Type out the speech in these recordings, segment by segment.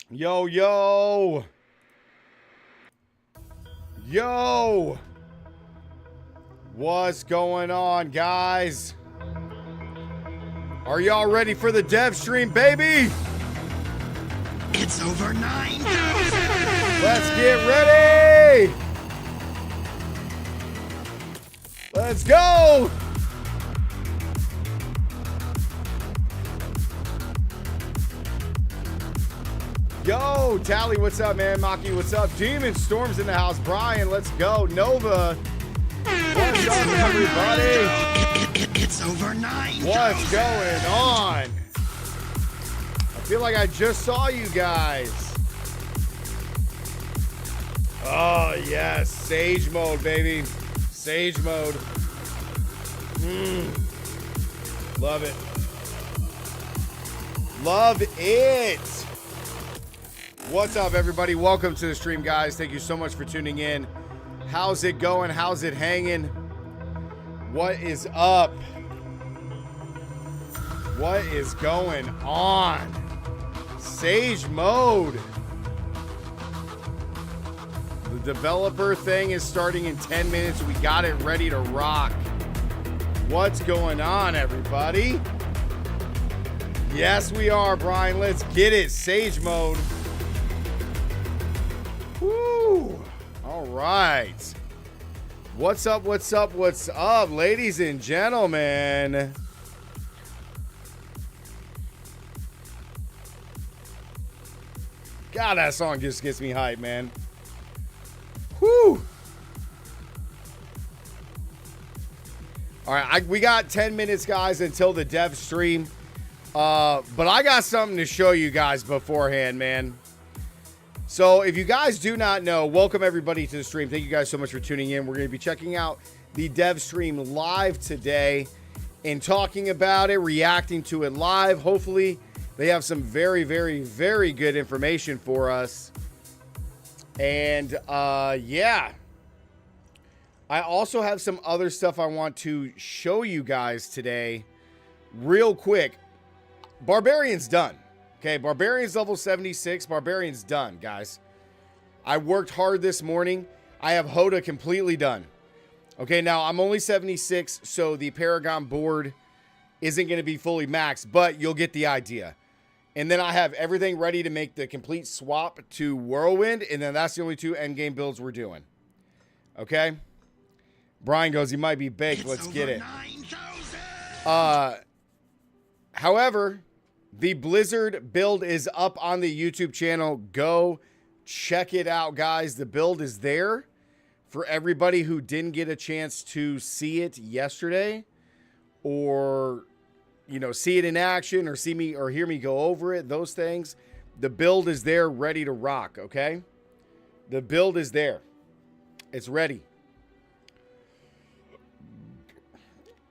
Yo, yo. Yo. What's going on, guys? Are y'all ready for the dev stream, baby? It's over 9,000. Let's get ready. Let's go. Yo, Tally, what's up, man? Maki, what's up? Demon Storm's in the house. Brian, let's go. Nova, what's up, everybody? It's over 9,000. What's going on? I feel like I just saw you guys. Oh, yes. Sage mode, baby. Sage mode. Love it. Love it. What's up, everybody? Welcome to the stream, guys. Thank you so much for tuning in. How's it going? How's it hanging? What is up? What is going on? Sage mode. The developer thing is starting in 10 minutes. We got it ready to rock. What's going on, everybody? Yes, we are, Brian. Let's get it. Sage mode. Woo! All right. What's up? What's up? What's up, ladies and gentlemen? God, that song just gets me hyped, man. Woo! All right, we got 10 minutes, guys, until the dev stream. But I got something to show you guys beforehand, man. So if you guys do not know, welcome everybody to the stream. Thank you guys so much for tuning in. We're going to be checking out the dev stream live today and talking about it, reacting to it live. Hopefully they have some very, very, very good information for us. And yeah, I also have some other stuff I want to show you guys today real quick. Barbarian's done. Okay, Barbarian's level 76. Barbarian's done, guys. I worked hard this morning. I have Hoda completely done. Okay, now I'm only 76, so the Paragon board isn't going to be fully maxed, but you'll get the idea. And then I have everything ready to make the complete swap to Whirlwind, and then that's the only two endgame builds we're doing. Okay? Brian goes, he might be baked. Let's get it. 9,000. However, the Blizzard build is up on the YouTube channel. Go check it out, guys. The build is there for everybody who didn't get a chance to see it yesterday, or, you know, see it in action, or see me or hear me go over it. Those things. The build is there, ready to rock. Okay, the build is there. It's ready.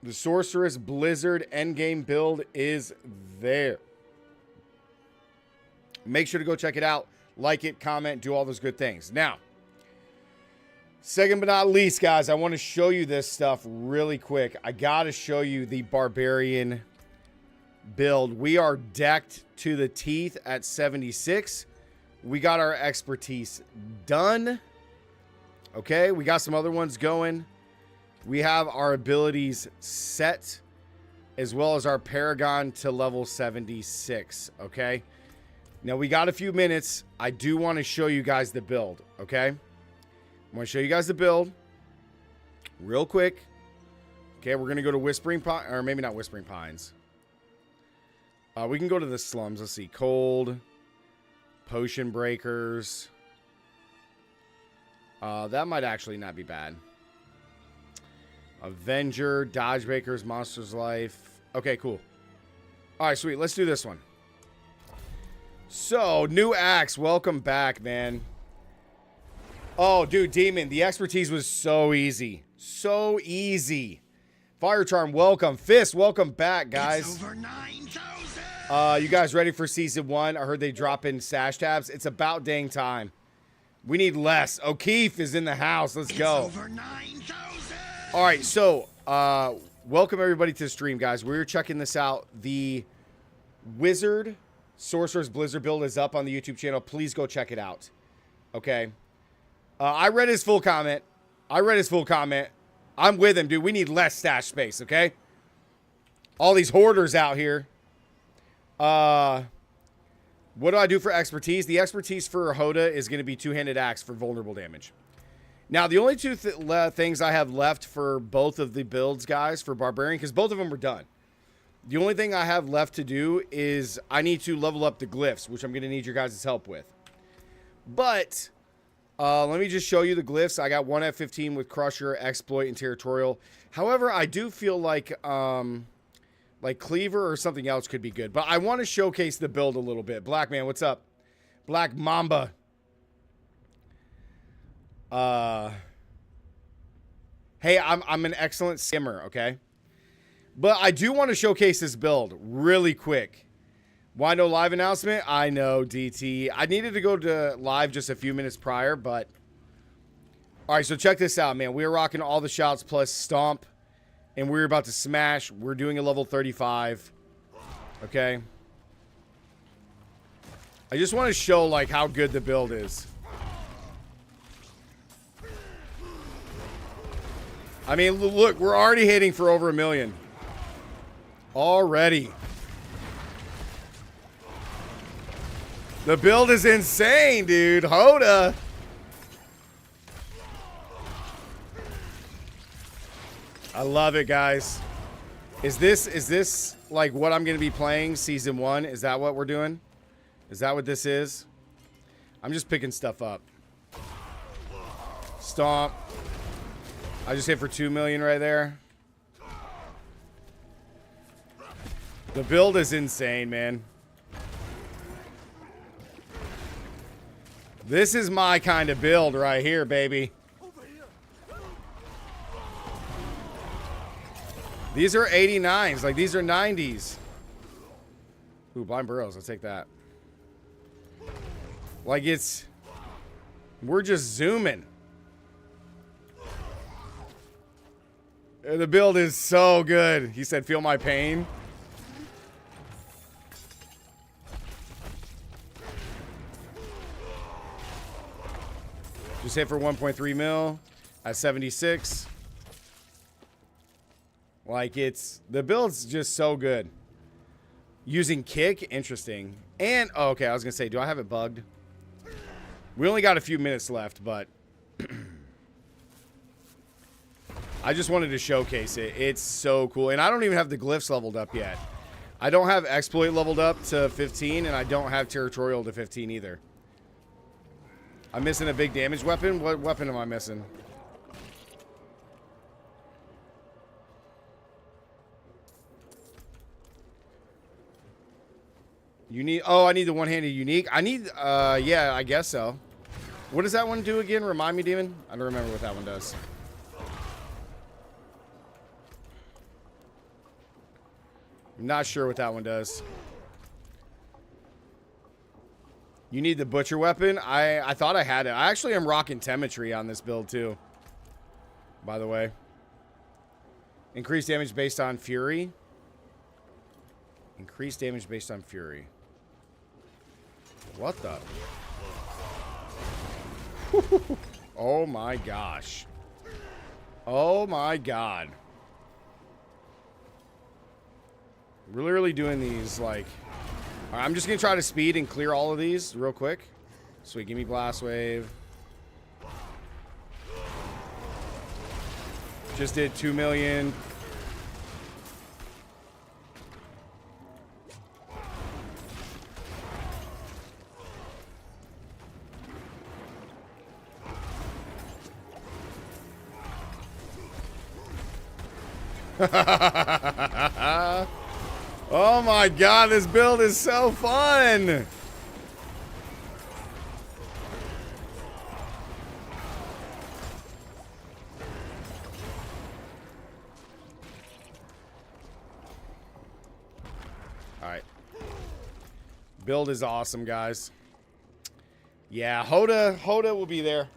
The Sorceress Blizzard endgame build is there. Make sure to go check it out. Like it, comment, do all those good things. Now, second but not least, guys, I want to show you this stuff really quick. I got to show you the Barbarian build. We are decked to the teeth at 76. We got our expertise done. Okay, we got some other ones going. We have our abilities set, as well as our Paragon to level 76, okay? Now, we got a few minutes. I do want to show you guys the build, okay? I'm going to show you guys the build real quick. Okay, we're going to go to Whispering Pines, or maybe not Whispering Pines. We can go to the slums. Let's see. Cold, Potion Breakers. That might actually not be bad. Avenger, Dodge Breakers, Monster's Life. Okay, cool. All right, sweet. Let's do this one. So, new axe. Welcome back, man. Oh, dude, Demon. The expertise was so easy. So easy. Fire Charm, welcome. Fist, welcome back, guys. It's over 9,000. You guys ready for Season 1? I heard they drop in Sash tabs. It's about dang time. We need less. O'Keefe is in the house. Let's go. It's over 9,000. All right, so welcome everybody to the stream, guys. We're checking this out. The Wizard Sorcerer's Blizzard build is up on the YouTube channel. Please go check it out. Okay. I read his full comment. I'm with him, dude. We need less stash space, okay? All these hoarders out here. What do I do for expertise? The expertise for Hoda is going to be two-handed axe for vulnerable damage. Now, the only two things I have left for both of the builds, guys, for Barbarian, because both of them are done. The only thing I have left to do is I need to level up the glyphs, which I'm going to need your guys' help with. But let me just show you the glyphs. I got one at 15 with Crusher, Exploit, and Territorial. However, I do feel like Cleaver or something else could be good. But I want to showcase the build a little bit. Black Man, what's up? Black Mamba. Hey, I'm an excellent skimmer, okay? But I do want to showcase this build really quick. Why no live announcement? I know, DT. I needed to go to live just a few minutes prior, but... Alright, so check this out, man. We are rocking all the shouts plus Stomp. And we're about to smash. We're doing a level 35. Okay? I just want to show, like, how good the build is. I mean, look, we're already hitting for over 1 million. Already. The build is insane, dude. Hoda. I love it, guys. Is this like what I'm going to be playing season 1? Is that what we're doing? Is that what this is? I'm just picking stuff up. Stomp. I just hit for 2 million right there. The build is insane, man. This is my kind of build right here, baby. These are 89s. Like, these are 90s. Ooh, Blind Burrows. I'll take that. Like, it's... We're just zooming. The build is so good. He said, feel my pain. Just hit for 1.3 mil at 76. Like, it's... The build's just so good. Using kick? Interesting. And... Oh, okay, I was going to say, do I have it bugged? We only got a few minutes left, but... I just wanted to showcase it. It's so cool. And I don't even have the glyphs leveled up yet. I don't have Exploit leveled up to 15, and I don't have Territorial to 15 either. I'm missing a big damage weapon? What weapon am I missing? You need... Oh, I need the one-handed unique. I need... yeah, I guess so. What does that one do again? Remind me, Demon? I don't remember what that one does. I'm not sure what that one does. You need the butcher weapon? I thought I had it. I actually am rocking Temetry on this build too. By the way. Increased damage based on Fury. Increased damage based on Fury. What the? Oh my gosh. Oh my god. We're literally doing these like... All right, I'm just going to try to speed and clear all of these real quick. Sweet, give me Blast Wave. Just did 2 million. Oh my god, this build is so fun! Alright. Build is awesome, guys. Yeah, Hoda will be there.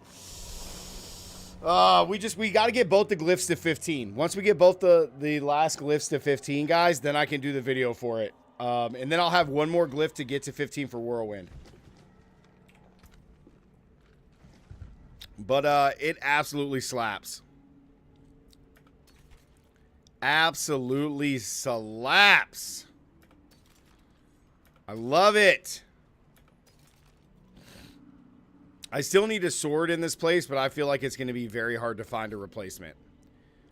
We got to get both the glyphs to 15. Once we get both the last glyphs to 15, guys, then I can do the video for it. And then I'll have one more glyph to get to 15 for Whirlwind. But it absolutely slaps. Absolutely slaps. I love it. I still need a sword in this place, but I feel like it's going to be very hard to find a replacement.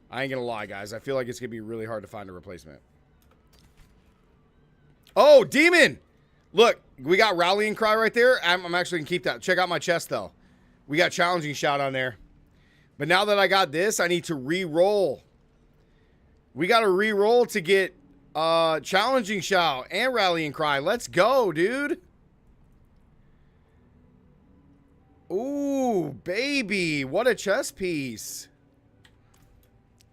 I ain't going to lie, guys. I feel like it's going to be really hard to find a replacement. Oh, demon! Look, we got rallying cry right there. I'm actually going to keep that. Check out my chest, though. We got challenging shout on there. But now that I got this, I need to re-roll. We got to re-roll to get challenging shout and rallying cry. Let's go, dude. Ooh, baby. What a chess piece.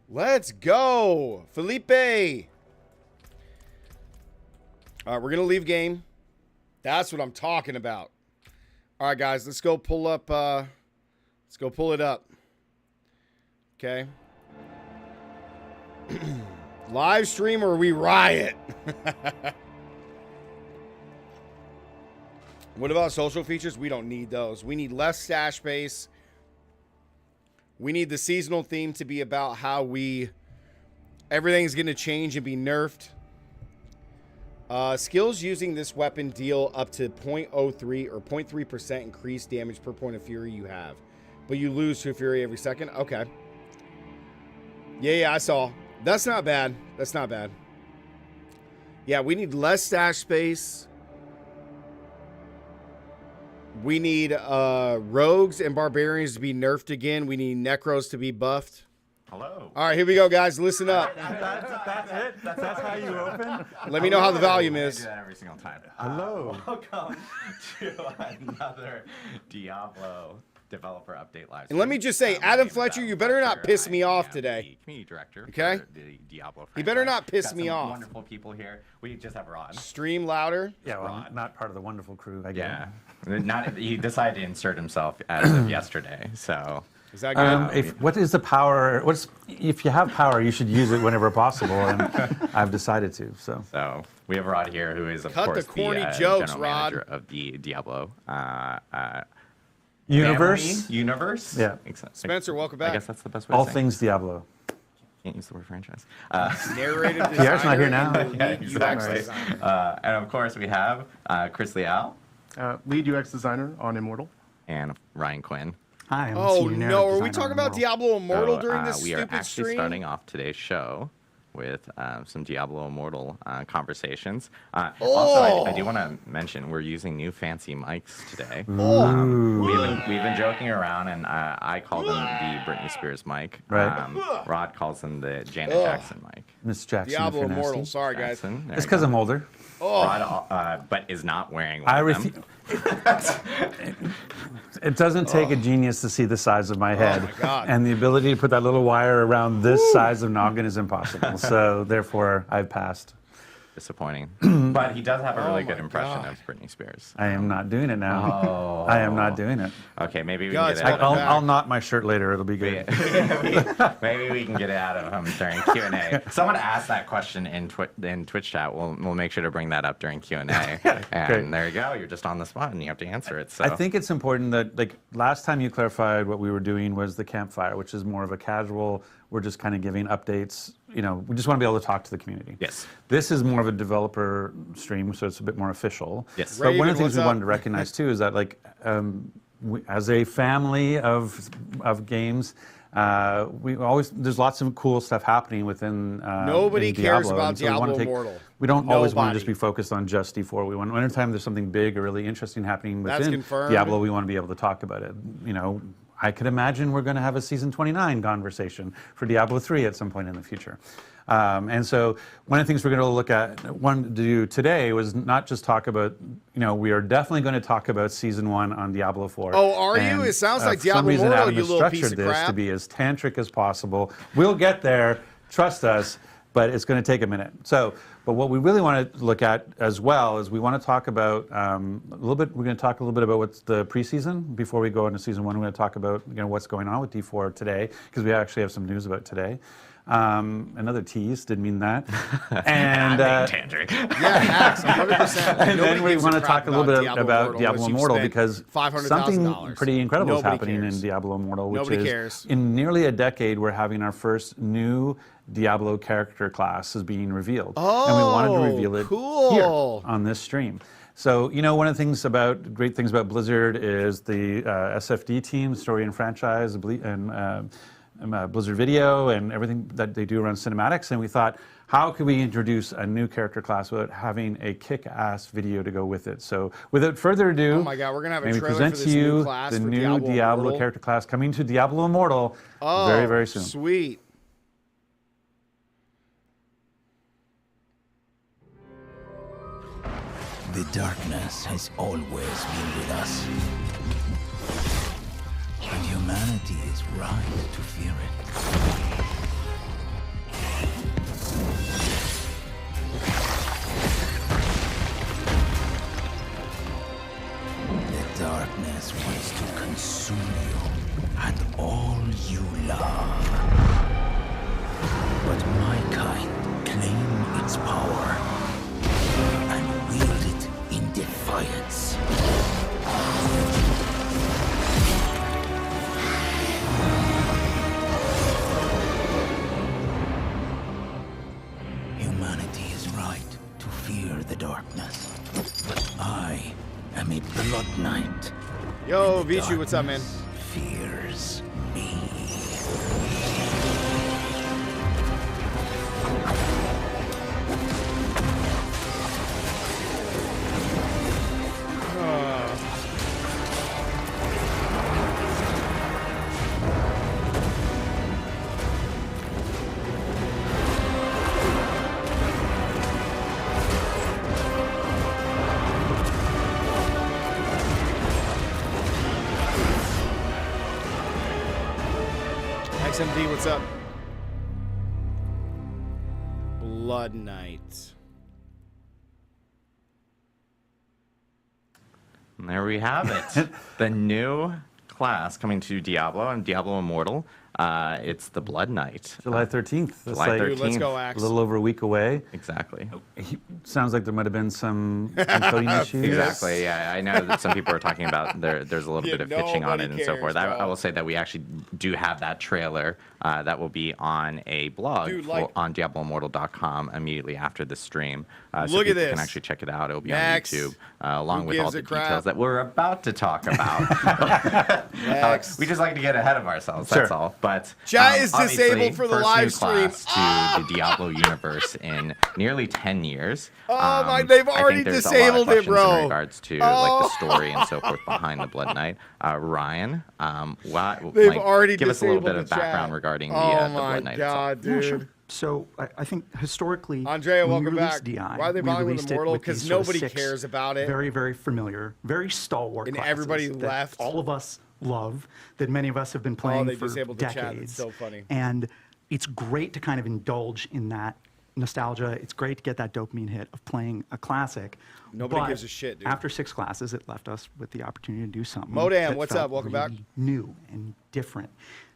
Let's go. Felipe. All right, we're going to leave game. That's what I'm talking about. All right, guys, let's go pull up. Let's go pull it up. Okay. Live stream or we riot. What about social features? We don't need those. We need less stash space. We need the seasonal theme to be about how everything's going to change and be nerfed. Skills using this weapon deal up to 0.03 or 0.3% increased damage per point of fury you have. But you lose to fury every second. Okay. Yeah, I saw. That's not bad. That's not bad. Yeah, we need less stash space. We need rogues and barbarians to be nerfed again. We need necros to be buffed. Hello. All right, here we go, guys. Listen up. That's it? That's how you open? Let me know how the volume I is. do that every single time. Hello. Welcome to another Diablo developer update live. And let me just say, Adam Fletcher, you better not piss me off today. Community director. Okay? For the Diablo franchise. You better not piss Got me some off. Wonderful people here. We just have Rod. Stream louder. Yeah, well, I'm not part of the wonderful crew. I guess. Yeah. He decided to insert himself as of yesterday. So. Is that good? What is the power? If you have power, you should use it whenever possible, and I've decided to. So we have Rod here, who is of Cut course the corny the jokes, general Rod. manager of the Diablo universe. Universe. Yeah. Spencer, welcome I back. guess that's the best way. All to say things Diablo. Can't use the word franchise. Narrative designer. Pierre's not here now. and Yeah, lead UX exactly. designer. And of course, we have Chris Leal Lead UX designer on Immortal. and Ryan Quinn. Hi. I'm Oh, senior no. Are we designer talking on about Immortal. Diablo Immortal So, during this we are stupid actually stream? starting off today's show with some Diablo Immortal conversations. Oh. Also, I do want to mention we're using new fancy mics today. We've been joking around, and I call them the Britney Spears mic. Right. Rod calls them the Janet Jackson mic. Miss Jackson. if Diablo you're nasty. Immortal. Sorry, guys. Jackson, there It's you because go. I'm older. Rod, but is not wearing one I of refuse. them. It doesn't take a genius to see the size of my head, my God. and the ability to put that little wire around this size of noggin is impossible. So therefore, I've passed. Disappointing. But he does have a really good my impression God. of Britney Spears. I am not doing it now. Oh. I am not doing it. Okay, maybe we Guys, can get it welcome out back. I'll knot my shirt later. It'll be good. Maybe we can get it out of him during Q&A. Someone asked that question in Twitch chat. We'll make sure to bring that up during Q&A. And Great. there you go. You're just on the spot and you have to answer it. So I think it's important that, like, last time you clarified what we were doing was the campfire, which is more of a casual, we're just kind of giving updates. You know, we just want to be able to talk to the community. Yes. This is more of a developer stream, so it's a bit more official. Yes. But one Raven, of the things what's we up? wanted to recognize too is that, like, as a family of games, there's lots of cool stuff happening within. Nobody in cares Diablo, about and so we wanna Diablo Immortal. We don't always want to Nobody. just be focused on just D4. We want, anytime there's something big or really interesting happening That's within confirmed. Diablo, we want to be able to talk about it. You know, I could imagine we're going to have a season 29 conversation for Diablo 3 at some point in the future. And so one of the things we're going to look at, to do today was not just talk about, you know, we are definitely going to talk about season 1 on Diablo 4. Oh, are you? And, It sounds like for some Diablo reason, Immortal, Adam you has little piece structured of this to crap. be as tantric as possible. We'll get there, trust us, but it's going to take a minute. So, but what we really want to look at as well is we want to talk about a little bit. We're going to talk a little bit about what's the preseason before we go into season 1. We're going to talk about, you know, what's going on with D4 today, because we actually have some news about today. Another tease, didn't mean that. And Tangent. Yeah, hacks, 100%. and then we want to talk a little bit about Diablo Immortal because $500,000. something pretty incredible is Nobody happening cares. in Diablo Immortal, which Nobody is cares. in nearly a decade we're having our first new Diablo character class is being revealed. And we wanted to reveal it cool. here on this stream. So, you know, one of the great things about Blizzard is the SFD team, Story and Franchise, and Blizzard Video, and everything that they do around cinematics. And we thought, how could we introduce a new character class without having a kick-ass video to go with it? So, without further ado, Oh my God, we're gonna have a may we trailer present for to this you new class the for new Diablo Immortal. character class coming to Diablo Immortal Oh, very, very soon. Sweet. The darkness has always been with us. And humanity is right to fear it. The darkness wants to consume you and all you love. But my kind claim its power and wield it in defiance. Humanity is right to fear the darkness. I am a Blood Knight. Yo, and the Vichu, what's up, man? darkness fears me. XMD, what's up? Blood Knight. And there we have it. The new class coming to Diablo and Diablo Immortal. It's the Blood Knight. July 13th. That's July like 13th. Dude, let's go, a Axe. little over a week away. Exactly. Sounds like there might have been some encoding issues. Exactly. Yeah, I know that some people are talking about there's a little Yeah, bit of pitching on it nobody and so forth. cares, I bro. will say that we actually do have that trailer that will be on a blog Dude, like- on DiabloImmortal.com immediately after the stream. So Look at people can this. actually check it out. It'll be Next. on YouTube along Who with all gives the a crap? details that we're about to talk about. Next. We just like to get ahead of ourselves. That's Sure. all. But Chat is obviously, disabled for the first live new stream. class to the Diablo universe in nearly 10 years. Oh my, they've I already think there's disabled a lot it, of questions bro. in regards to like the story and so forth behind the Blood Knight. Ryan, They've already give us a little bit disabled of the background chat. regarding Oh the my Blood Knight itself. God, Yeah, dude. sure. So I think historically, Andrea, when we welcome released back. DI, Why are they we buying with released it Immortal? with 'Cause these sort of nobody 6 cares about it. Very, very familiar, very stalwart And classes everybody that left. all of us love, that many of us have been playing they for disabled the chat. It's decades. so funny. And it's great to kind of indulge in that nostalgia. It's great to get that dopamine hit of playing a classic. Nobody But gives a shit, dude. After 6 classes, it left us with the opportunity to do something. Modam, that what's felt up? Welcome back. really new and different.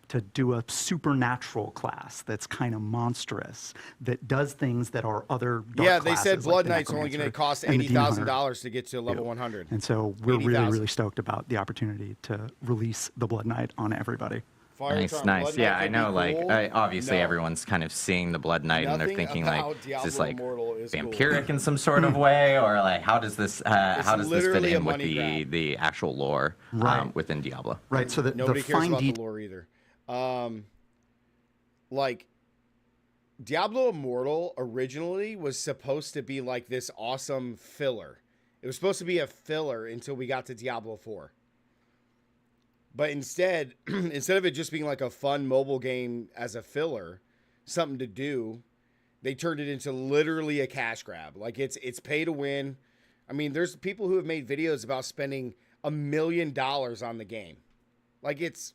To do a supernatural class that's kind of monstrous, that does things that are other dark Yeah, they said classes, Blood like the Knight's only going to Necromancer cost and the Demon Hunter $80,000 to get to level do. 100. And so we're really, 80,000. really stoked about the opportunity to release the Blood Knight on everybody. Fire Nice, Charm, nice. Blood Yeah, Knight I could know. be Like, cool. obviously, No. everyone's kind of seeing the Blood Knight and they're Nothing thinking about like, is Diablo this like Immortal is cool. vampiric in some sort of way, or like how does this how does this fit literally a in with money grab. the actual lore Right. within Diablo? Right. So Nobody the cares fine about the detail. lore either. Like, Diablo Immortal originally was supposed to be like this awesome filler. It was supposed to be a filler until we got to Diablo 4. But instead of it just being like a fun mobile game as a filler, something to do, they turned it into literally a cash grab. Like it's pay to win. I mean, there's people who have made videos about spending $1 million on the game. Like it's,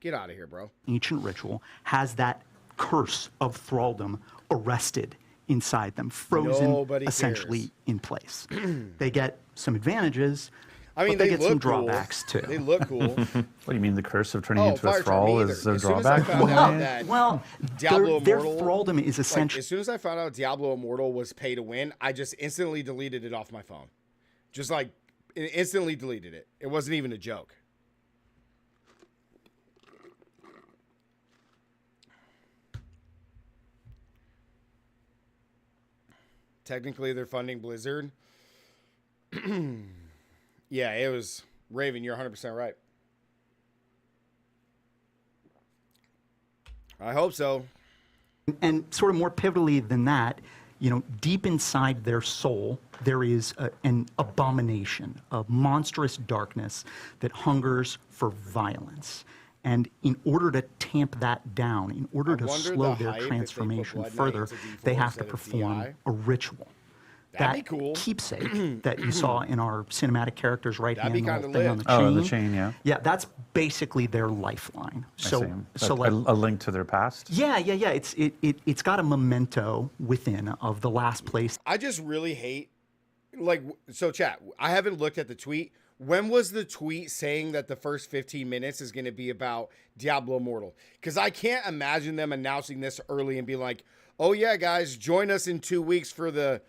get out of here, bro. Ancient ritual has that curse of thraldom arrested inside them, frozen Nobody essentially cares. in place. They get some advantages, I mean, But they they get some look cool. drawbacks, too. They look cool. What do you mean the curse of turning Oh, into a fire thrall turn me is either. a As soon as I drawback? found out that Well, Diablo their Immortal, thraldom is like, essentially. as soon as I found out Diablo Immortal was pay to win, I just instantly deleted it off my phone. Just like instantly deleted it. It wasn't even a joke. Technically, they're funding Blizzard. Yeah, it was Raven. You're 100% right. I hope so. And sort of more pivotally than that, you know, deep inside their soul, there is an abomination, a monstrous darkness that hungers for violence. And in order to tamp that down, in order to slow their transformation further, they have to perform a ritual. That'd That be cool. keepsake that you saw in our cinematic characters right That'd hand be the kinda whole thing on the lit. chain. Oh, the chain, yeah. Yeah, that's basically their lifeline. I So, see. so Like like, a link to their past? yeah. It's got a memento within of the last place. I just really hate, like, so chat, I haven't looked at the tweet. When was the tweet saying that the first 15 minutes is going to be about Diablo Immortal? Because I can't imagine them announcing this early and be like, oh yeah, guys, join us in 2 weeks for the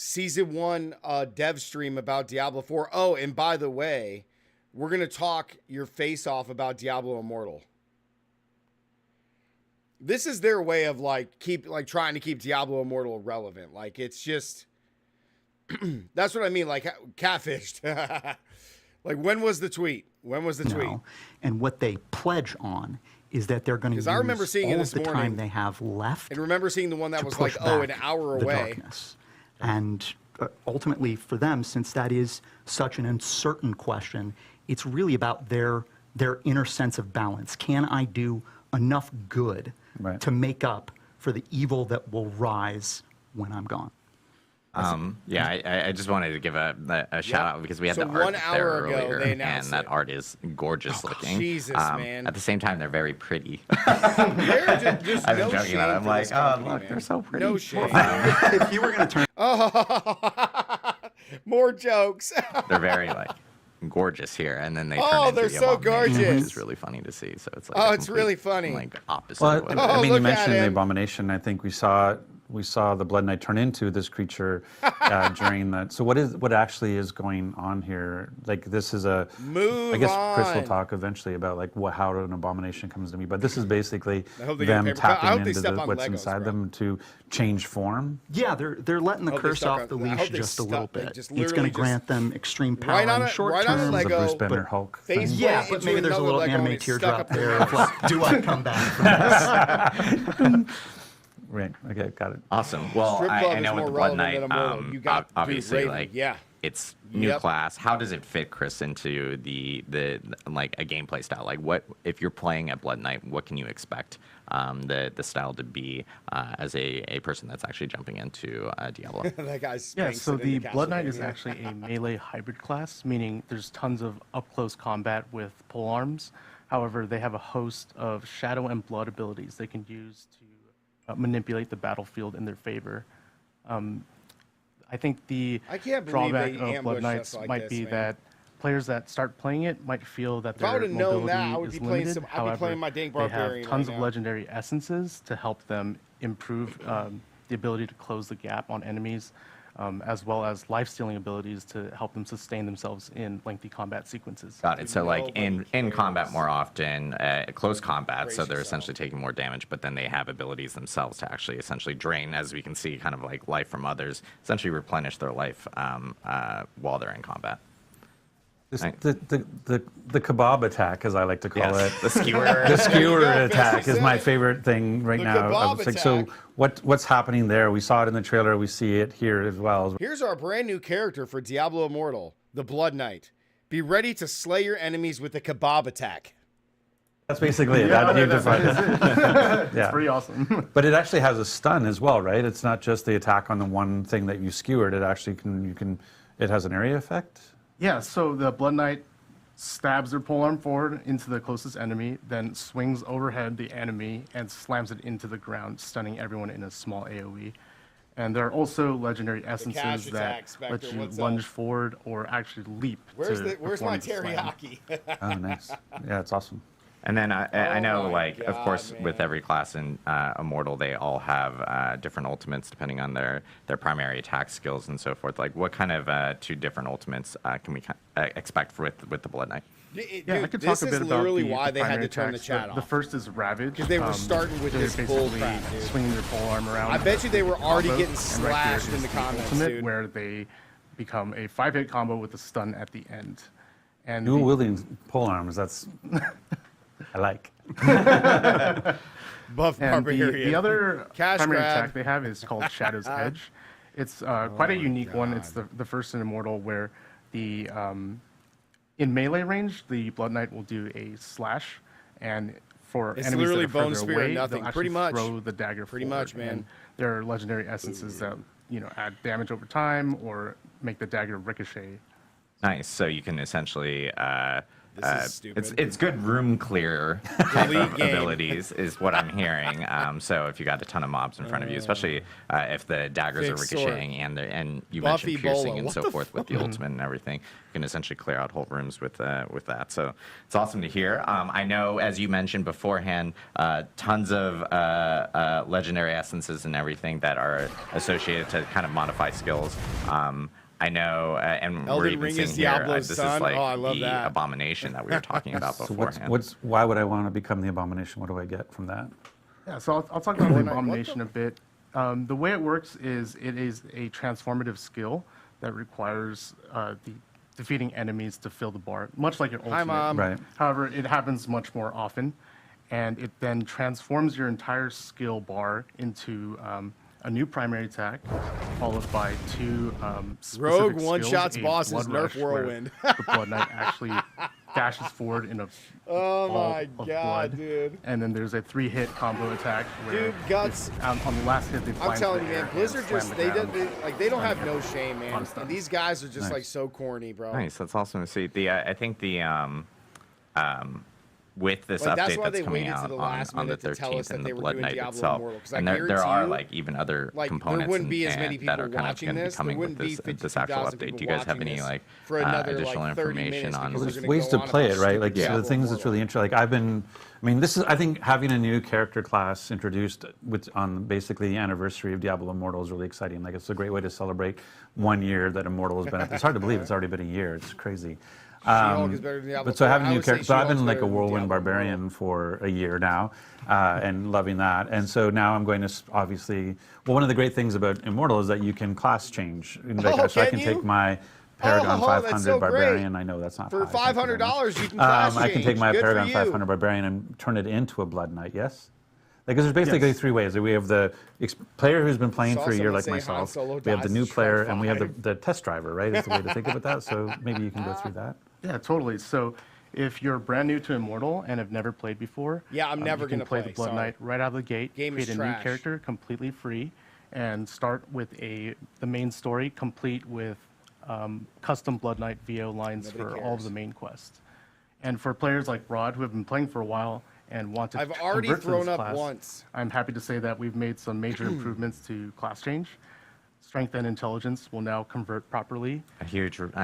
Season 1 dev stream about Diablo 4. Oh, and by the way, we're going to talk your face off about Diablo Immortal. This is their way of trying to keep Diablo Immortal relevant. Like, it's just that's what I mean, like catfished. Like, when was the tweet? When was the tweet? No. And what they pledge on is that they're going to use I remember seeing it all this of the morning. time they have left And remember seeing the one that to was like, push oh, an back hour the away. darkness. And ultimately for them, since that is such an uncertain question, it's really about their inner sense of balance. Can I do enough good to make up for the evil that will rise when I'm gone? Yeah, I just wanted to give a shout out because we had So the art 1 there hour ago, earlier, they and announced that it. art is gorgeous looking. Jesus, man. At the same time, they're very pretty. They're just I've been no joking shame about it. I'm for like, this oh, company, look, man. they're so pretty. No shame. If you were going to turn More jokes. They're very like gorgeous here, and then they Oh, turn into they're the so abomination, gorgeous. which is really funny to see. So it's like Oh, a it's complete, really funny. like opposite. Well, of what Oh, I mean, look you at mentioned the him. abomination. I think we saw the Blood Knight turn into this creature during that. So what actually is going on here? Like, this is I guess Chris will on. talk eventually about like how an abomination comes to me. But this is basically I hope they get them paper cut. I tapping hope they into step on what's Legos, inside bro. them to change form. Yeah, they're letting the hope they curse stuck off on- the I hope leash they just a little stuck- they bit. just It's going literally to grant them extreme power Right on in the a- short right on a term. Lego. The Bruce Banner but Hulk face thing. Yeah, Into but maybe there's a another little Lego and anime it's stuck teardrop up in there the of like, do I come back from this? Right. Okay. Got it. Awesome. Well, Strip club I is know more with the Blood relevant Knight, than Immortal. You got obviously, Raven. like, Yeah. it's new Yep. class. How does it fit, Chris, into the like a gameplay style? Like, what if you're playing at Blood Knight? What can you expect the style to be as a person that's actually jumping into Diablo? That guy's Yeah, Spanx so it the into Blood Knight is Castlevania. actually a melee hybrid class, meaning there's tons of up-close combat with pole arms. However, they have a host of shadow and blood abilities they can use to manipulate the battlefield in their favor. I think the I can't believe drawback they of Blood ambushed Knights us like might this, be man. that players that start playing it might feel that If I their would've known mobility that, I would is be playing limited. some- I'd be However, playing my dang they have Barbarian tons right of now. legendary essences to help them improve the ability to close the gap on enemies, as well as life-stealing abilities to help them sustain themselves in lengthy combat sequences. Got it. So like in Nobody combat cares. more often, close combat, Brace so they're yourself. essentially taking more damage, but then they have abilities themselves to actually essentially drain, as we can see, kind of like life from others, essentially replenish their life while they're in combat. This, Right. the kebab attack, as I like to call it. The skewer. The skewer Yeah, attack Bessie is my said it. favorite thing right The now. kebab It's like, so attack. what's happening there? We saw it in the trailer. We see it here as well. Here's our brand new character for Diablo Immortal, the Blood Knight. Be ready to slay your enemies with the kebab attack. That's basically it. That, you defined it. It's Yeah. pretty awesome. But it actually has a stun as well, right? It's not just the attack on the one thing that you skewered. It actually it has an area effect. Yeah, so the Blood Knight stabs their polearm forward into the closest enemy, then swings overhead the enemy and slams it into the ground, stunning everyone in a small AoE. And there are also legendary cash essences that attack, Spectre, let you what's lunge up? forward or actually leap. Where's to where's perform my the slam. teriyaki? Oh, nice. Yeah, it's awesome. And then I know, my like, of God, course, man. with every class in Immortal, they all have different ultimates depending on their primary attack skills and so forth. Like, what kind of 2 different ultimates can we expect with the Blood Knight? Yeah, I could talk this a is bit about literally the why they had primary to turn the attacks. chat The off. first is Ravage. 'Cause they were starting with they're this bull basically crap, dude. swinging their polearm around. I bet you they were already combo, getting and right here slashed in is the comments, ultimate, dude. where they become a 5-hit combo with a stun at the end. And Dual the- wielding pole arms. That's I like. Buff And Barbarian. the other Cash primary grab. attack they have is called Shadow's Edge. It's quite a unique one. It's the first in Immortal where the in melee range, the Blood Knight will do a slash, and for It's enemies literally that are bone further spear, away, nothing. they'll Pretty actually much. throw the dagger Pretty forward. much, man. And there are legendary essences that add damage over time or make the dagger ricochet. Nice. So you can essentially. This is stupid. It's good room clear type Delete of game. abilities is what I'm hearing. So if you got a ton of mobs in front of you, especially if the daggers are Fixed sword. ricocheting and you Buffy mentioned piercing Bola. and What so the forth with the ultimate and everything, you can essentially clear out whole rooms with that. So it's awesome to hear. I know, as you mentioned beforehand, tons of legendary essences and everything that are associated to kind of modify skills. I know, and we're Elden even Ring seeing is here, Diablo's this son. is like Oh, I love the that. abomination that we were talking about So beforehand. why would I want to become the abomination? What do I get from that? Yeah, so I'll talk about the What abomination the- a bit. The way it works is it is a transformative skill that requires defeating enemies to fill the bar, much like your ultimate. Hi, Mom. Right. However, it happens much more often, and it then transforms your entire skill bar into a new primary attack, followed by 2 specific Rogue skills, one-shots a bosses, Blood nerf Rush, where Whirlwind. the Blood Knight actually dashes forward in a Oh ball my of God, blood. dude. And then there's a 3-hit combo attack where Dude, Guts. on the last hit they fly I'm into telling the you, air man, and Blizzard slam just the ground. they don't have no shame, man. On stuns. And these guys are just Nice. like so corny, bro. Nice. That's awesome to see. I think with this Like, that's update why that's they coming waited to out the last on the minute to tell us 13th that and they the were Blood doing Knight Diablo itself, Immortal, 'cause I and there guarantee are you, like even other like, there components wouldn't be as many and that people are kind of watching going to be this. There coming with wouldn't be this actual 52,000 update. people Do you guys have watching any this like for another, additional like, 30 information minutes on? because There's they're gonna ways go to on about play it, right? Like stupid so the Diablo things that's Immortal. really interesting. I think having a new character class introduced on basically the anniversary of Diablo Immortal is really exciting. Like it's a great way to celebrate 1 year that Immortal has been up. It's hard to believe it's already been a year. It's crazy. She-Hulk is better than Diablo But so 4. having I new would say characters, so I've She-Hulk's been like better a than whirlwind Diablo barbarian for a year now, and loving that. And so now I'm going to obviously. Well, one of the great things about Immortal is that you can class change. Like, Oh, so I can can you? take my Paragon Oh, that's 500 so great. Barbarian. I know that's not For high, thank you very much. $500, you can class I can take change. my Good for Paragon you. 500 Barbarian and turn it into a Blood Knight. Yes. Because there's basically Yes. 3 ways. We have the player who's been playing Saw for a year, someone like say Han myself. Solo We have the dies new in Strike player, and we have 5. the test driver. Right, is the way to think about that. So maybe you can go through that. Yeah, totally. So if you're brand new to Immortal and have never played before, Yeah, I'm never you can gonna play play, the Blood sorry. Knight right out of the gate. Game is create a trash. new character completely free, and start with the main story complete with custom Blood Knight VO lines Nobody for all of cares. the main quests. And for players like Rod who have been playing for a while and want to I've already convert to thrown this up class, once. I'm happy to say that we've made some major improvements to class change. Strength and intelligence will now convert properly. I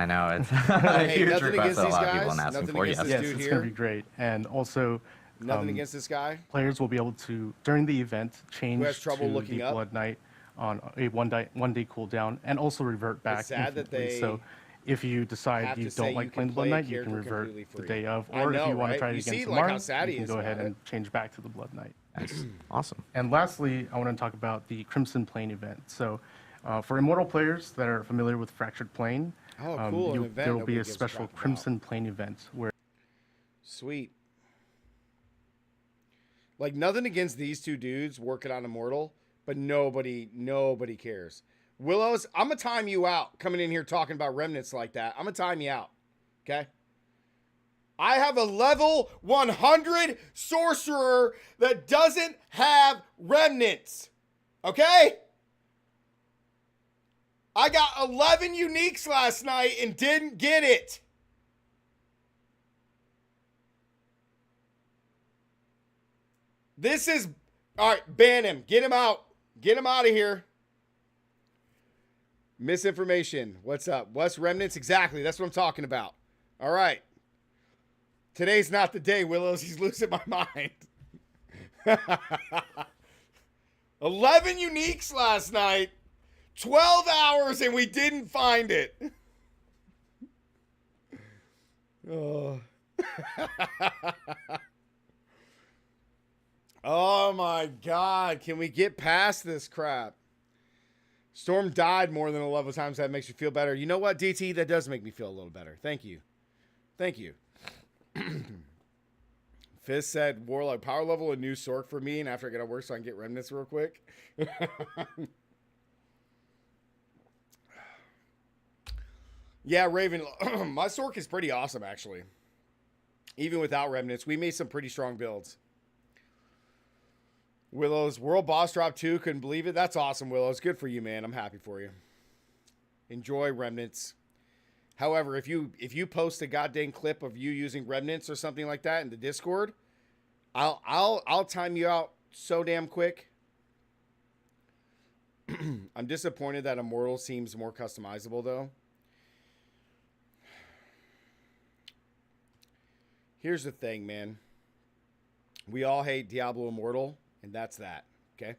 know it's a Hey, huge nothing request against that a these lot of people guys, are asking nothing for. against Yes. this Yes, dude it's here. going to be great. And also, Nothing against this guy. players will be able to, during the event, change has trouble to looking the up? Blood Knight on a one-day cooldown, and also revert back sad that infinitely. they So if you decide have you to say don't you like can playing the Blood play a Knight, you can character revert completely the free. day of. I Or know, if you want right? to try it You again see, like, tomorrow, how sad you he can is go about ahead it. and change back to the Blood Knight. Nice. Awesome. And lastly, I want to talk about the Crimson Plane event. So for Immortal players that are familiar with Fractured Plane, Oh, cool, an event there will nobody be a gives a special crap about. Crimson Plane event where Sweet. Like, nothing against these two dudes working on Immortal, but nobody cares. Willows, I'm going to time you out coming in here talking about remnants like that. I'm going to time you out. Okay? I have a level 100 sorcerer that doesn't have remnants. Okay? I got 11 uniques last night and didn't get it. This is... All right, ban him. Get him out. Get him out of here. Misinformation. What's up? What's remnants? Exactly. That's what I'm talking about. All right. Today's not the day, Willows. He's losing my mind. 11 uniques last night. 12 hours and we didn't find it. Oh. Oh my God. Can we get past this crap? Storm died more than 11 times. That makes you feel better. You know what, DT? That does make me feel a little better. Thank you. Thank you. Fizz said, Warlug, power level a new Sork for me, and after I get out of work so I can get remnants real quick. Yeah, Raven, my Sork is pretty awesome, actually. Even without remnants, we made some pretty strong builds. Willows, World Boss Drop 2, couldn't believe it. That's awesome, Willows. Good for you, man. I'm happy for you. Enjoy remnants. However, if you post a goddamn clip of you using remnants or something like that in the Discord, I'll time you out so damn quick. I'm disappointed that Immortal seems more customizable though. Here's the thing, man. We all hate Diablo Immortal, and that's that. Okay.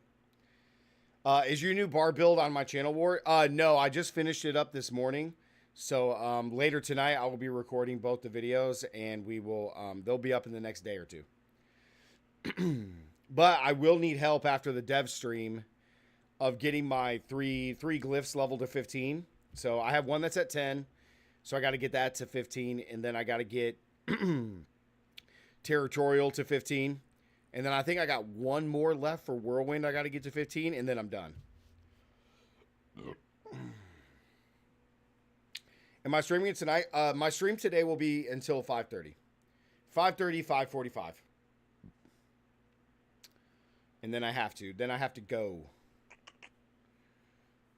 Is your new bar build on my channel, War? No, I just finished it up this morning. So later tonight, I will be recording both the videos, and we will they'll be up in the next day or two. But I will need help after the dev stream of getting my three glyphs leveled to 15. So I have one that's at 10, so I got to get that to 15, and then I got to get territorial to 15, and then I think I got one more left for whirlwind. I got to get to 15, and then I'm done. Am I streaming it tonight? My stream today will be until 5:30. 5:30, 5:45. And then I have to. Then I have to go.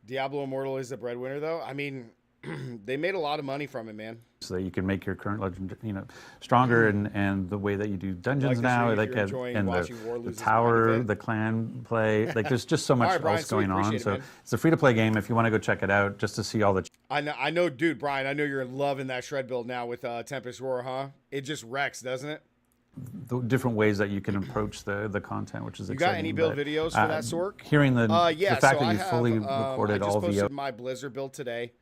Diablo Immortal is the breadwinner, though. I mean, they made a lot of money from it, man. So that you can make your current legend, stronger, and the way that you do dungeons now, and the tower, the clan play, like there's just so much right, Brian, else going on. it, so man. it's a free-to-play game. If you want to go check it out, just to see all the. I know, dude, Brian. I know you're loving that shred build now with Tempest Roar, huh? It just wrecks, doesn't it? The different ways that you can approch the content, which is exciting. You got any build videos for that Sork? Hearing the fact that you fully I recorded just all posted my Blizzard build today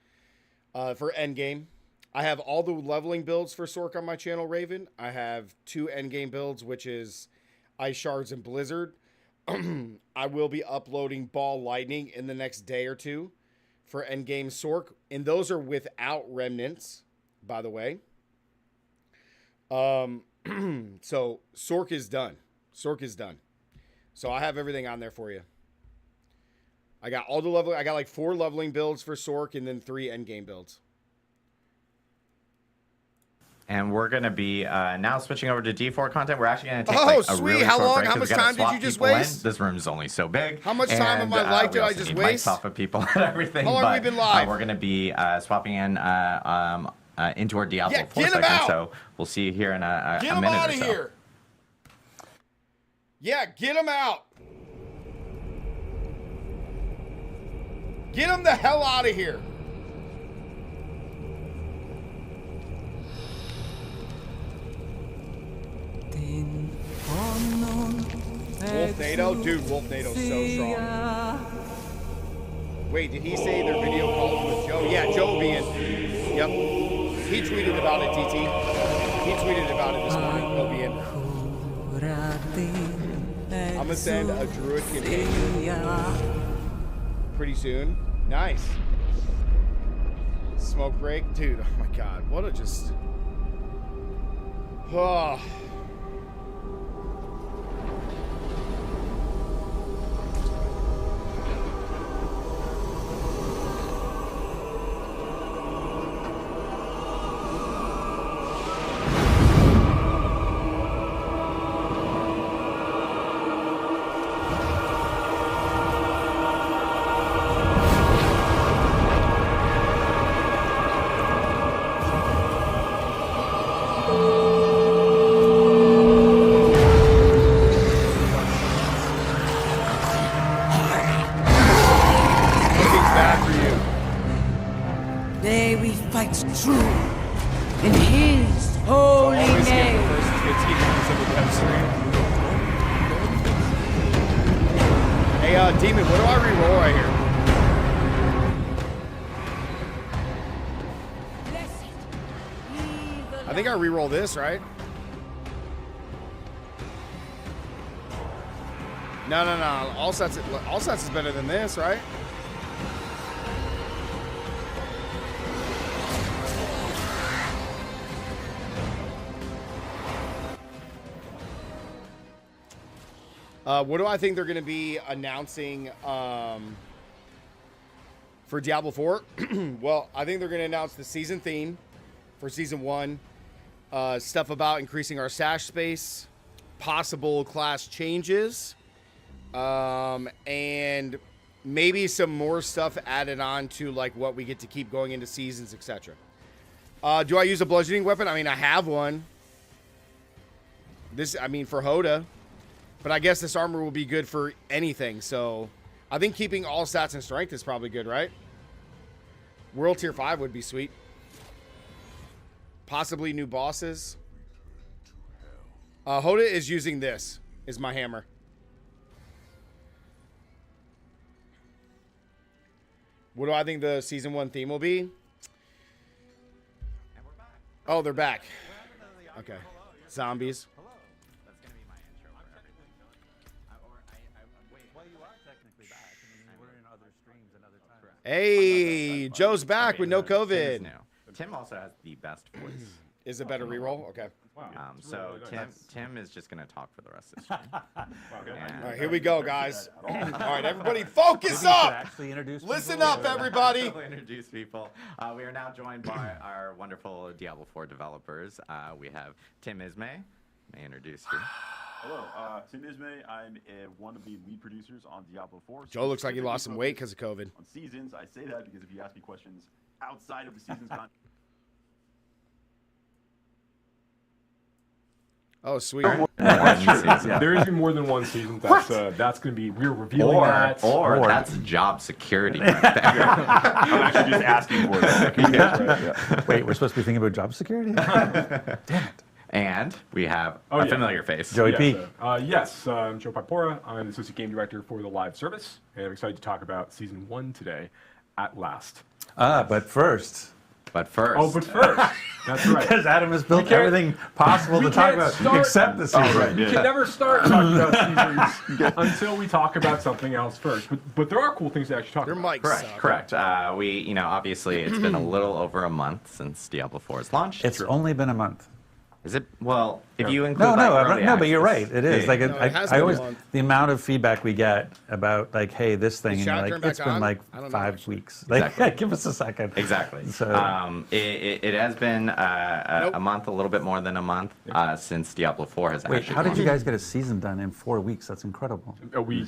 for endgame. I have all the leveling builds for Sork on my channel, Raven. I have 2 endgame builds, which is Ice Shards and Blizzard. I will be uploading Ball Lightning in the next day or two for endgame Sork, and those are without remnants, by the way. So Sork is done. Sork is done. So I have everything on there for you. I got all the leveling. I got like 4 leveling builds for Sork and then 3 endgame builds. And we're going to be now switching over to D4 content. We're actually going to take a really How short long? break How much time did you just waste? This room's only so big. How much time of my life did I just waste? Off of people and everything. How long have we been live? We're going to be swapping in into our Diablo 4 get him segment. out! So we'll see you here in a Get him minute out or of so. here. Yeah, get him out. Get him the hell out of here. Wolfnado? Dude, Wolfnado's so strong. Wait, did he say their video calls with Joe? Yeah, Joe will be in. Yep. He tweeted about it, DT. He tweeted about it this morning. He'll be in. I'm going to send a druid companion pretty soon. Nice. Smoke break. Dude, oh my God. What a just... Oh... his holy Always skip the name. first 15 minutes of the dev stream. Hey, Demon, what do I reroll right here? Blessed be the I think I reroll this, right? No. All sets is better than this, right? What do I think they're going to be announcing for Diablo 4? Well, I think they're going to announce the season theme for Season 1. Stuff about increasing our stash space, possible class changes, and maybe some more stuff added on to like what we get to keep going into seasons, etc. Do I use a bludgeoning weapon? I mean, I have one. For Hoda. But I guess this armor will be good for anything, so I think keeping all stats and strength is probably good, right? World Tier 5 would be sweet. Possibly new bosses. Hoda is using this, is my hammer. What do I think the Season 1 theme will be? Oh, they're back. Okay. Zombies. Hey, Joe's back with no COVID. Tim also has the best voice. Is it better reroll? Okay. So Tim is just going to talk for the rest of the stream. All right, here we go, guys. All right, everybody, focus up. Actually introduce Listen people, up, or- everybody. We'll introduce people. We are now joined by our wonderful Diablo 4 developers. We have Tim Ismay. May I introduce you? Hello, Tim Ismay. I'm one of the lead producers on Diablo 4. Joe looks like he lost some weight because of COVID. On seasons, I say that because if you ask me questions outside of the season's content. Oh, sweet. There is more than one season. That's going to be, we're revealing that. Or that's job security right there. I'm actually just asking for it. Wait, we're supposed to be thinking about job security? Damn it. And we have a familiar face. Joey P. Yes, I'm Joe Papora. I'm the Associate Game Director for the live service, and I'm excited to talk about Season 1 today, at last. But first. That's right. Because Adam has built everything possible to talk about except the season. We can never start talking about seasons until we talk about something else first. But there are cool things to actually talk Your about. mics Correct. Obviously, it's been a little over a month since Diablo 4's launched. It's only been a month. Is it? Well, if you include No, but you're right. It is. Yeah. No, it has been I a always month. the amount of feedback we get about like, hey, this thing, and chat you're turned like, it's back been on? like I don't know, 5 actually. weeks. Like, Exactly. give us a second. Exactly. So It has been a month, a little bit more than a month since Diablo 4 has wait, actually how did launched. you guys get a season done in 4 weeks? That's incredible. We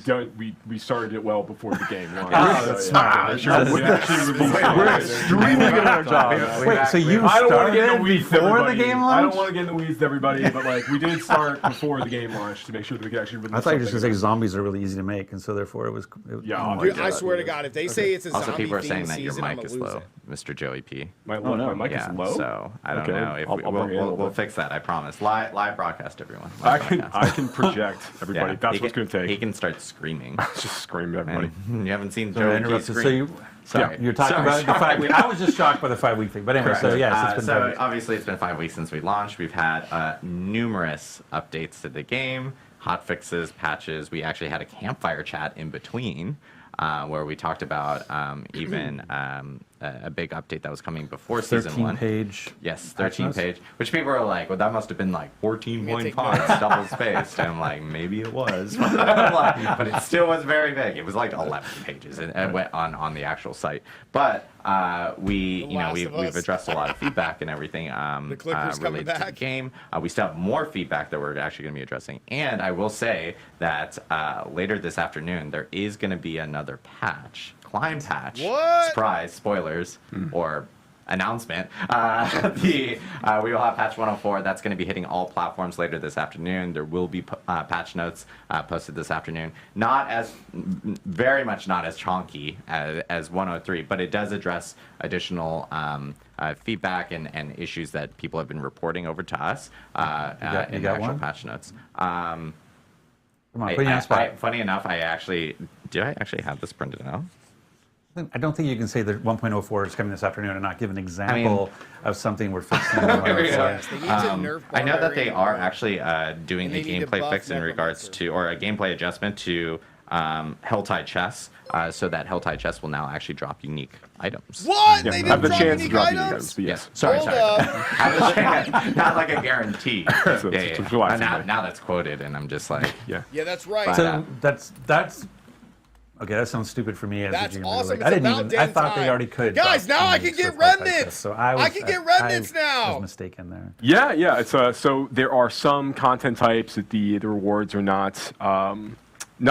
started it well before the game launched. That's smart. We're extremely good at our job. Wait, so you I don't want to get in started the weeds, before the everybody. game I don't launched? want to get in the weeds, everybody, but like we did start before the game launched to make sure that we could actually release I thought you were just going to say something. zombies are really easy to make, and so therefore it was. Yeah, Dude, Yeah, I swear to it God, if they say it's a Also, zombie people are theme saying that your season, I'm mic gonna is lose low, it. Mr. Joey P. My no. mic Yeah, is low. so I don't Okay, know if I'll we, bring it in a little we'll bit. fix that. I promise. Live broadcast, everyone. I Live can broadcast. project everybody. Yeah, That's he what's can- going to take. He can start screaming. Just scream at everybody. And you haven't seen So I Joey P interrupted. scream. So you, Sorry. you're talking Sorry. about the 5 week. I was just shocked by the 5 week thing, but anyway. So yes, it's been 5 weeks. Obviously it's been 5 weeks since we launched. We've had numerous updates to the game, hot fixes, patches. We actually had a campfire chat in between where we talked about even a big update that was coming before Season 1. 13-page. Yes, patch 13 notes? page. Which people are like, well, that must have been like 14 Yeah, point take fonts, notes. double spaced. And I'm like, maybe it was. But it still was very big. It was like 11 pages and it went on the actual site. But we've addressed a lot of feedback and everything clicker's coming related to the back. game. We still have more feedback that we're actually going to be addressing. And I will say that later this afternoon, there is going to be another patch. Climb patch. What? Surprise, spoilers, or announcement. We will have patch 104. That's going to be hitting all platforms later this afternoon. There will be patch notes posted this afternoon. Very much not as chonky as 103, but it does address additional feedback and issues that people have been reporting over to us in the actual patch notes. Come on, put you on spot. Funny enough, did I actually have this printed out? I don't think you can say that 1.04 is coming this afternoon and not give an example of something we're fixing. In I know that they are actually doing a gameplay fix in regards to, or a gameplay adjustment to Helltide chests, so that Helltide chests will now actually drop unique items. What? Yeah, They have the didn't chance to drop unique unique items? items, but yes. Sorry. Hold up. Have the chance, not like a guarantee. So yeah. it's relaxing, Now that's quoted, and I'm just like, Yeah. Yeah, that's right. So that's okay. That sounds stupid for me as That's a GM. awesome. Like, It's I didn't about even. I damn thought they time. already could. Guys, drop now I unique can get stuff like remnants. this. So I can get remnants now. I was mistaken there. Yeah. It's so there are some content types that the rewards are not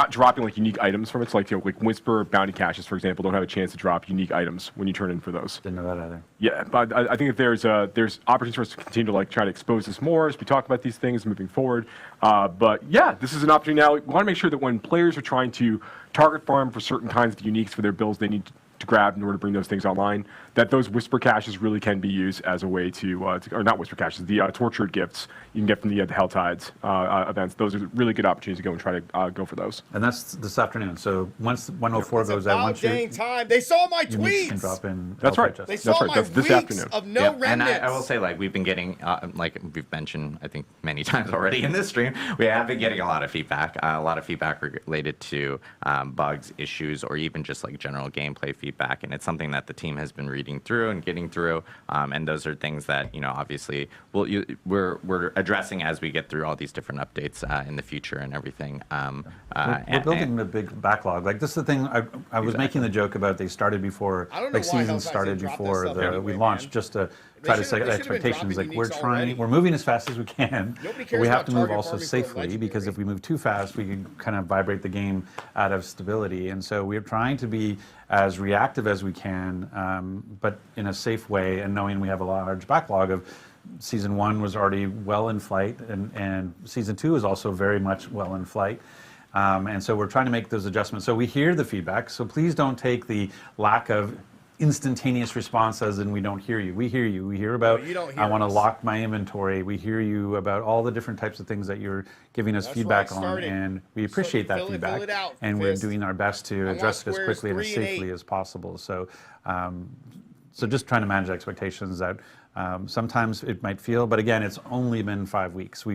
dropping like unique items from it. So like like Whisper bounty caches, for example, don't have a chance to drop unique items when you turn in for those. Didn't know that either. Yeah, but I think that there's opportunities for us to continue to like try to expose this more as we talk about these things moving forward. But yeah, this is an opportunity now. We want to make sure that when players are trying to target farm for certain kinds of uniques for their builds they need to grab in order to bring those things online, that those Whisper caches really can be used as a way to or not Whisper caches, the tortured gifts you can get from the Helltides events. Those are really good opportunities to go and try to go for those. And that's this afternoon. So once 104 It's goes out, about once you dang time. They saw my can tweets. drop in. That's right. They saw my That's this weeks afternoon. of no yeah. remnants. And I will say, like, we've been getting, like we've mentioned, I think many times already in this stream, we have been getting a lot of feedback related to bugs, issues, or even just like general gameplay feedback. And it's something that the team has been reading through and getting through. And those are things that, obviously we're addressing as we get through all these different updates in the future and everything. We're building a big backlog. Like this is the thing I was making the joke about. They started before, I don't know like why seasons Helltides started didn't drop before this stuff anyway, we man. launched, just to try to set they should've been expectations. dropping Like we're uniques trying, already. we're moving as fast as we can, Nobody but cares we have about to move target also farming for a safely legendary. because if we move too fast, we can kind of vibrate the game out of stability. And so we're trying to be as reactive as we can, but in a safe way, and knowing we have a large backlog of. Season 1 was already well in flight, and Season 2 is also very much well in flight. And so we're trying to make those adjustments. So we hear the feedback, so please don't take the lack of instantaneous response as in we don't hear you. We hear you. We hear about, you don't hear I want to us. lock my inventory. We hear you about all the different types of things that you're giving us That's feedback where I on, started. and we appreciate that fill feedback. it out, and we're Fist. doing our best to want address it as squares quickly and as 3 and safely 8. as possible. So, so just trying to manage expectations that sometimes it might feel, but again, it's only been 5 weeks.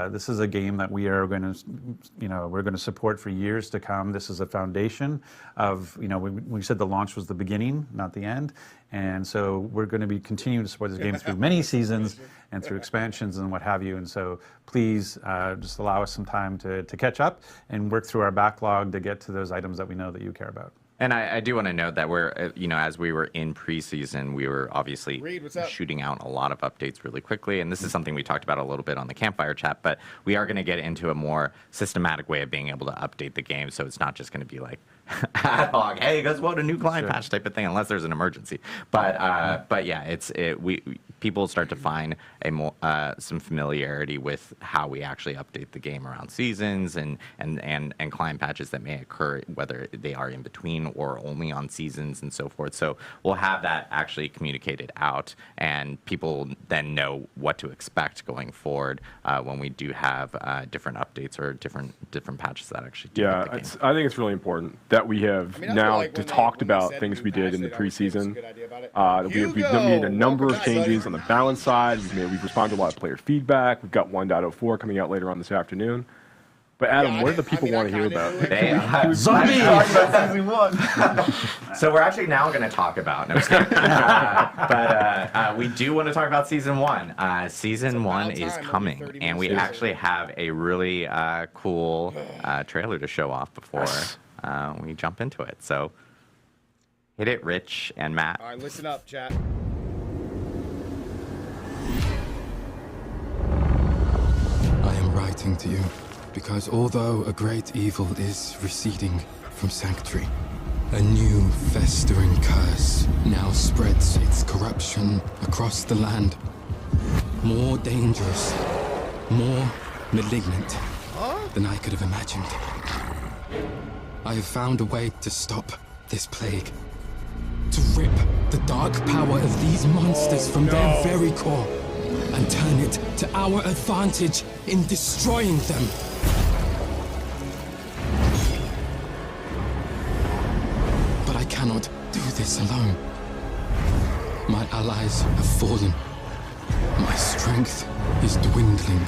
This is a game that we are going to, we're going to support for years to come. This is a foundation of, we said the launch was the beginning, not the end, and so we're going to be continuing to support this game through many seasons and through expansions and what have you. And so please just allow us some time to catch up and work through our backlog to get to those items that we know that you care about. And I do want to note that we're, as we were in preseason, we were obviously Reed, what's up? shooting out a lot of updates really quickly. And this is something we talked about a little bit on the campfire chat, but we are going to get into a more systematic way of being able to update the game. So it's not just going to be like ad hoc, hey, guess what, a new client patch type of thing, unless there's an emergency. But yeah, people start to find some familiarity with how we actually update the game around seasons and client patches that may occur, whether they are in between or only on seasons and so forth. So we'll have that actually communicated out, and people then know what to expect going forward when we do have different updates or different patches that actually do hit the game. I think it's really important that we have I feel now like when talked they about said things new we did patch, in the they'd always say it's a preseason. good idea about it. We've made a number of changes on the balance side. We've responded to a lot of player feedback. We've got 1.04 coming out later on this afternoon. But Adam, what do the people want to hear about? So we're actually now going to talk about, but we do want to talk about season 1. Season 1 is coming, and we actually have a really cool trailer to show off before we jump into it. So hit it, Rich and Matt. All right, listen up, chat. I am writing to you because although a great evil is receding from Sanctuary, A new festering curse now spreads its corruption across the land. More dangerous, more malignant than I could have imagined. I have found a way to stop this plague. To rip the dark power of these monsters from their very core and turn it to our advantage in destroying them. But I cannot do this alone. My allies have fallen. My strength is dwindling.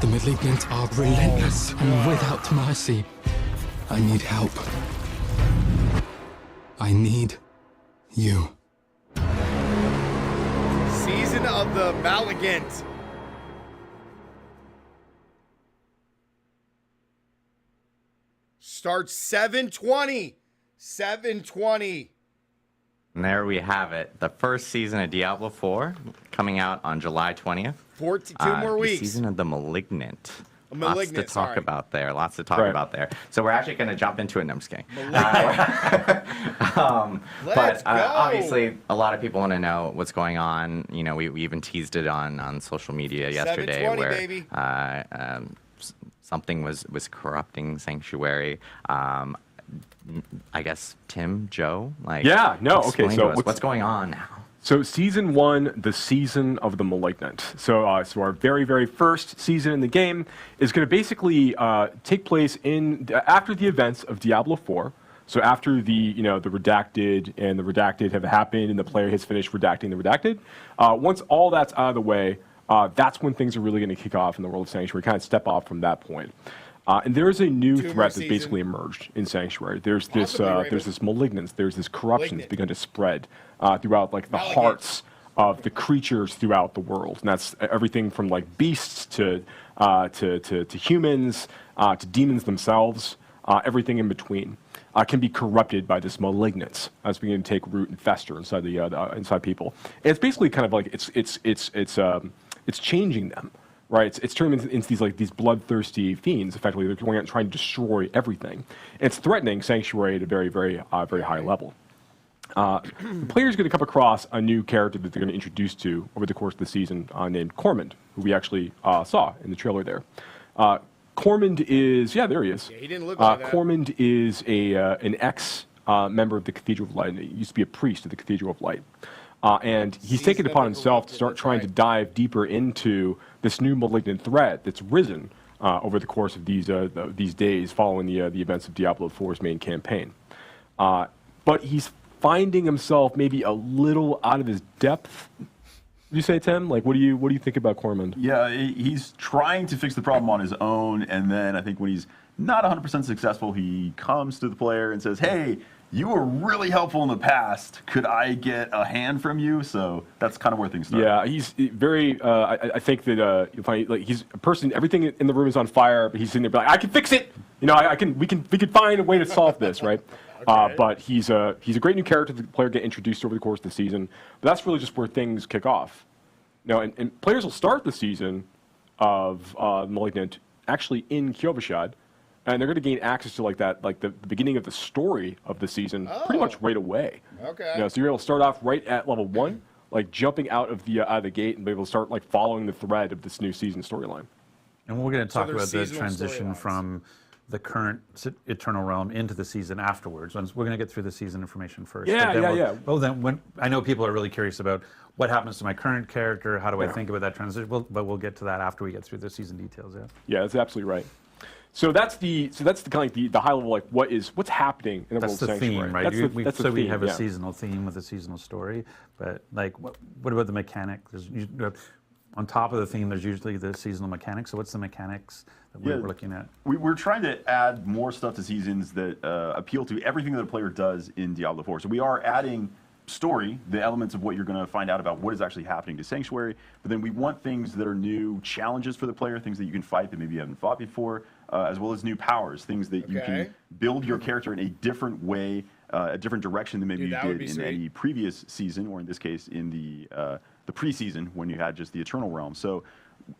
The Malignant are relentless and without mercy. I need help. I need you. Season of the Malignant. Starts 7/20. 7/20. And there we have it. The first season of Diablo 4 coming out on July 20th. 42 more weeks. The season of the Malignant. Lots to talk sorry. about there. Lots to talk about there. So we're actually going to jump into it. No, I'm just kidding. Let's go. Obviously, a lot of people want to know what's going on. You know, we even teased it on social media yesterday, 7/20, where baby. Something was corrupting Sanctuary. I guess Tim, Joe, like explain to us what's going on now. So season 1, the season of the Malignant. So our very, very first season in the game is going to basically take place after the events of Diablo 4. So after the redacted and the redacted have happened and the player has finished redacting the redacted, once all that's out of the way, that's when things are really going to kick off in the world of Sanctuary. Kind of step off from that point. And there is a new threat that's basically emerged in Sanctuary. There's this malignance. There's this corruption that's begun to spread throughout like the hearts of the creatures throughout the world, and that's everything from like beasts to humans to demons themselves. Everything in between can be corrupted by this malignance as beginning to take root and fester inside inside people. And it's basically kind of like it's changing them. Right, it's turning into these bloodthirsty fiends. Effectively, they're going out and trying to destroy everything. And it's threatening Sanctuary at a very, very, very high level. The player's going to come across a new character that they're going to introduce to over the course of the season, named Cormund, who we actually saw in the trailer there. Cormund is there he is. Yeah, he didn't look like that. Cormund is an ex member of the Cathedral of Light. He used to be a priest of the Cathedral of Light. And he's taken it upon himself to start trying to dive deeper into this new malignant threat that's risen over the course of these days following the events of Diablo 4's main campaign. But he's finding himself maybe a little out of his depth. You say, Tim? Like, what do you think about Cormund? Yeah, he's trying to fix the problem on his own, and then I think when he's not 100% successful, he comes to the player and says, "Hey, you were really helpful in the past. Could I get a hand from you?" So that's kind of where things start. Yeah, he's very. I think that you'll find like he's a person. Everything in the room is on fire, but he's sitting there like, "I can fix it. You know, we can find a way to solve this, right?" Okay. But he's a great new character that the player get introduced over the course of the season. But that's really just where things kick off. You know, and players will start the season of Malignant actually in Kyovashad. And they're going to gain access to the beginning of the story of the season pretty much right away. Okay. You know, so you're able to start off right at level 1, like jumping out of the gate and be able to start like following the thread of this new season storyline. And we're going to talk about the transition from the current Eternal Realm into the season afterwards. We're going to get through the season information first. Yeah. Well, then I know people are really curious about what happens to my current character. How do I think about that transition? But we'll get to that after we get through the season details. Yeah. That's absolutely right. So that's the kind of the high level, like what's happening in the world of Sanctuary. Theme, right? That's the we theme, have a seasonal theme with a seasonal story, but like what about the mechanic? On top of the theme, there's usually the seasonal mechanics. So what's the mechanics that we're looking at? We're trying to add more stuff to seasons that appeal to everything that a player does in Diablo 4. So we are adding story, the elements of what you're going to find out about what is actually happening to Sanctuary, but then we want things that are new challenges for the player, things that you can fight that maybe you haven't fought before, as well as new powers, things that you can build your character in a different way, a different direction than maybe you did in any previous season, or in this case in the preseason when you had just the Eternal Realm. So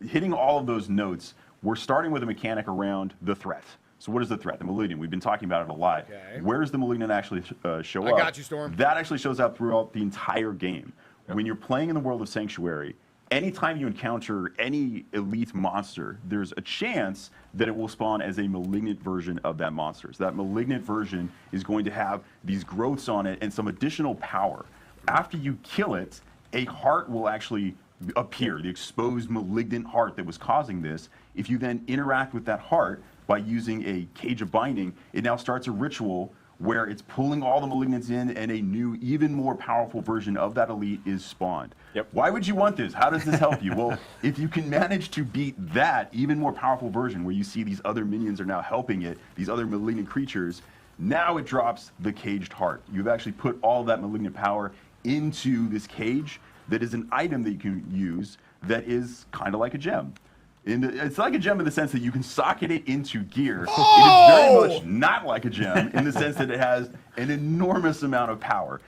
hitting all of those notes, we're starting with a mechanic around the threat. So what is the threat? The Malignant. We've been talking about it a lot. Okay. Where does the Malignant actually show I up? got you, Storm. That actually shows up throughout the entire game. When you're playing in the world of Sanctuary, anytime you encounter any elite monster, there's a chance that it will spawn as a Malignant version of that monster. So that Malignant version is going to have these growths on it and some additional power. After you kill it, a heart will actually appear, the exposed Malignant heart that was causing this. If you then interact with that heart by using a Cage of Binding, it now starts a ritual where it's pulling all the Malignants in, and a new, even more powerful version of that elite is spawned. Yep. Why would you want this? How does this help you? Well, if you can manage to beat that even more powerful version, where you see these other minions are now helping it, these other Malignant creatures, now it drops the Caged Heart. You've actually put all of that Malignant power into this cage that is an item that you can use that is kind of like a gem. It's like a gem in the sense that you can socket it into gear. Oh! It is very much not like a gem in the sense that it has an enormous amount of power.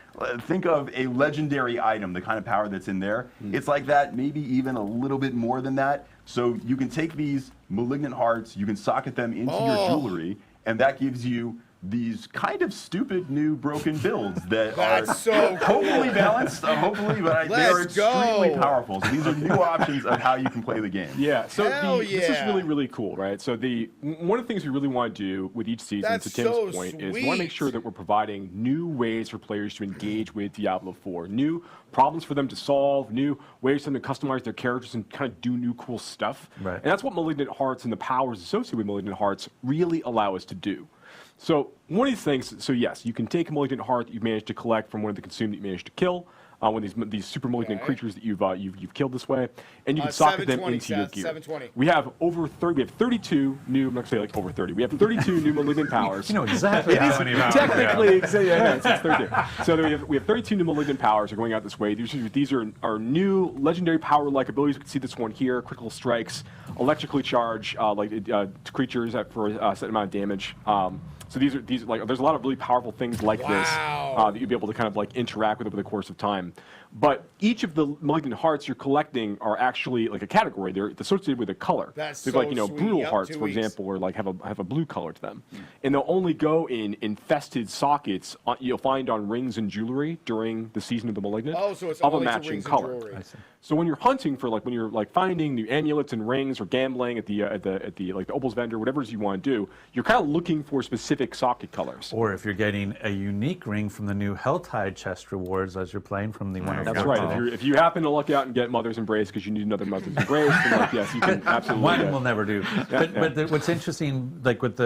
Think of a legendary item, the kind of power that's in there. It's like that, maybe even a little bit more than that. So you can take these Malignant hearts, you can socket them into your jewelry, and that gives you these kind of stupid new broken builds that That's are so cool. hopefully balanced, hopefully, but they are Let's go. extremely powerful. So these are new options of how you can play the game. Yeah, so Hell this is yeah. really, really cool, right? So one of the things we really want to do with each season, That's to Tim's so point, is we want to make sweet. sure that we're providing new ways for players to engage with Diablo 4, new problems for them to solve, new ways for them to customize their characters and kind of do new cool stuff. Right. And that's what Malignant Hearts and the powers associated with Malignant Hearts really allow us to do. So one of these things, so yes, you can take a Malignant Heart that you've managed to collect from one of the consumed that you managed to kill, one of these super Malignant creatures that you've killed this way, and you can socket them into your gear. 720. We have over 30. We have 32 new. I'm not gonna say like over 30. We have 32 new Malignant powers. You know exactly how many powers. Technically, it's 32. So we have 32 new Malignant powers are going out this way. These are new legendary power-like abilities. We can see this one here: critical strikes, electrically charged creatures for a set amount of damage. So these are like there's a lot of really powerful things like this that you'll be able to kind of like interact with over the course of time. But each of the Malignant Hearts you're collecting are actually like a category. They're associated with a color. That's so so like sweet. Brutal Yep, Hearts, 2 for weeks. example, or like have a blue color to them, and they'll only go in infested sockets you'll find on rings and jewelry during the season of the Malignant. Oh, so it's of a only to matching rings and color. jewelry. So when you're hunting for when you're finding new amulets and rings or gambling at the Opal's vendor, whatever it is you want to do, you're kind of looking for specific socket colors. Or if you're getting a unique ring from the new Helltide chest rewards as you're playing from the one. That's right. If you happen to luck out and get Mother's Embrace because you need another Mother's Embrace, then yes, you can absolutely. One will never do. But what's interesting, like with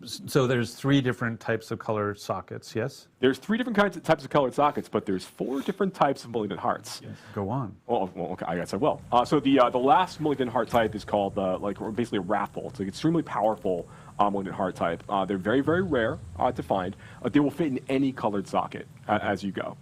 so there's 3 different types of color sockets, yes? There's 3 different types of colored sockets, but there's 4 different types of Malignant Hearts. Yes. Go on. Well, okay, I guess I will. So the last Malignant Heart type is called basically a Wrathful. It's an extremely powerful Malignant Heart type. They're very, very rare to find. They will fit in any colored socket as you go.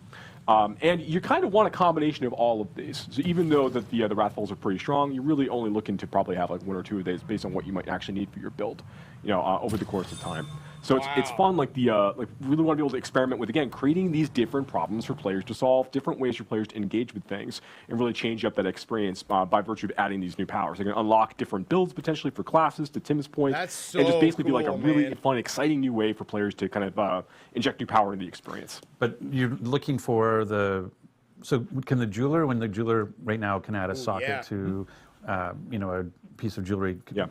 And you kind of want a combination of all of these. So even though that the Wrathfuls are pretty strong, you're really only looking to probably have like 1 or 2 of these based on what you might actually need for your build, over the course of time. So it's fun, really want to be able to experiment with, again, creating these different problems for players to solve, different ways for players to engage with things, and really change up that experience by virtue of adding these new powers. They're going to unlock different builds potentially for classes, to Tim's point, That's so and just basically be like a cool, really man. fun, exciting new way for players to kind of inject new power into the experience. But you're looking for so can the jeweler, when the jeweler right now can add a socket yeah. to, a piece of jewelry, Yeah.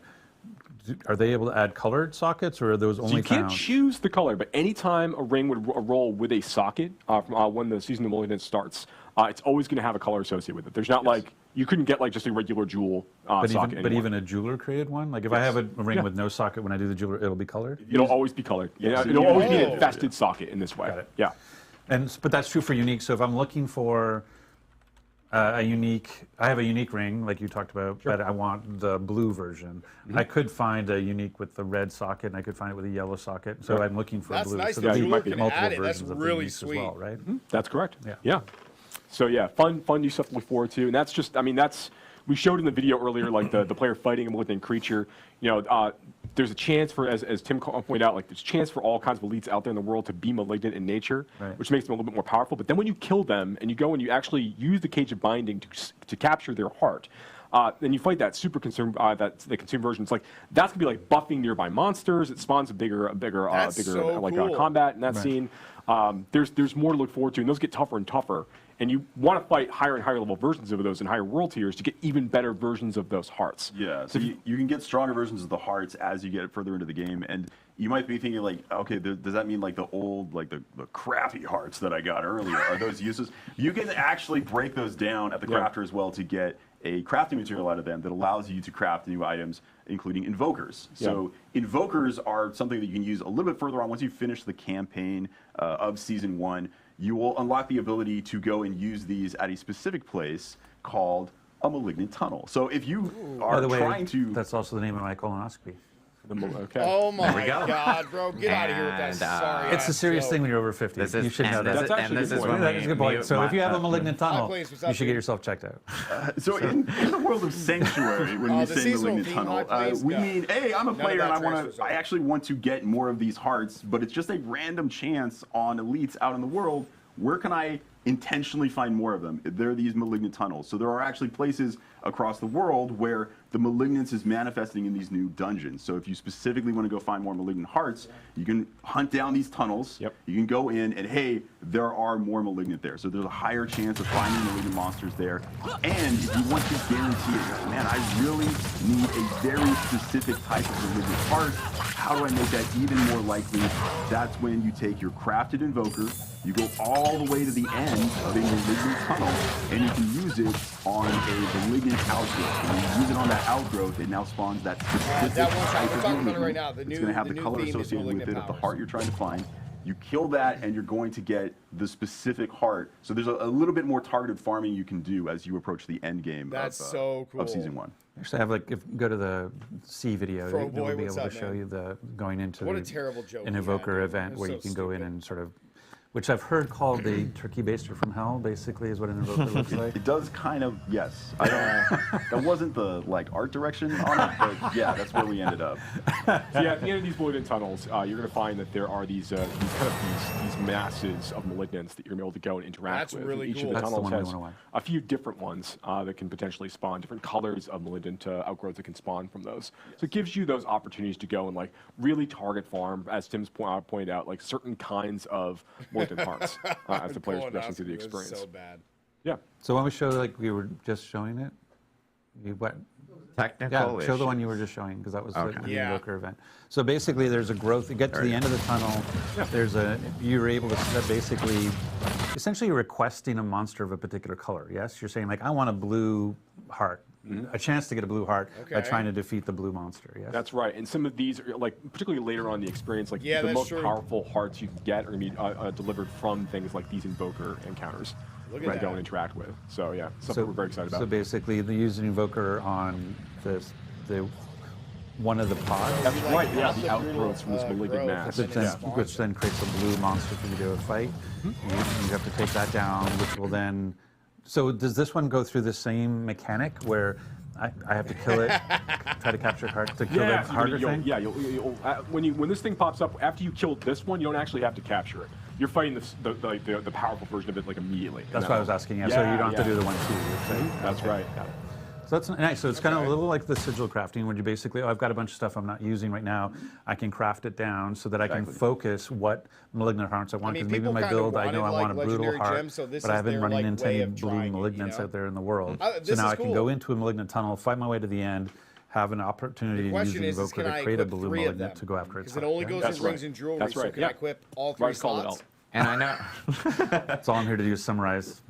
are they able to add colored sockets, or are those So only you can't found? choose the color, but anytime a ring would roll with a socket from when the season of Malignant starts, it's always going to have a color associated with it. There's not you couldn't get just a regular jewel socket But anymore. even a jeweler created one? Like if I have a ring with no socket, when I do the jeweler, it'll be colored? It'll always be colored. Yeah, so it'll you- always be an Oh. infested socket in this way. Got it. Yeah. But that's true for unique. So if I'm looking for I have a unique ring, like you talked about, but I want the blue version. I could find a unique with the red socket, and I could find it with a yellow socket. So I'm looking for That's blue. nice so that there'll jeweler be can multiple add it. That's versions of really the uniques sweet. as well, right? That's correct. Yeah. Yeah. So yeah, fun new stuff to look forward to, and that's just, we showed in the video earlier, like the player fighting a malignant creature. There's a chance for, as Tim pointed out, there's a chance for all kinds of elites out there in the world to be malignant in nature, Right. which makes them a little bit more powerful. But then when you kill them and you go and you actually use the Cage of Binding to capture their heart, then you fight that super consume, the consume version. It's like that's gonna be like buffing nearby monsters. It spawns a bigger so cool. combat in that scene. There's more to look forward to, and those get tougher and tougher. And you want to fight higher and higher level versions of those in higher world tiers to get even better versions of those hearts. Yeah, so you can get stronger versions of the hearts as you get further into the game, and you might be thinking like, okay, does that mean like the old, like the crappy hearts that I got earlier, are those useless? You can actually break those down at the crafter as well to get a crafting material out of them that allows you to craft new items, including invokers. So invokers are something that you can use a little bit further on once you finish the campaign of Season 1. You will unlock the ability to go and use these at a specific place called a Malignant tunnel. So if you are trying to... That's also the name of my colonoscopy. Okay. Oh my God, bro! Get out of here with that. Sorry, it's a serious thing when you're over 50. You should know that. That's a good point. So if you have a Malignant tunnel, you should get yourself checked out. So in the world of Sanctuary, when we say Malignant tunnel, we mean, hey, I'm a player and I actually want to get more of these hearts, but it's just a random chance on elites out in the world. Where can I intentionally find more of them? There are these Malignant tunnels. So there are actually places across the world where the Malignance is manifesting in these new dungeons. So if you specifically want to go find more Malignant hearts, you can hunt down these tunnels. You can go in and, hey, there are more Malignant there. So there's a higher chance of finding Malignant monsters there. And if you want to guarantee it, man, I really need a very specific type of Malignant heart. How do I make that even more likely? That's when you take your crafted invoker, you go all the way to the end of a Malignant tunnel, and you can use it on a Malignant outgrowth. When you use it on that outgrowth, it now spawns that specific type of Malignant. Right now. It's going to have the color associated with it of the heart you're trying to find. You kill that, and you're going to get the specific heart. So there's a little bit more targeted farming you can do as you approach the end game of Season 1. Actually, I have like, if go to the C video, they'll be able to show you the going into an Evoker event where you can go in and sort of, which I've heard called the turkey baster from hell, basically, is what an Evoker looks like. It does kind of, yes. I don't, that wasn't the like art direction on it, but yeah, that's where we ended up. So yeah, at the end of these Malignant tunnels, you're going to find that there are these masses of Malignants that you're going to be able to go and interact with. Really Each cool. of the tunnels has a few different ones that can potentially spawn different colors of Malignant outgrowths that can spawn from those. So it gives you those opportunities to go and like really target farm, as Tim's pointed out, like certain kinds of Malignant hearts as the players progressing through the experience. So bad. Yeah. So when we show, like we were just showing it, Technical show the one you were just showing, because that was the Invoker event. So basically, there's a growth. You get to the end of the tunnel. There's you're able to basically, essentially, you're requesting a monster of a particular color. Yes, you're saying like, I want a blue heart. A chance to get a blue heart by trying to defeat the blue monster. Yes, that's right. And some of these, are, like particularly later on in the experience, like the most powerful hearts you can get are going to be delivered from things like these Invoker encounters. To go and interact with. So yeah, something we're very excited about. So basically, they use an Invoker on the one of the pods. That's right. Yeah, the outgrowths from this Malignant mass, which then creates a blue monster for you to go fight. You have to take that down, which will then. So does this one go through the same mechanic where I have to kill it, try to capture a heart to kill the harder thing? Yeah, when this thing pops up, after you kill this one, you don't actually have to capture it. You're fighting the powerful version of it like immediately. That's what I was asking. Yeah, so you don't have to do the 1-2. That's right. So that's nice. So it's kind of a little like the sigil crafting, where you basically, I've got a bunch of stuff I'm not using right now. I can craft it down so that I can focus what Malignant hearts I want. Because maybe my build, I know I want a brutal heart, but I haven't running into any blue Malignants out there in the world. So now I can go into a Malignant tunnel, fight my way to the end, have an opportunity to use the Invoker to create a blue Malignant to go after its heart. Because it only goes in rings and jewelry. That's right. So can I equip all 3 slots? And I know. That's all I'm here to do is summarize.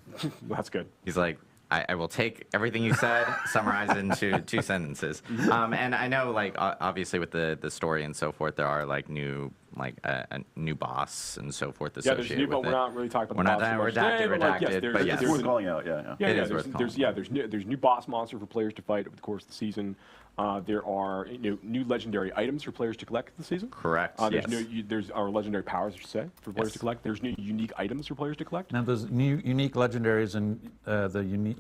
That's good. He's like, I will take everything you said, summarize it into 2 sentences. And I know, like, obviously with the story and so forth, there are like new, like a new boss and so forth associated with it. We're not really talking about the boss. We're not redacted, but yes. It's worth calling out, There's new boss monster for players to fight over the course of the season. There are new legendary items for players to collect this season. Correct. There's our legendary powers, I should say, for players to collect. There's new unique items for players to collect. Now those new unique legendaries and the unique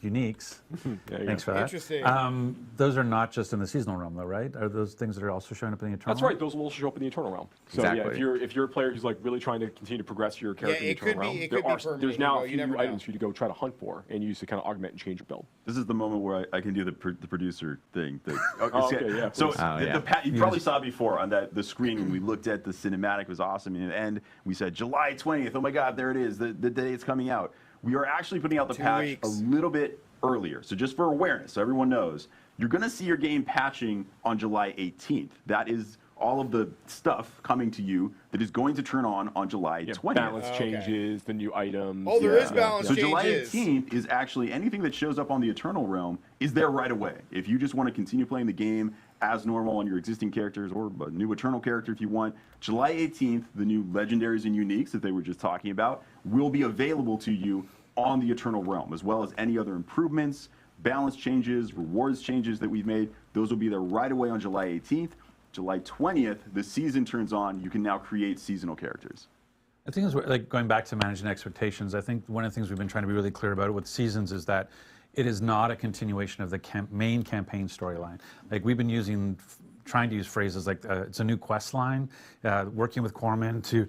uniques. Thanks for that. Interesting. Those are not just in the seasonal realm, though, right? Are those things that are also showing up in the eternal? That's right. Those will also show up in the eternal Eternal Realm. So Exactly. yeah, if you're a player who's like really trying to continue to progress your character in it Eternal could be- Realm, it could be permanent, there's now a you few never new know. items for you to go try to hunt for and use to kind of augment and change your build. This is the moment where I can do the producer thing. Okay, yeah, So please. you probably saw before on the screen when we looked at the cinematic, it was awesome. And we said July 20th. Oh my God, there it is, the day it's coming out. We are actually putting out the 2 patch weeks. a little bit earlier. So just for awareness, so everyone knows, you're going to see your game patching on July 18th. That is all of the stuff coming to you that is going to turn on July 20th. Balance changes, the new items. Oh, there is balance So changes. July 18th is actually anything that shows up on the Eternal Realm is there right away. If you just want to continue playing the game as normal on your existing characters or a new Eternal character if you want, July 18th, the new legendaries and uniques that they were just talking about will be available to you on the Eternal Realm, as well as any other improvements, balance changes, rewards changes that we've made. Those will be there right away on July 18th. July 20th, the season turns on. You can now create seasonal characters. I think it's like going back to managing expectations. I think one of the things we've been trying to be really clear about with seasons is that it is not a continuation of the main campaign storyline. Like we've been trying to use phrases like it's a new quest line. Working with Corman to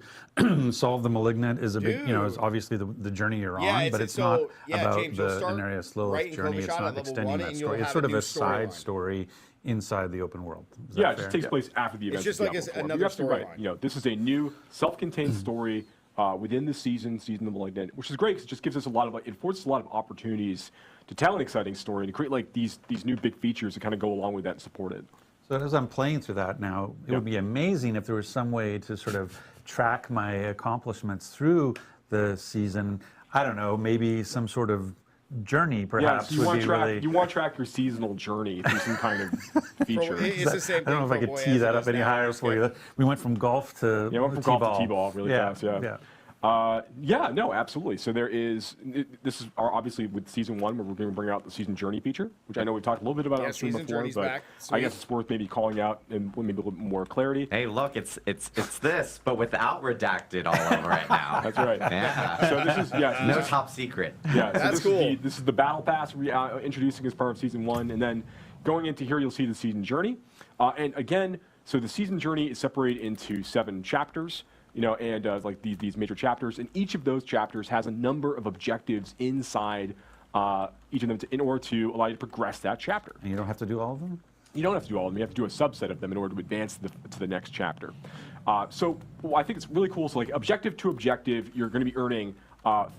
solve the Malignant is a big, is obviously the journey you're on, but it's not about James, the Inarius Lilith journey. It's not extending that story. It's sort of a side story inside the open world. Yeah, it just takes place after the events. It's just of like Diablo 4. another You're absolutely storyline. right. This is a new self-contained story within the season of Malignant, which is great because it just gives us it affords us a lot of opportunities to tell an exciting story and to create these new big features that kind of go along with that and support it. So as I'm playing through that now, it would be amazing if there was some way to sort of track my accomplishments through the season. I don't know, maybe some sort of journey perhaps you want would be really... You want to track your seasonal journey through some kind of feature. It's the same I don't know if I could tee that up any higher for you. We went from golf to golf to t-ball really fast. No, absolutely. So this is obviously with season 1 where we're going to bring out the season journey feature, which I know we've talked a little bit about on stream before, but I guess it's worth maybe calling out and maybe a little bit more clarity. Hey, look, it's this, but without redacted all over it now. That's right. Yeah. So this is no top secret. Yeah, so that's cool. This is the battle pass introducing as part of season 1, and then going into here you'll see the season journey, and again, so the season journey is separated into 7 chapters. Like these major chapters, and each of those chapters has a number of objectives inside each of them in order to allow you to progress that chapter. And you don't have to do all of them? You don't have to do all of them. You have to do a subset of them in order to advance to the next chapter. So I think it's really cool. So like objective to objective, you're going to be earning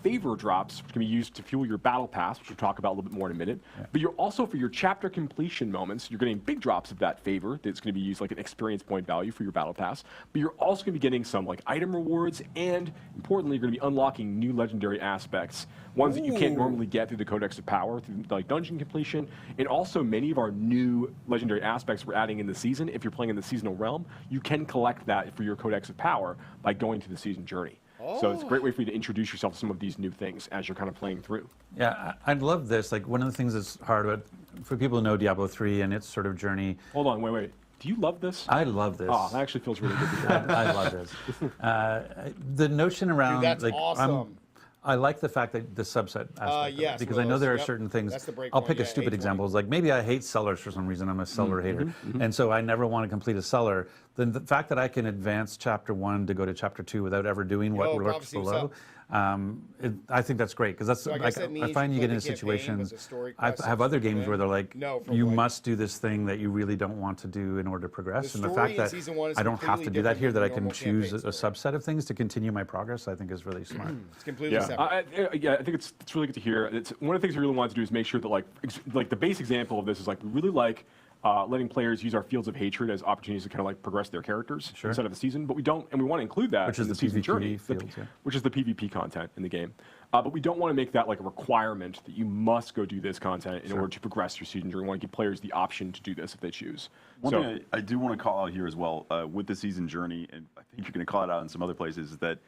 favor drops, which can be used to fuel your battle pass, which we'll talk about a little bit more in a minute. Yeah. But you're also, for your chapter completion moments, you're getting big drops of that favor that's going to be used like an experience point value for your battle pass. But you're also going to be getting some like item rewards, and importantly, you're going to be unlocking new legendary aspects, ones that you can't normally get through the Codex of Power, through like dungeon completion, and also many of our new legendary aspects we're adding in the season. If you're playing in the seasonal realm, you can collect that for your Codex of Power by going to the season journey. So it's a great way for you to introduce yourself to some of these new things as you're kind of playing through. Yeah, I love this. Like one of the things that's hard about, for people who know Diablo 3 and its sort of journey. Hold on, wait. Do you love this? I love this. Oh, that actually feels really good to hear. I love this. The notion around... Dude, that's awesome. I like the fact that the subset aspect yes, because I know there are certain things. That's the break I'll point, pick a stupid example. Like maybe I hate sellers for some reason. I'm a seller hater, and so I never want to complete a seller. Then the fact that I can advance chapter 1 to go to chapter 2 without ever doing what lurks below, I think that's great because that's so I find you get into situations. I have other games where they're like, you must do this thing that you really don't want to do in order to progress, and the fact that I don't have to do that here, that I can choose a subset of things to continue my progress, I think is really smart. It's completely separate. I think it's really good to hear. It's one of the things we really want to do is make sure that like the base example of this is like we really like letting players use our fields of hatred as opportunities to kind of like progress their characters instead of the season, but we don't, and we want to include that which is the season PvP journey, fields, which is the PvP content in the game. But we don't want to make that like a requirement that you must go do this content in order to progress your season journey. We want to give players the option to do this if they choose. One thing I do want to call out here as well with the season journey, and I think you're going to call it out in some other places, is that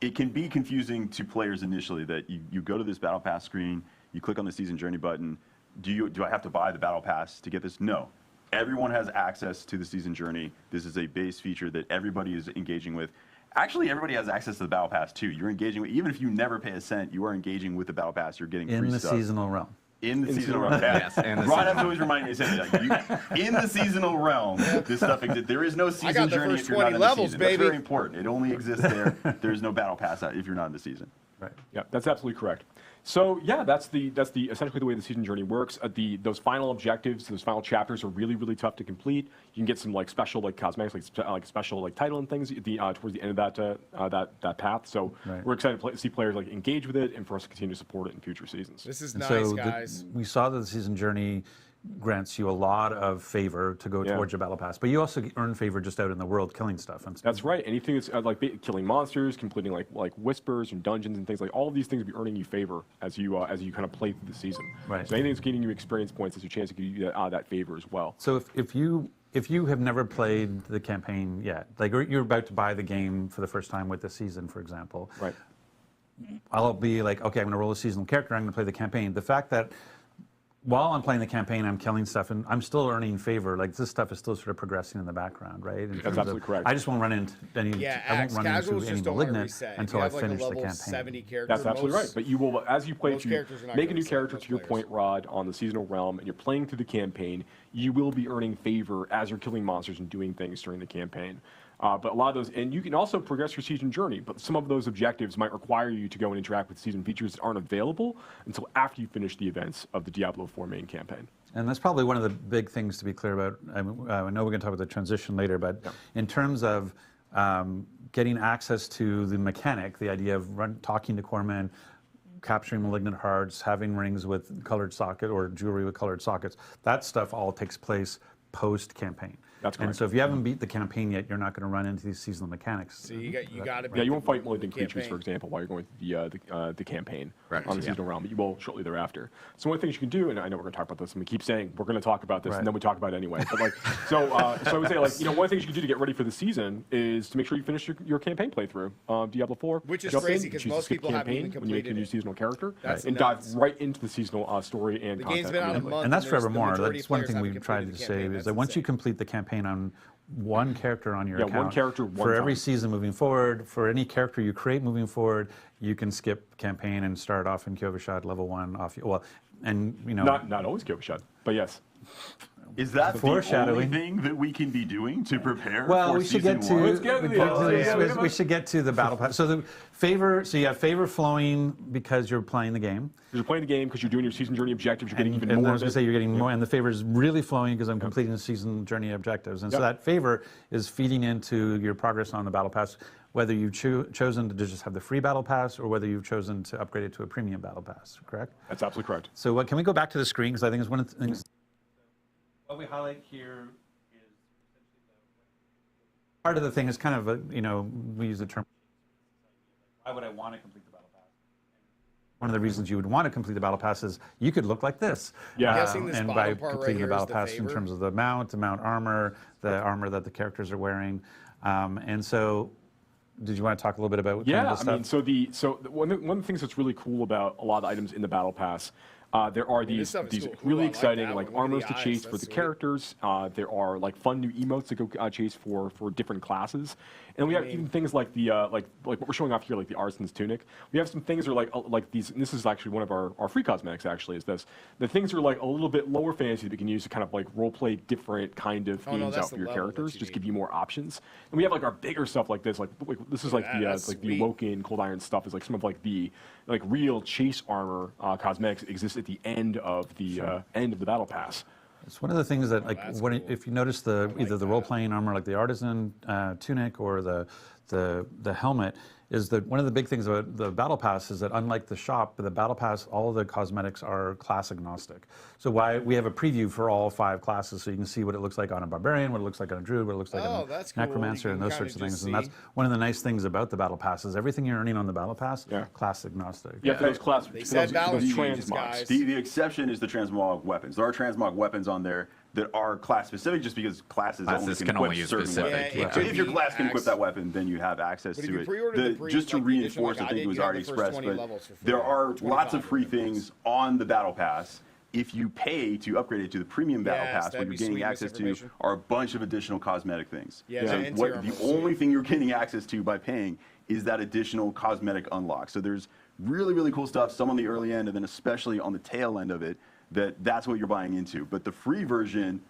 it can be confusing to players initially that you go to this Battle Pass screen, you click on the season journey button. Do I have to buy the Battle Pass to get this? No. Everyone has access to the season journey. This is a base feature that everybody is engaging with. Actually, everybody has access to the Battle Pass too. You're engaging with, even if you never pay a cent, you are engaging with the Battle Pass. You're getting free stuff. In the seasonal realm. In the seasonal realm. Yes, in the Ron has always reminded me, in the seasonal realm, this stuff exists. There is no season journey if you're not in the season. Baby. That's very important. It only exists there. There's no battle pass if you're not in the season. Right. Yeah, that's absolutely correct. So yeah, that's essentially the way the season journey works. Those final objectives, those final chapters are really, really tough to complete. You can get some like special like cosmetics, like special like title and things towards the end of that path. So we're excited to see players like engage with it and for us to continue to support it in future seasons. This is And nice, so guys. we saw that the season journey grants you a lot of favor to go towards your battle pass, but you also earn favor just out in the world killing stuff. And That's right. Anything that's like killing monsters, completing like whispers and dungeons and things like all of these things will be earning you favor as you kind of play through the season. Right. So anything that's getting you experience points is your chance to give you that favor as well. So if you have never played the campaign yet, like you're about to buy the game for the first time with the season, for example, right? I'll be like, okay, I'm going to roll a seasonal character. I'm going to play the campaign. The fact that while I'm playing the campaign, I'm killing stuff, and I'm still earning favor. Like this stuff is still sort of progressing in the background, right? That's absolutely correct. I just won't run into any. I won't run into any Malignant until I finish the campaign. 70 That's absolutely right. But you will, as you play, if you make a new character to your point, Rod, on the seasonal realm, and you're playing through the campaign, you will be earning favor as you're killing monsters and doing things during the campaign. But a lot of those, and you can also progress your season journey, but some of those objectives might require you to go and interact with season features that aren't available until after you finish the events of the Diablo 4 main campaign. And that's probably one of the big things to be clear about. I know we're going to talk about the transition later, but in terms of getting access to the mechanic, the idea of talking to core men, capturing malignant hearts, having rings with colored socket or jewelry with colored sockets, that stuff all takes place post-campaign. That's correct. And so if you haven't beat the campaign yet, you're not going to run into these seasonal mechanics. So you got to. Yeah, you won't fight malignant creatures, for example, while you're going through the campaign on the seasonal realm, but you will shortly thereafter. So one of the things you can do, and I know we're going to talk about this, and we keep saying we're going to talk about this, and then we talk about it anyway. But like, so I would say, like, one of the things you can do to get ready for the season is to make sure you finish your campaign playthrough, Diablo 4. Which is crazy because most people haven't even completed when you make your new seasonal character, and dive right into the seasonal story and the content. game's been out a month, and that's forevermore. That's one thing we've tried to say is that once you complete the campaign on one character on your account, one character, for every season moving forward, for any character you create moving forward, you can skip campaign and start off in Kyovashad level 1 off. Well, and not always Kyovashad, but yes. Is that the only thing that we can be doing to prepare for we should season get to one? we should get to the battle pass. So the favor, so you have favor flowing because you're playing the game. Because you're playing the game, because you're doing your season journey objectives, you're getting even and more. I was going to say you're getting more, and the favor is really flowing because I'm completing the season journey objectives, and so that favor is feeding into your progress on the battle pass. Whether you've chosen to just have the free battle pass or whether you've chosen to upgrade it to a premium battle pass, correct? That's absolutely correct. So can we go back to the screen because I think it's one of the things. What we highlight here is part of the thing is kind of we use the term. Why would I want to complete the battle pass? One of the reasons you would want to complete the battle pass is you could look like this. Yeah. I'm guessing this and bottom by part completing right the battle here is pass the in favor. terms of the mount armor, the armor that the characters are wearing, and so. Did you want to talk a little bit about kind of the stuff? I mean, so one of the things that's really cool about a lot of the items in the battle pass, there are these really exciting like armors to chase for the characters. There are like fun new emotes to go chase for different classes, and we have even things like the like what we're showing off here, like the artisan's tunic. We have some things that are like these. And this is actually one of our free cosmetics. Actually, is this the things are like a little bit lower fantasy that we can use to kind of like role play different kind of themes out for your characters, just give you more options. And we have like our bigger stuff like this. Like this is like the Awoken Cold Iron stuff is like some of like the real chase armor cosmetics exist at the end of the end of the battle pass. It's one of the things that if you notice either the role-playing armor like the artisan tunic or the helmet is that one of the big things about the battle pass is that unlike the shop, the battle pass, all of the cosmetics are class agnostic. So we have a preview for all 5 classes so you can see what it looks like on a barbarian, what it looks like on a druid, what it looks like on a necromancer, and those sorts of things. And that's one of the nice things about the battle pass is everything you're earning on the battle pass, class agnostic. Yeah, for those class. They said balance changes, transmogs. guys. The exception is the transmog weapons. There are transmog weapons on there that are class specific just because classes only use certain weapons. Yeah, so if your class can equip that weapon, then you have access to it. Just to reinforce, I think it was already expressed, but there are lots of free things on the battle pass. If you pay to upgrade it to the premium battle pass, what you're getting access to are a bunch of additional cosmetic things. Yeah, so the only thing you're getting access to by paying is that additional cosmetic unlock. So there's really, really cool stuff, some on the early end, and then especially on the tail end of it, that's what you're buying into. But the free version.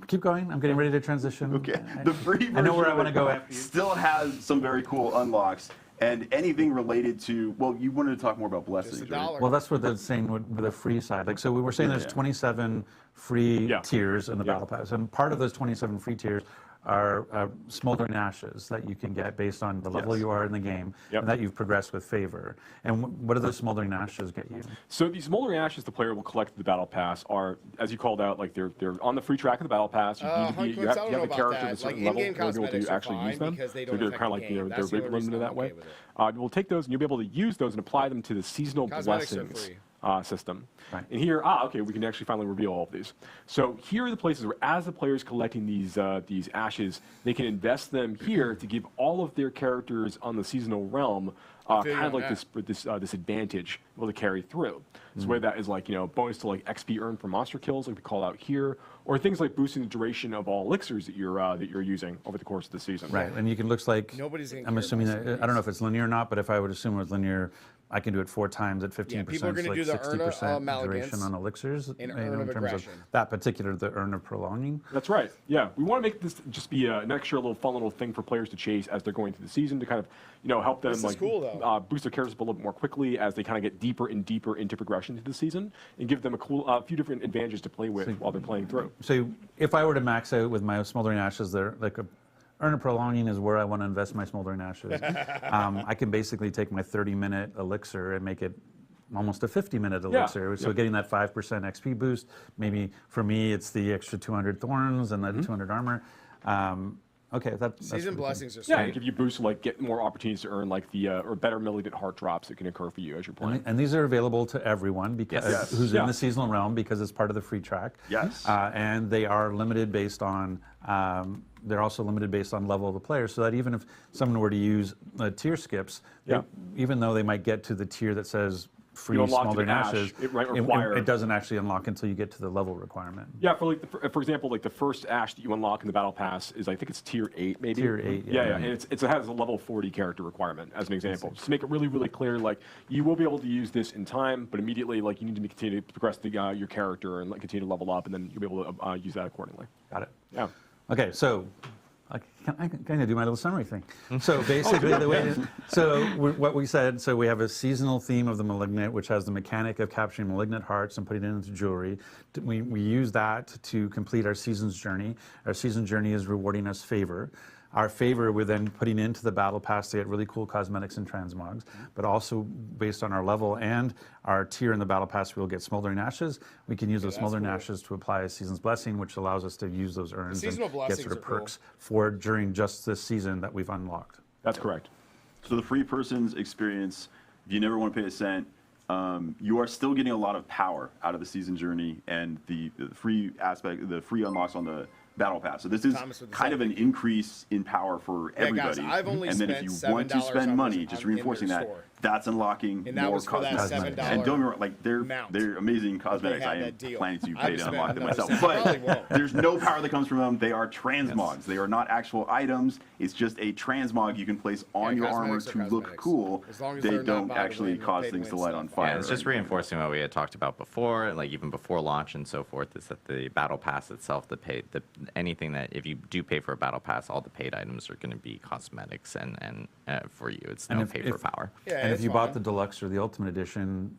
Keep going. I'm getting ready to transition. Okay. The free version I know where I want to go after you. Still has some very cool unlocks. And anything related to, well, you wanted to talk more about blessings, right? Well, that's what they're saying with the free side. Like, so we were saying there's 27 free tiers in the Battle Pass, and part of those 27 free tiers are smoldering ashes that you can get based on the level you are in the game and that you've progressed with favor. And what do those smoldering ashes get you? So these smoldering ashes the player will collect in the Battle Pass are, as you called out, like they're on the free track of the Battle Pass. You need to be, you have a character at a certain level to be able to actually use them. They're kind of like they're rate limited that way. We'll take those and you'll be able to use those and apply them to the seasonal blessings system. Right. And here, okay, we can actually finally reveal all of these. So here are the places where, as the players collecting these ashes, they can invest them here to give all of their characters on the seasonal realm kind of like this advantage able to carry through. So whether that is like bonus to like XP earned from monster kills, like we call out here, or things like boosting the duration of all elixirs that you're using over the course of the season. Right, and you can looks like nobody's. I'm assuming that I don't know if it's linear or not, but if I would assume it was linear, I can do it 4 times at 15%. People are going to do the 60% duration on elixirs in terms of that particular the Urn of Prolonging. That's right. Yeah, we want to make this just be an extra little fun little thing for players to chase as they're going through the season to kind of help them like boost their characters a little bit more quickly as they kind of get deeper and deeper into progression through the season and give them a few different advantages to play with while they're playing through. So if I were to max out with my Smoldering Ashes, they're like Urn of Prolonging is where I want to invest my Smoldering Ashes. I can basically take my 30-minute elixir and make it almost a 50-minute elixir. So getting that 5% XP boost, maybe for me it's the extra 200 thorns and the 200 armor. Okay, that's season blessings are sweet. Give you boosts to like get more opportunities to earn like the or better Malignant heart drops that can occur for you as you're playing. And these are available to everyone because who's in the seasonal realm because it's part of the free track. Yes. And they are limited based on they're also limited based on level of the player, so that even if someone were to use tier skips, even though they might get to the tier that says free smoldering ashes, it doesn't actually unlock until you get to the level requirement. Yeah, for like for example, like the first ash that you unlock in the Battle Pass is I think it's tier 8 maybe. Tier 8. Yeah, and it has a level 40 character requirement as an example. Just to make it really really clear, like you will be able to use this in time, but immediately like you need to continue to progress your character and like continue to level up, and then you'll be able to use that accordingly. Got it. Yeah. Okay, so I can kind of do my little summary thing. So basically, what we said, so we have a seasonal theme of the Malignant, which has the mechanic of capturing Malignant hearts and putting it into jewelry. We use that to complete our season's journey. Our season journey is rewarding us favor. Our favor, we're then putting into the Battle Pass to get really cool cosmetics and transmogs, but also based on our level and our tier in the Battle Pass, we'll get Smoldering Ashes. We can use those Smoldering Ashes to apply a Season's Blessing, which allows us to use those urns and get sort of perks for during just this season that we've unlocked. That's correct. So the free person's experience, if you never want to pay a cent, you are still getting a lot of power out of the season journey and the free aspect, the free unlocks on the Battle Pass. So this is kind of an increase in power for everybody. Guys, I've only and then if you want to spend money, just reinforcing that, that's unlocking more cosmetics. And don't get me wrong, like they're amazing cosmetics. I am planning to pay to unlock them myself. But there's no power that comes from them. They are transmogs. They are not actual items. It's just a transmog you can place on your armor to look cool. They don't actually cause things to light on fire. Yeah, it's just reinforcing what we had talked about before, like even before launch and so forth, is that the Battle Pass itself, anything that if you do pay for a Battle Pass, all the paid items are going to be cosmetics and for you. It's no pay for power. And if you bought the Deluxe or the Ultimate Edition,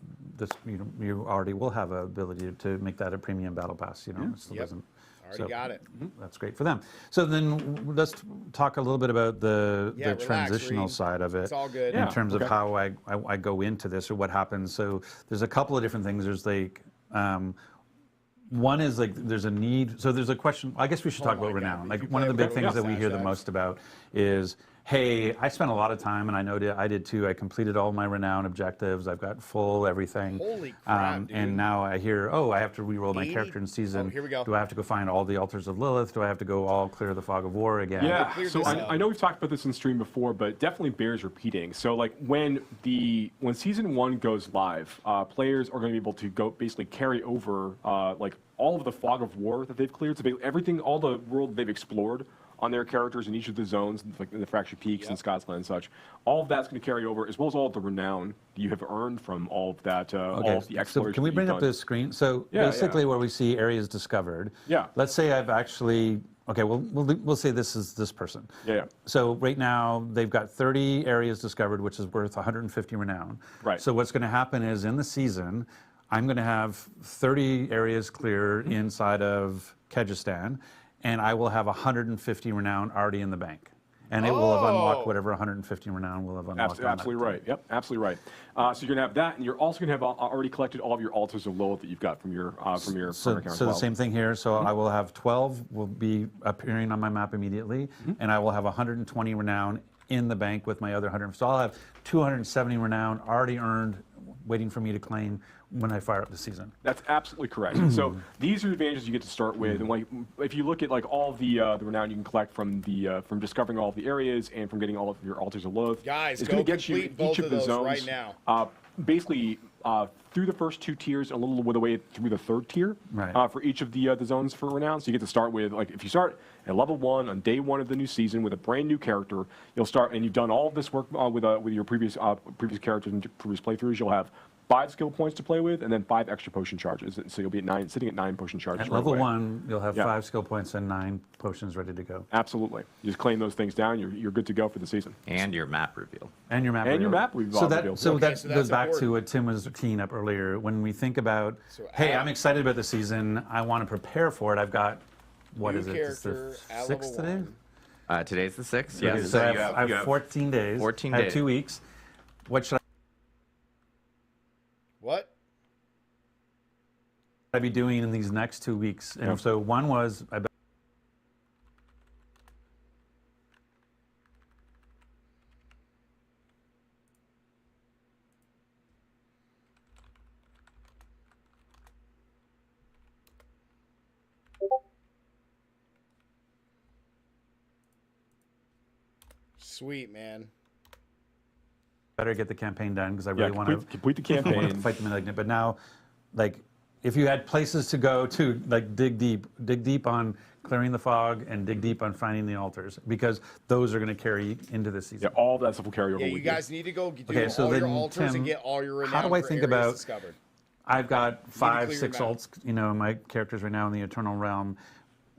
you already will have an ability to make that a premium Battle Pass. It still doesn't. Already got it. That's great for them. So then let's talk a little bit about the transitional side of it. It's all good. In terms of how I go into this or what happens. So there's a couple of different things. There's like one is like there's a need. So there's a question. I guess we should talk about Renown. Like one of the big things that we hear the most about is, hey, I spent a lot of time, and I know I did too. I completed all my Renown objectives. I've got full everything. Holy crap, dude. And now I hear, I have to reroll my character in season. Oh, here we go. Do I have to go find all the altars of Lilith? Do I have to go all clear the fog of war again? Yeah, so I know we've talked about this in stream before, but it definitely bears repeating. So like when season 1 goes live, players are going to be able to go basically carry over like all all of the fog of war that they've cleared. So everything, all the world they've explored on their characters in each of the zones, like in the Fractured Peaks and Scotsland and such, all of that's going to carry over, as well as all of the renown you have earned from all of that, all of the exploration. So can we bring up the screen? So basically, where we see areas discovered. Yeah. Let's say I've actually. Okay, we'll say this is this person. Yeah. So right now they've got 30 areas discovered, which is worth 150 renown. Right. So what's going to happen is in the season, I'm going to have 30 areas clear inside of Kyrgyzstan, and I will have 150 renown already in the bank. And it will have unlocked whatever 150 renown will have unlocked. Absolutely right. Yep, absolutely right. So you're going to have that, and you're also going to have already collected all of your altars of Lilith that you've got from your So the same thing here. So I will have 12 will be appearing on my map immediately, and I will have 120 renown in the bank with my other 100. So I'll have 270 renown already earned, waiting for me to claim when I fire up the season. That's absolutely correct. So these are the advantages you get to start with, and like if you look at like all of the renown you can collect from the from discovering all of the areas and from getting all of your altars of Lilith, guys, it's go going to get you complete both each of the those zones right now. Basically through the first 2 tiers, a little bit away through the 3rd tier for each of the zones for renown. So you get to start with, like, if you start at level 1 on day 1 of the new season with a brand new character, you'll start, and you've done all of this work with your previous characters and previous playthroughs. You'll have 5 skill points to play with, and then 5 extra potion charges. So you'll be at sitting at 9 potion charges. At level 1, you'll have 5 skill points and 9 potions ready to go. Absolutely. You just claim those things down, you're good to go for the season. And your map reveal. And your map reveal. So that goes back to what Tim was teeing up earlier. When we think about, hey, I'm excited about the season, I want to prepare for it. I've got, what is it? It's the 6th today? Today's the 6th. Yeah. So I have 14 days. 14 I have days. 2 weeks. What should I be doing in these next 2 weeks? And so one was Sweet, man. better get the campaign done because I really want to complete the campaign, fight the Malignant. But now, like, if you had places to go to, like, dig deep on clearing the fog and dig deep on finding the altars, because those are going to carry into the season. Yeah, all that stuff will carry over. Yeah, you guys need to go do so all then, your altars Tim, and get all your renown how do I for think areas about? discovered. I've got 5, 6 your map. alts, my characters right now in the Eternal Realm.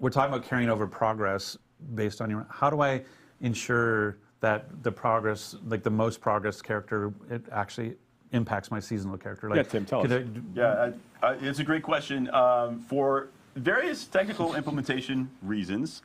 We're talking about carrying over progress based on your. How do I ensure that the progress, like the most progress character, it actually impacts my seasonal character? Like, yeah, Tim, tell us. It's a great question. For various technical implementation reasons,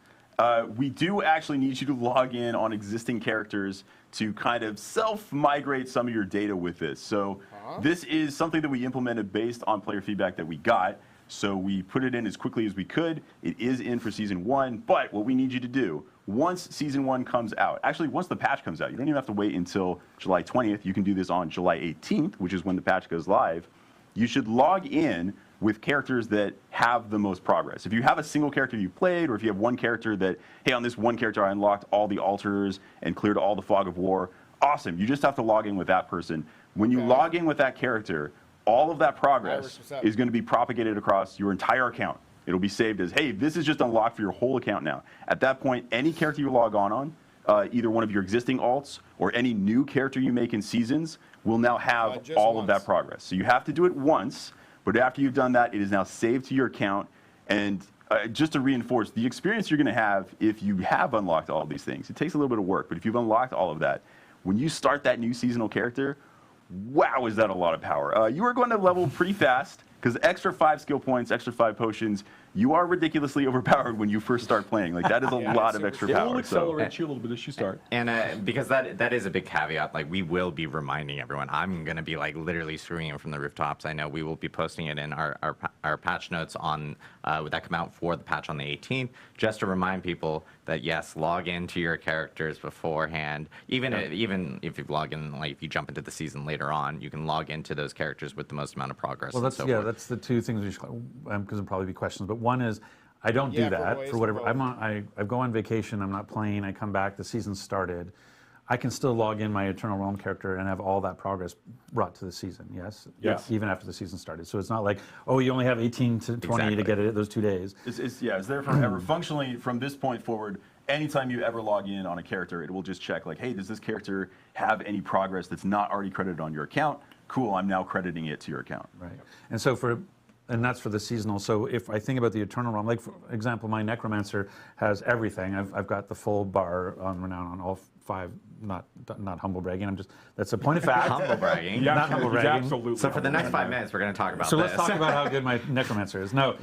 we do actually need you to log in on existing characters to kind of self-migrate some of your data with this. So this is something that we implemented based on player feedback that we got. So we put it in as quickly as we could. It is in for Season 1, but what we need you to do, once Season 1 comes out, actually once the patch comes out, you don't even have to wait until July 20th. You can do this on July 18th, which is when the patch goes live. You should log in with characters that have the most progress. If you have a single character you played, or if you have one character that, hey, on this one character I unlocked all the altars and cleared all the fog of war, awesome. You just have to log in with that person. When you log in with that character, all of that progress is going to be propagated across your entire account. It'll be saved as, hey, this is just unlocked for your whole account now. At that point, any character you log on, either one of your existing alts or any new character you make in seasons will now have all of that progress. So you have to do it once, but after you've done that, it is now saved to your account. And just to reinforce, the experience you're going to have if you have unlocked all of these things, it takes a little bit of work, but if you've unlocked all of that, when you start that new seasonal character, wow, is that a lot of power. You are going to level pretty fast, because extra 5 skill points, extra 5 potions, you are ridiculously overpowered when you first start playing. Like, that is a lot of extra power. It will accelerate you a little bit as you start. And because that is a big caveat, like, we will be reminding everyone. I'm going to be, like, literally screaming it from the rooftops. I know we will be posting it in our patch notes on that come out for the patch on the 18th, just to remind people that, yes, log into your characters beforehand. Even if you log in, like, if you jump into the season later on, you can log into those characters with the most amount of progress. Well, that's the two things we should, because there'll probably be questions, but one is, I don't do that for whatever. I go on vacation, I'm not playing, I come back, the season started. I can still log in my Eternal Realm character and have all that progress brought to the season, yes? Yes. Even after the season started. So it's not like, oh, you only have 18 to 20 to get it those 2 days. It's there forever. Functionally, from this point forward, anytime you ever log in on a character, it will just check like, hey, does this character have any progress that's not already credited on your account? Cool, I'm now crediting it to your account. Right. And so and that's for the seasonal. So if I think about the Eternal Realm, like for example, my Necromancer has everything. I've got the full bar on Renown on all 5. Not humble bragging. That's a point of fact. Humble bragging. Yeah, Not humble bragging. absolutely. So for the next 5 minutes, we're going to talk about So this. let's talk about how good my Necromancer is. No,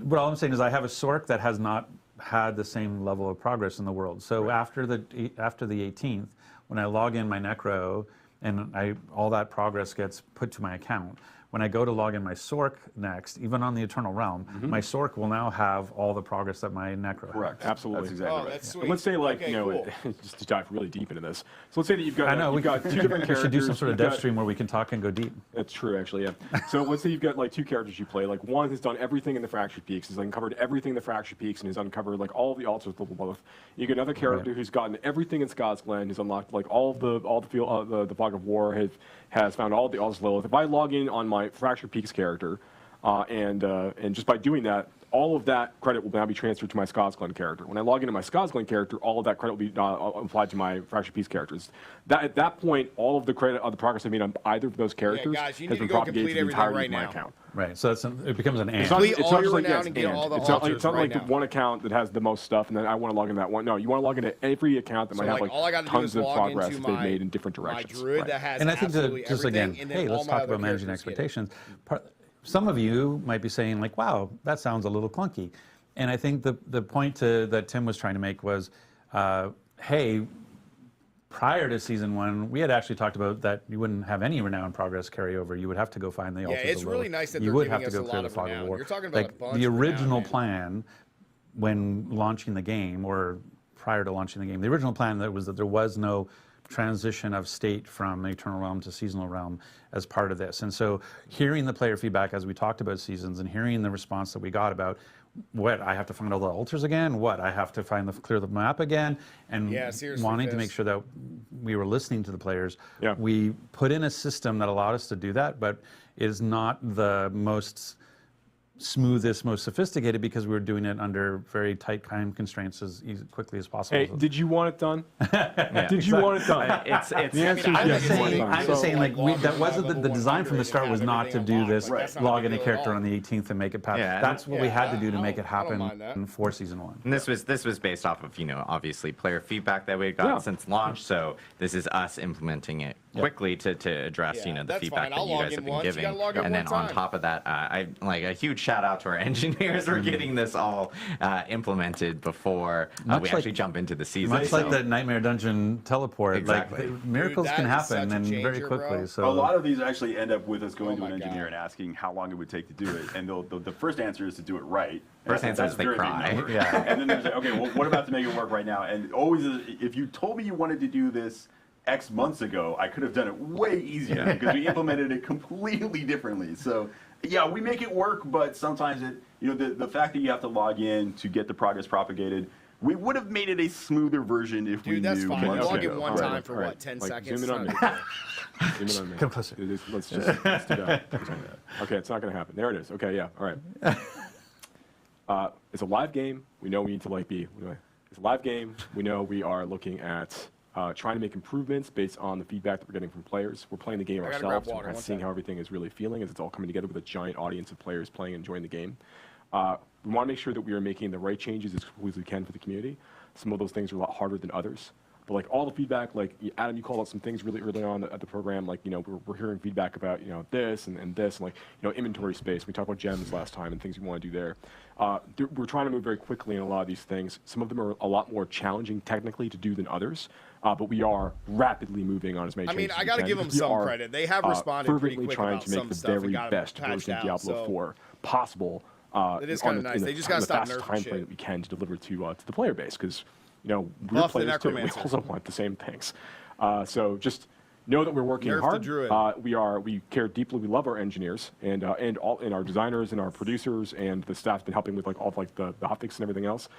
but all I'm saying is I have a Sork that has not had the same level of progress in the world. So after the 18th, when I log in my Necro and all that progress gets put to my account, when I go to log in my Sork next, even on the Eternal Realm, my Sork will now have all the progress that my Necro Correct. has. Absolutely. That's exactly Oh, right. that's And sweet. let's say, like, Okay, you know, cool. just to dive really deep into this. So let's say that you've got, I know you've got 2 different we characters. should do some sort of You've dev got- stream where we can talk and go deep. That's true, actually, yeah. So let's say you've got like 2 characters you play. Like one has done everything in the Fractured Peaks, has uncovered everything in the Fractured Peaks, and has uncovered like all the altars level both. You get another character who's gotten everything in Scott's Glen, who's unlocked like all the field, the Fog of War, has found all the altars Lilith. If I log in on my Fractured Peaks character, and just by doing that, all of that credit will now be transferred to my Scott's Glen character. When I log into my Scott's Glen character, all of that credit will be applied to my Fractured Peaks characters. At that point, all of the credit of the progress I made on either of those characters guys, you has need been to go propagated complete to the everything entirety right of my now. account. Right. So it becomes an and. Complete all your just like, Renown yes, and get all the it's not altars like right the now. one account that has the most stuff, and then I want to log into that one. No, you want to log into every account that So, might have all I like gotta do tons is of log progress into that they've my- made in different My directions. druid Right. that has And I think absolutely just again, everything, and then hey, all let's my talk other about managing characters get it. expectations. Some of you might be saying like, wow, that sounds a little clunky. And I think the point that Tim was trying to make was, hey, prior to season 1, we had actually talked about that you wouldn't have any Renown progress carryover. You would have to go find the altars. it's of really Lilith. nice that you they're would giving have to us go a clear lot the of Fog of Renown. War. You're talking about like a bunch the of Renown, original man. plan when launching the game, or prior to launching the game, the original plan that there was no transition of state from Eternal Realm to Seasonal Realm as part of this. And so hearing the player feedback as we talked about seasons and hearing the response that we got about what, I have to find all the altars again, what, I have to clear the map again, and seriously, wanting to Fizz. make sure that we were listening to the players, Yeah. we put in a system that allowed us to do that, but is not the most smoothest, most sophisticated, because we were doing it under very tight time constraints as quickly as possible. Hey, did you want it done? Yeah. Did you want it done? It's The answer is I yes. think you want it's it saying- done. I'm So- just saying, like, log that in wasn't level the design from the 100 start was and not have to do everything this, unlocked. Like, that's not a log big in a deal at character all. on the 18th and make it past. Yeah, That's what we yeah, had to do to I make don't- it I don't happen mind that. for season 1. And this was based off of, obviously player feedback that we've gotten Yeah. since launch. So this is us implementing it quickly to address, Yeah, the that's feedback fine. I'll that you log guys in have been once, you giving. gotta log in And then one on time. top of that, I like a huge shout out to our engineers for getting this all implemented before Much we like- actually jump into the season. Much like the Nightmare Dungeon teleport, Exactly. like miracles Dude, can that is happen such a and very changer, quickly. bro. So A lot of these actually end up with us going Oh to an my engineer God. and asking how long it would take to do it. And the first answer is to do it right. First That's- answer that's is they a very big cry. number. Yeah. And then there's, okay, well, what about to make it work right now? And always, if you told me you wanted to do this X months ago, I could have done it way easier because we implemented it completely differently. So, yeah, we make it work, but sometimes the fact that you have to log in to get the progress propagated, we would have made it a smoother version if we Dude, that's knew fine. months Log in ago. one All right, time for all right. what, 10 Like, seconds? zoom in on me. Zoom in on me. Come closer. Let's do that. Okay, it's not going to happen. There it is. Okay, yeah, all right. It's a live game. We know we need to it's a live game. We know we are looking at trying to make improvements based on the feedback that we're getting from players. We're playing the game I gotta ourselves. grab We're water, kind of one seeing second. how everything is really feeling as it's all coming together with a giant audience of players playing and enjoying the game. We want to make sure that we are making the right changes as quickly as we can for the community. Some of those things are a lot harder than others. But like all the feedback, like Adam, you called out some things really early on at the program. Like we're hearing feedback about this and this, and like inventory space. We talked about gems last time and things we want to do there. We're trying to move very quickly in a lot of these things. Some of them are a lot more challenging technically to do than others. But we are rapidly moving on as many I mean, changes I as got to we give can them because we some are, credit. They have responded pretty fervently quick trying about to make some the stuff and very got it best patched version of out, Diablo so 4 possible. It is kinda nice. They just gotta stop the nerfing fastest time shit. frame that we can to deliver to the player base because we're Buff the players too. We Necromancer. also want the same things. So just know that we're working Nerf the hard. druid. We care deeply. We love our engineers and our designers and our producers, and the staff's been helping with like all of like the hotfix and everything else.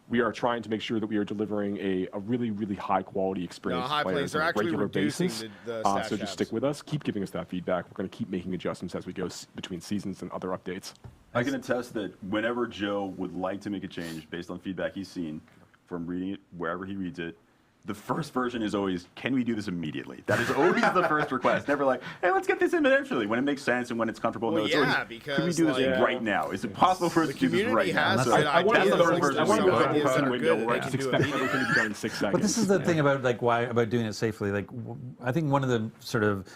We are trying to make sure that we are delivering a really, really high quality experience high to players plays are on a actually regular reducing basis. the stat So just caps. stick with us. Keep giving us that feedback. We're going to keep making adjustments as we go between seasons and other updates. I can attest that whenever Joe would like to make a change based on feedback he's seen from reading it wherever he reads it, the first version is always, can we do this immediately? That is always the first request. Never like, hey, let's get this in eventually. When it makes sense and when it's comfortable. Well, no, it's yeah, always, because, can we do this like, right now? Is it possible for us the to do this right community now? has So good I want ideas. the Like, first there's version. some I ideas that are window good where I that can can do expect immediately. everything to be done in 6 seconds. But this is the thing about about doing it safely. Like I think one of the sort of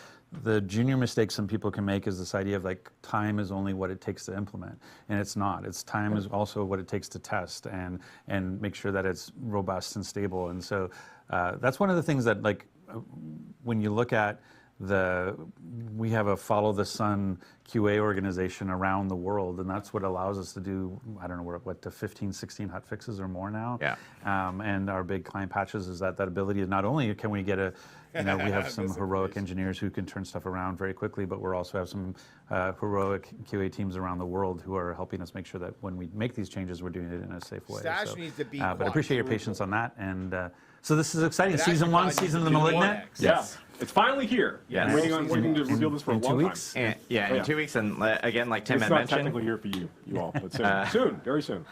the junior mistakes some people can make is this idea of like time is only what it takes to implement, and it's not. It's time is also what it takes to test and make sure that it's robust and stable. And so that's one of the things that like when you look at we have a follow the sun QA organization around the world, and that's what allows us to do, I don't know, we're up to 15, 16 hot fixes or more now. Yeah. And our big client patches is that ability of not only can we get we have some heroic engineers who can turn stuff around very quickly, but we also have some heroic QA teams around the world who are helping us make sure that when we make these changes, we're doing it in a safe way. Stash needs to be but I appreciate your patience on that. And so this is exciting. It Season actually 1, probably season of needs the to be Malignant. 1x. Yeah, it's finally here. Yes. I'm waiting to reveal this for a in 2 long weeks? time. In 2 weeks, and again, like Tim It's had not mentioned, technically here for you all, but soon, very soon.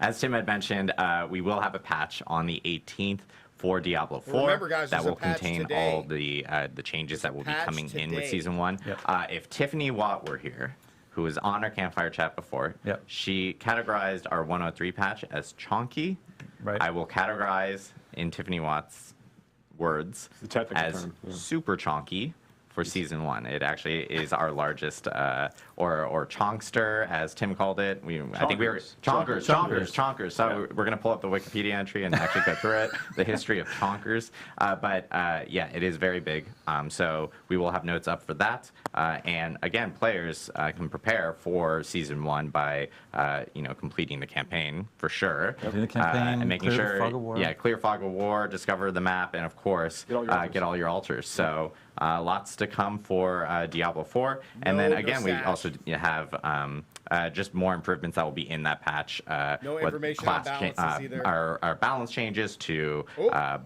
as Tim had mentioned, we will have a patch on the 18th for Diablo 4 Remember, guys, that there's a will patch contain today. all the changes that will be patch coming in with today. Season 1. Yep. If Tiffany Watt were here, who was on our campfire chat before, Yep. she categorized our 103 patch as chonky. Right. I will categorize in Tiffany Watt's words The technical as term, yeah. super chonky for Season 1. It actually is our largest, or chonkster, as Tim called it. I think we were chonkers. So we're going to pull up the Wikipedia entry and actually go through it, the history of chonkers. But yeah, it is very big. So we will have notes up for that. And again, players can prepare for Season 1 by completing the campaign for sure. Doing the campaign, and making clear the sure, fog of war. yeah, clear fog of war, discover the map, and of course, Get all your altars. get all your altars. So lots to come for Diablo 4. And then again, we also have just more improvements that will be in that patch. No with information on balances either. Our balance changes to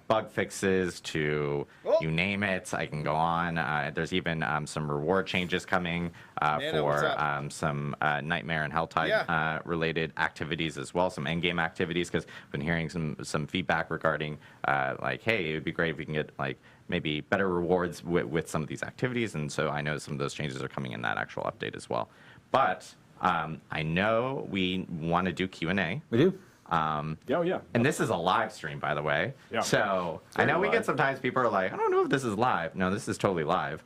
bug fixes to you name it. I can go on. There's even some reward changes coming Nana, what's for up? some Nightmare and Helltide related activities as well, some endgame activities, because I've been hearing some feedback regarding like, hey, it would be great if we can get like maybe better rewards with some of these activities, and so I know some of those changes are coming in that actual update as well. But I know we want to do Q&A. We do. Yeah. And this is a live stream, by the way. Yeah. So I know we get sometimes people are like, I don't know if this is live. No, this is totally live.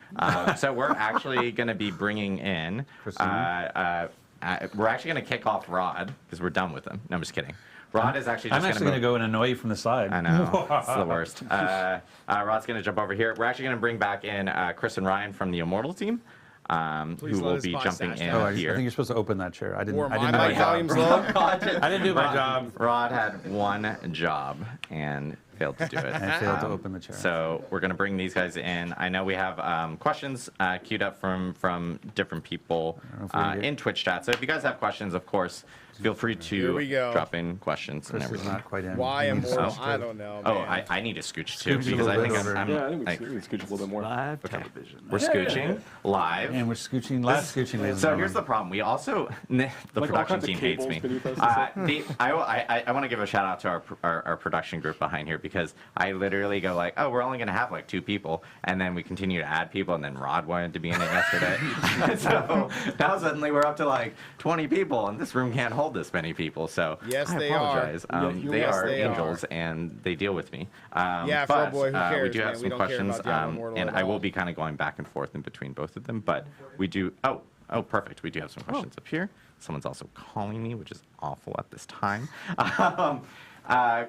So we're actually going to be bringing in, we're actually going to kick off Rod because we're done with him. No, I'm just kidding. Rod is actually just I'm actually going to go and annoy you from the side. I know. It's the worst. Rod's going to jump over here. We're actually going to bring back in Chris and Ryan from the Immortal team, who will be jumping in Oh, I here. think you're supposed to open that chair. I didn't Or do my my mic job. volume's low. I didn't do my job. Rod had one job and failed to do it. I failed to open the chair. So we're going to bring these guys in. I know we have questions queued up from different people in Twitch chat. So if you guys have questions, of course, feel free Here we to go. drop in questions and Chris is everything. not quite in. Why He's Immortal? so I don't know, Oh, man. I need to scooch too Scooch a because I little think bit over. I'm Yeah, I think like, we can scooch a little bit more. Live television. we're scooching live. And we're scooching, live scooching, ladies So and here's the gentlemen. problem. We also the Like all production kinds of team hates cables me. beneath us and I want to give a shout out to our production group behind here because I literally go like, oh, we're only going to have like 2 people, and then we continue to add people, and then Rod wanted to be in it yesterday. So now suddenly we're up to like 20 people, and this room can't hold this many people. So Yes, I they are. apologize. They Yes, are they angels, and they deal with me. Yeah, but, Fro Boy, who cares, we do have man? some We don't care questions, about Diablo Immortal and at I all. will be kind of going back and forth in between both of them. But we do. Oh, perfect. We do have some questions up here. Someone's also calling me, which is awful at this time.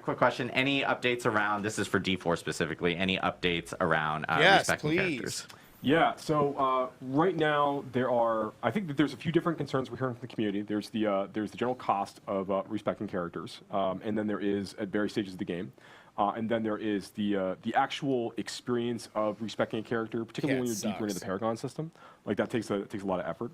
Quick question. Any updates around, this is for D4 specifically, any updates around Yes, respecting please. characters? Yeah, so right now I think that there's a few different concerns we're hearing from the community. There's the general cost of respecting characters, and then there is at various stages of the game. And then there is the actual experience of respecting a character, particularly when you're deeper into the Paragon system. Like that takes a lot of effort.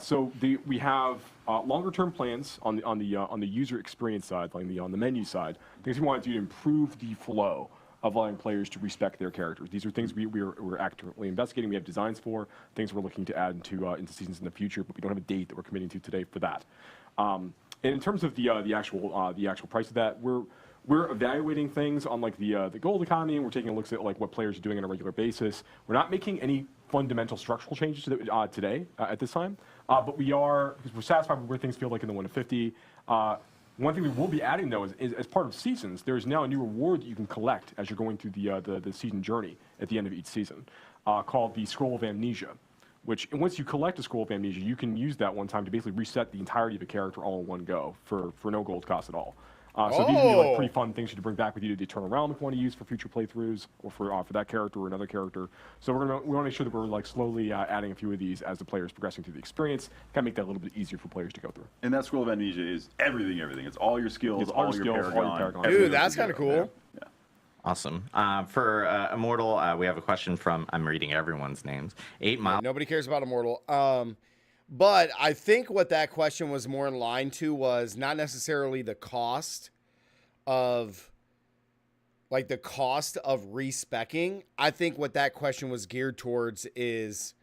So we have longer-term plans on the user experience side, like on the menu side. Things we want to do to improve the flow of allowing players to respect their characters. These are things we're actively investigating. We have designs for things we're looking to add into seasons in the future, but we don't have a date that we're committing to today for that. And in terms of the actual price of that, we're evaluating things on like the gold economy, and we're taking a look at like what players are doing on a regular basis. We're not making any fundamental structural changes today at this time, but we are, because we're satisfied with where things feel like in the 1 to 50. One thing we will be adding though is as part of seasons, there is now a new reward that you can collect as you're going through the season journey at the end of each season, called the Scroll of Amnesia. Which, once you collect a Scroll of Amnesia, you can use that one time to basically reset the entirety of a character all in one go for no gold cost at all. So these would be like pretty fun things to bring back with you to the Eternal Realm if you want to use for future playthroughs, or for that character or another character. So we want to make sure that we're like slowly adding a few of these as the players progressing through the experience, kind of make that a little bit easier for players to go through. And that Scroll of Amnesia is everything. It's all your skills, all your Paragon. Dude, that's kind of cool. Yeah. Awesome. For Immortal, we have a question from, I'm reading everyone's names, 8 Mile. Nobody cares about Immortal. But I think what that question was more in line to was not necessarily the cost of, like, the cost of respecking. I think what that question was geared towards is,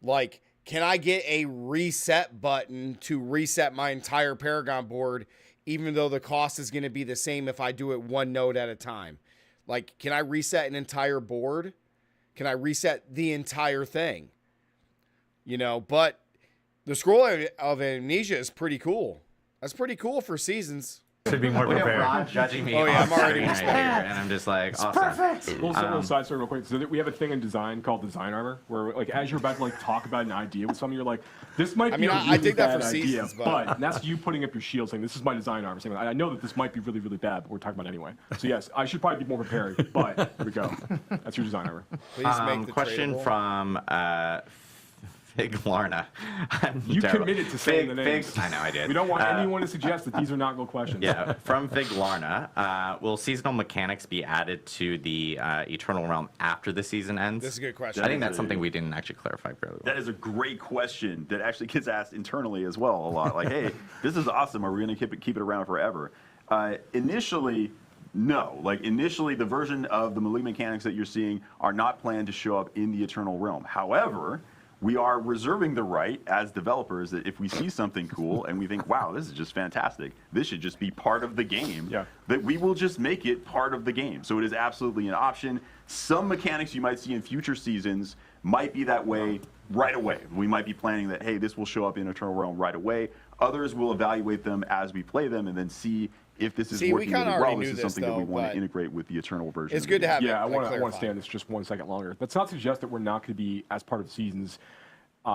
like, can I get a reset button to reset my entire Paragon board, even though the cost is going to be the same if I do it one node at a time? Like, can I reset an entire board? Can I reset the entire thing? You know, but the Scroll of Amnesia is pretty cool. That's pretty cool for seasons. Should be more We have prepared. Rod judging me. Oh, yeah, I'm already right here, and I'm just like, awesome. Perfect. Little side story real quick. So we have a thing in design called design armor, where like as you're about to like talk about an idea with someone, you're like, this might be a really I did that bad for idea, seasons, but and that's you putting up your shield saying, this is my design armor. Saying, I know that this might be really, really bad, but we're talking about it anyway. So yes, I should probably be more prepared, but here we go. That's your design armor. Please make the Question tradable. from Fig Larna. You committed to saying the names. I know I did. We don't want anyone to suggest that these are not good questions. Yeah, from Fig Larna. Will seasonal mechanics be added to the Eternal Realm after the season ends? This is a good question. I think that's something we didn't actually clarify fairly well. That is a great question that actually gets asked internally as well a lot. Like, hey, this is awesome. Are we going to keep it around forever? Initially, no. Like, initially, the version of the Malignant mechanics that you're seeing are not planned to show up in the Eternal Realm. However, we are reserving the right as developers that if we see something cool and we think, wow, this is just fantastic, this should just be part of the game, that we will just make it part of the game. So it is absolutely an option. Some mechanics you might see in future seasons might be that way right away. We might be planning that, hey, this will show up in Eternal Realm right away. Others will evaluate them as we play them and then see if this is working really well. This is something that we want to integrate with the Eternal version. It's good to have. Yeah, I want to stay on this just 1 second longer. That's not to suggest that we're not going to be, as part of seasons,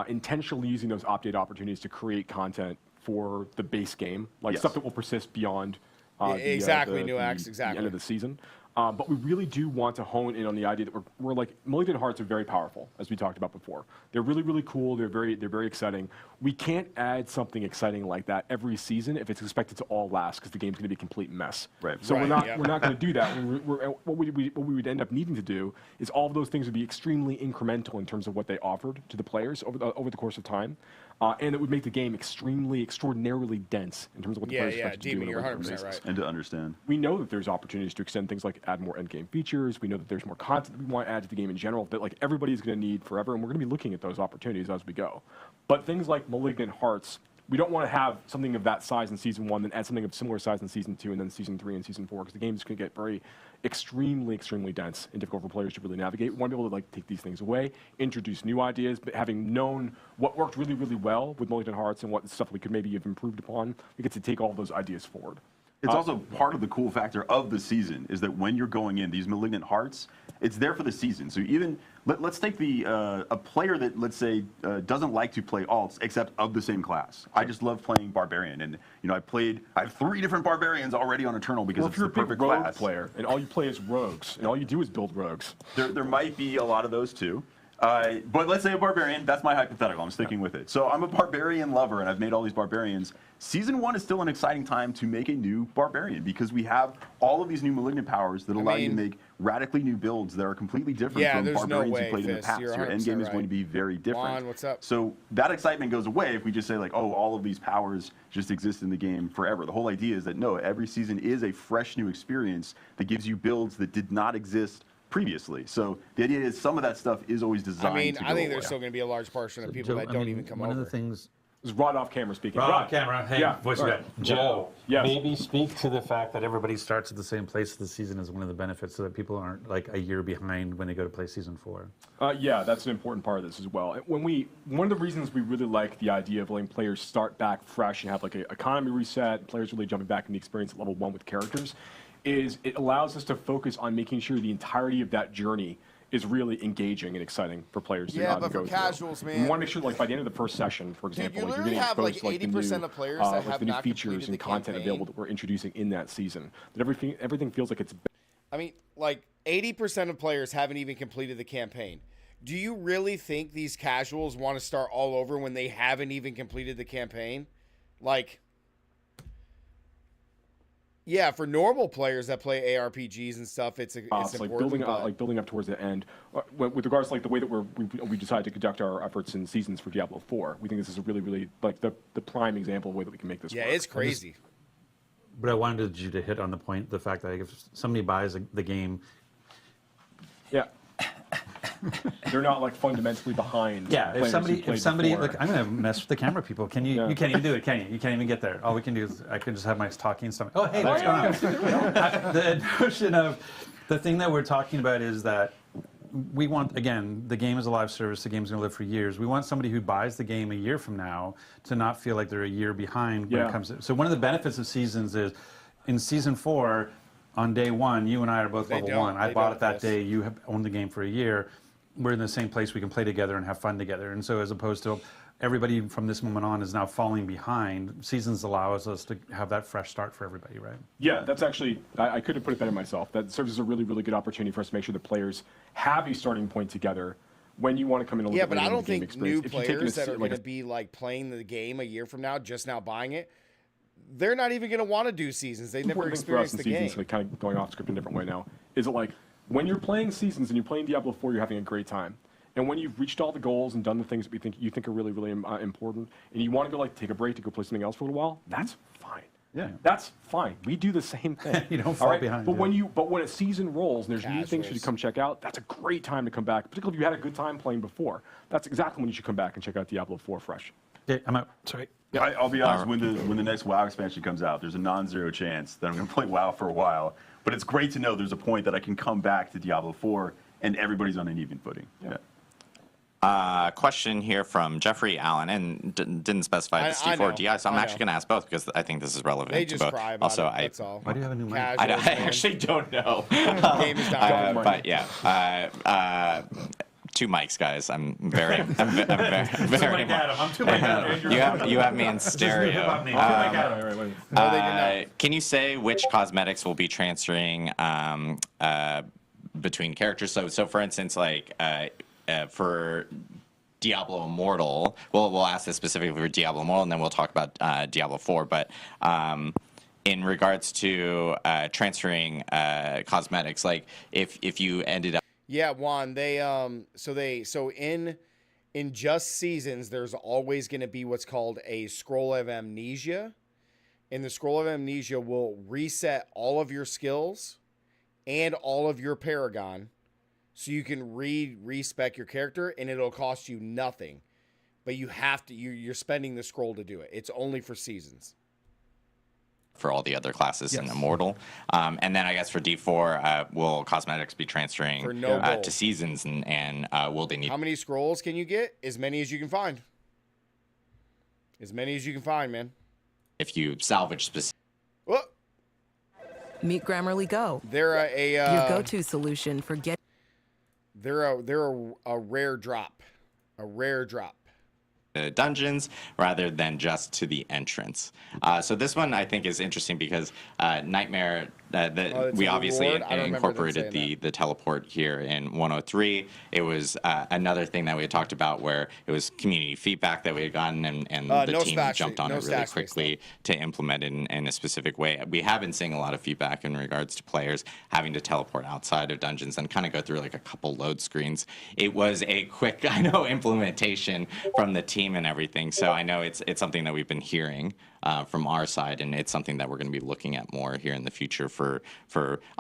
intentionally using those update opportunities to create content for the base game, like stuff that will persist beyond new acts, the end of the season. But we really do want to hone in on the idea that we're like, Malignant Hearts are very powerful, as we talked about before. They're really, really cool. They're very exciting. We can't add something exciting like that every season if it's expected to all last, because the game's going to be a complete mess. Right. So we're not going to do that. What we would end up needing to do is all of those things would be extremely incremental in terms of what they offered to the players over the course of time. And it would make the game extraordinarily dense in terms of what the players expect to do. You're 100% right. And to understand. We know that there's opportunities to extend things like add more endgame features. We know that there's more content that we want to add to the game in general that like everybody's going to need forever, and we're going to be looking at those opportunities as we go. But things like Malignant Hearts, we don't want to have something of that size in Season 1, then add something of similar size in Season 2, and then Season 3 and Season 4, because the game is going to get extremely dense and difficult for players to really navigate. We want to be able to like take these things away, introduce new ideas, but having known what worked really, really well with Malignant Hearts and what stuff we could maybe have improved upon, we get to take all those ideas forward. It's also part of the cool factor of the season is that when you're going in, these Malignant Hearts, it's there for the season. So even, let's take a player that, let's say, doesn't like to play alts except of the same class. I just love playing Barbarian. And, you know, I have 3 different Barbarians already on Eternal because it's the perfect class. Player, and all you play is rogues, and all you do is build rogues. There might be a lot of those too. But let's say a barbarian. That's my hypothetical. I'm sticking with it. So I'm a barbarian lover, and I've made all these barbarians. Season 1 is still an exciting time to make a new barbarian because we have all of these new malignant powers that allow you to make radically new builds that are completely different from barbarians you played in the past. Your end game is going to be very different. Juan, what's up? So that excitement goes away if we just say like, oh, all of these powers just exist in the game forever. The whole idea is that no, every season is a fresh new experience that gives you builds that did not exist previously. So the idea is some of that stuff is always designed to go I think away. there's still going to be a large portion of people Joe, that don't even come one over. of the things. This is Rod off camera speaking. Rod camera. Hey, Yeah. voice All guy. right. Joe, Yes. maybe speak to the fact that everybody starts at the same place of the season is one of the benefits, so that people aren't like a year behind when they go to play season 4. Yeah, that's an important part of this as well. One of the reasons we really like the idea of letting players start back fresh and have like an economy reset, players really jumping back in the experience at level 1 with characters, is it allows us to focus on making sure the entirety of that journey is really engaging and exciting for players to but go for casuals, through. man. We want to make sure, like by the end of the first session, for example, you like, you're literally getting have, exposed like, to like, 80% the of players new, that like, have the new not features completed and the content campaign. available that we're introducing in that season. That everything feels like it's. I mean, like 80% of players haven't even completed the campaign. Do you really think these casuals want to start all over when they haven't even completed the campaign? Like, yeah, for normal players that play ARPGs and stuff, it's important. Like building up towards the end. With regards to like the way that we decided to conduct our efforts in seasons for Diablo 4, we think this is a really, really like the prime example of the way that we can make this work. Yeah, it's crazy. But I wanted you to hit on the point, the fact that if somebody buys the game, yeah, they're not like fundamentally behind. yeah, if somebody, before. look, I'm gonna mess with the camera people. Can you? Yeah. You can't even do it, can you? You can't even get there. All we can do is I can just have my talking stuff. Oh, hey, what's going on? The notion of the thing that we're talking about is that we want, again, the game is a live service. The game's going to live for years. We want somebody who buys the game a year from now to not feel like they're a year behind when it comes to. So one of the benefits of seasons is in season 4, on day 1, you and I are both level 1. I bought it that day. You have owned the game for a year. We're in the same place. We can play together and have fun together. And so as opposed to everybody from this moment on is now falling behind, seasons allows us to have that fresh start for everybody, right? Yeah, that's actually, I couldn't put it better myself. That serves as a really, really good opportunity for us to make sure the players have a starting point together when you want to come in a little bit but later I in don't the game think experience. new players that are going to be like playing the game a year from now, just now buying it, they're not even going to want to do seasons. They never experienced the game. So kind of going off script in a different way now. Is it like when you're playing seasons and you're playing Diablo 4, you're having a great time. And when you've reached all the goals and done the things that you think are really, really important, and you want to go like take a break to go play something else for a little while, that's fine. Yeah, that's fine. We do the same thing. You don't fall behind. But when a season rolls and there's new things for you to come check out, that's a great time to come back. Particularly if you had a good time playing before, that's exactly when you should come back and check out Diablo 4 fresh. Okay, I'm out. Sorry. I'll be honest. When the next WoW expansion comes out, there's a non-zero chance that I'm going to play WoW for a while. But it's great to know there's a point that I can come back to Diablo 4 and everybody's on an even footing. Yeah. Question here from Jeffrey Allen, and didn't specify the C4 DI, so I'm actually going to ask both because I think this is relevant They to just both. cry about Also, it, that's all. Why do you have a new mic? I actually don't know. Game is dying. But yeah, 2 mics, guys. I'm very I'm too like Adam. I'm too like Adam. you have me in stereo. Can you say which cosmetics will be transferring between characters? So for instance, like for Diablo Immortal, we'll ask this specifically for Diablo Immortal, and then we'll talk about Diablo 4. But in regards to transferring cosmetics, like if you ended up. Yeah, Juan, so in just seasons, there's always going to be what's called a scroll of amnesia. And the scroll of amnesia will reset all of your skills and all of your paragon, so you can respec your character, and it'll cost you nothing. But you have to, you're spending the scroll to do it. It's only for seasons. For all the other classes in Immortal. And then I guess for D4, will cosmetics be transferring For no gold. to seasons, and will they need... How many scrolls can you get? As many as you can find. As many as you can find, man. If you salvage specific... Whoa. Meet Grammarly Go. They're your go-to solution for get. They're a rare drop. A rare drop. Dungeons rather than just to the entrance. So this one I think is interesting because Nightmare it's we a obviously reward? I don't remember them incorporated saying the teleport here in 103. It was another thing that we had talked about where it was community feedback that we had gotten, and the no team stats, jumped on no it really stats quickly to implement it in a specific way. We have been seeing a lot of feedback in regards to players having to teleport outside of dungeons and kind of go through like a couple load screens. It was a quick, implementation from the team and everything. So I know it's something that we've been hearing from our side, and it's something that we're going to be looking at more here in the future for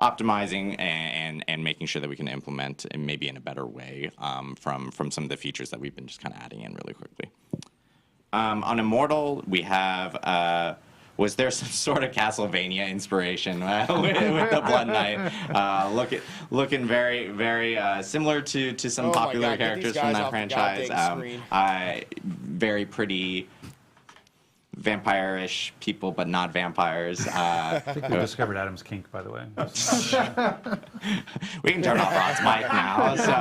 optimizing and making sure that we can implement and maybe in a better way from some of the features that we've been just kind of adding in really quickly. On Immortal, we have. Was there some sort of Castlevania inspiration with the Blood Knight? Looking very, very similar to some popular characters from that franchise. Very pretty vampire-ish people, but not vampires. I think we discovered Adam's kink, by the way. We can turn off Rod's mic now, so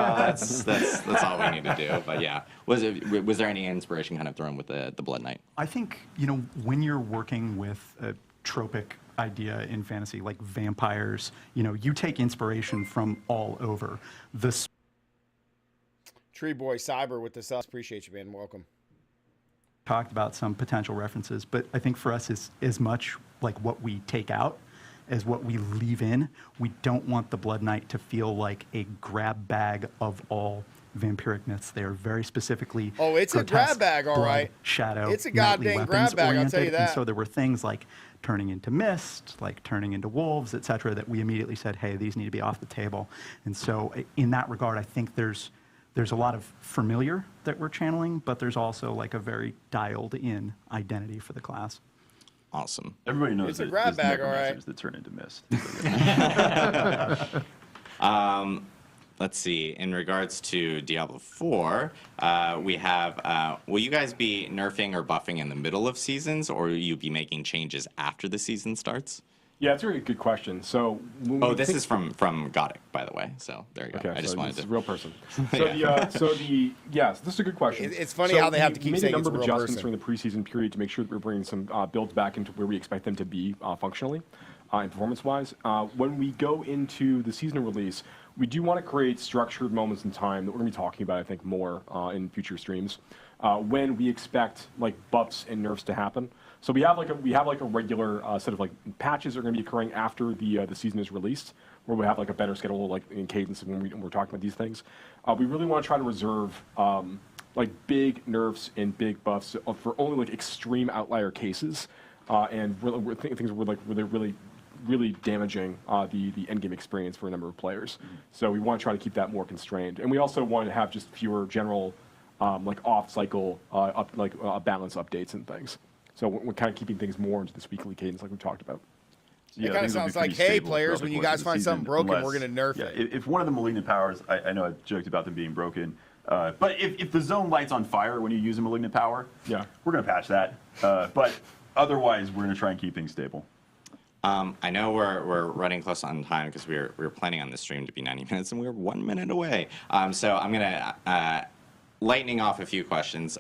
that's all we need to do. But yeah, was there any inspiration kind of thrown with the Blood Knight? I think, when you're working with a tropic idea in fantasy like vampires, you take inspiration from all over. Tree Boy Cyber with the subs. Appreciate you, man. Welcome. Talked about some potential references, but I think for us is as much like what we take out as what we leave in. We don't want the Blood Knight to feel like a grab bag of all vampiricness. They are very specifically it's a grab bag, all right. Shadow. It's a goddamn grab bag, I'll tell you that. And so there were things like turning into mist, like turning into wolves, etc., that we immediately said, hey, these need to be off the table. And so in that regard, I think there's a lot of familiar that we're channeling, but there's also like a very dialed in identity for the class. Awesome. Everybody knows it's a grab bag, all right. That turn into mist. Let's see. In regards to Diablo 4, we have. Will you guys be nerfing or buffing in the middle of seasons, or will you be making changes after the season starts? Yeah, it's a really good question. So, this is from Godic, by the way. So there you go. Okay, I just wanted this is to. a real person. So yes, this is a good question. It's funny how they have to keep saying it's a real number of adjustments person. during the preseason period to make sure that we're bringing some builds back into where we expect them to be functionally and performance-wise. When we go into the seasonal release, we do want to create structured moments in time that we're going to be talking about, I think, more in future streams when we expect like buffs and nerfs to happen. So we have like a regular set of like patches that are going to be occurring after the season is released, where we have like a better schedule like in cadence when we're talking about these things. We really want to try to reserve like big nerfs and big buffs for only like extreme outlier cases, and things were like really damaging the end game experience for a number of players. So we want to try to keep that more constrained, and we also want to have just fewer general like off cycle balance updates and things. So we're kind of keeping things more into this weekly cadence like we talked about. It kind of sounds like, hey, players, when you guys find something broken, we're going to nerf it. If one of the Malignant powers, I know I joked about them being broken, but if the zone lights on fire when you use a Malignant power, we're going to patch that. But otherwise, we're going to try and keep things stable. I know we're running close on time because we were planning on this stream to be 90 minutes, and we're 1 minute away. So I'm going to lightning off a few questions.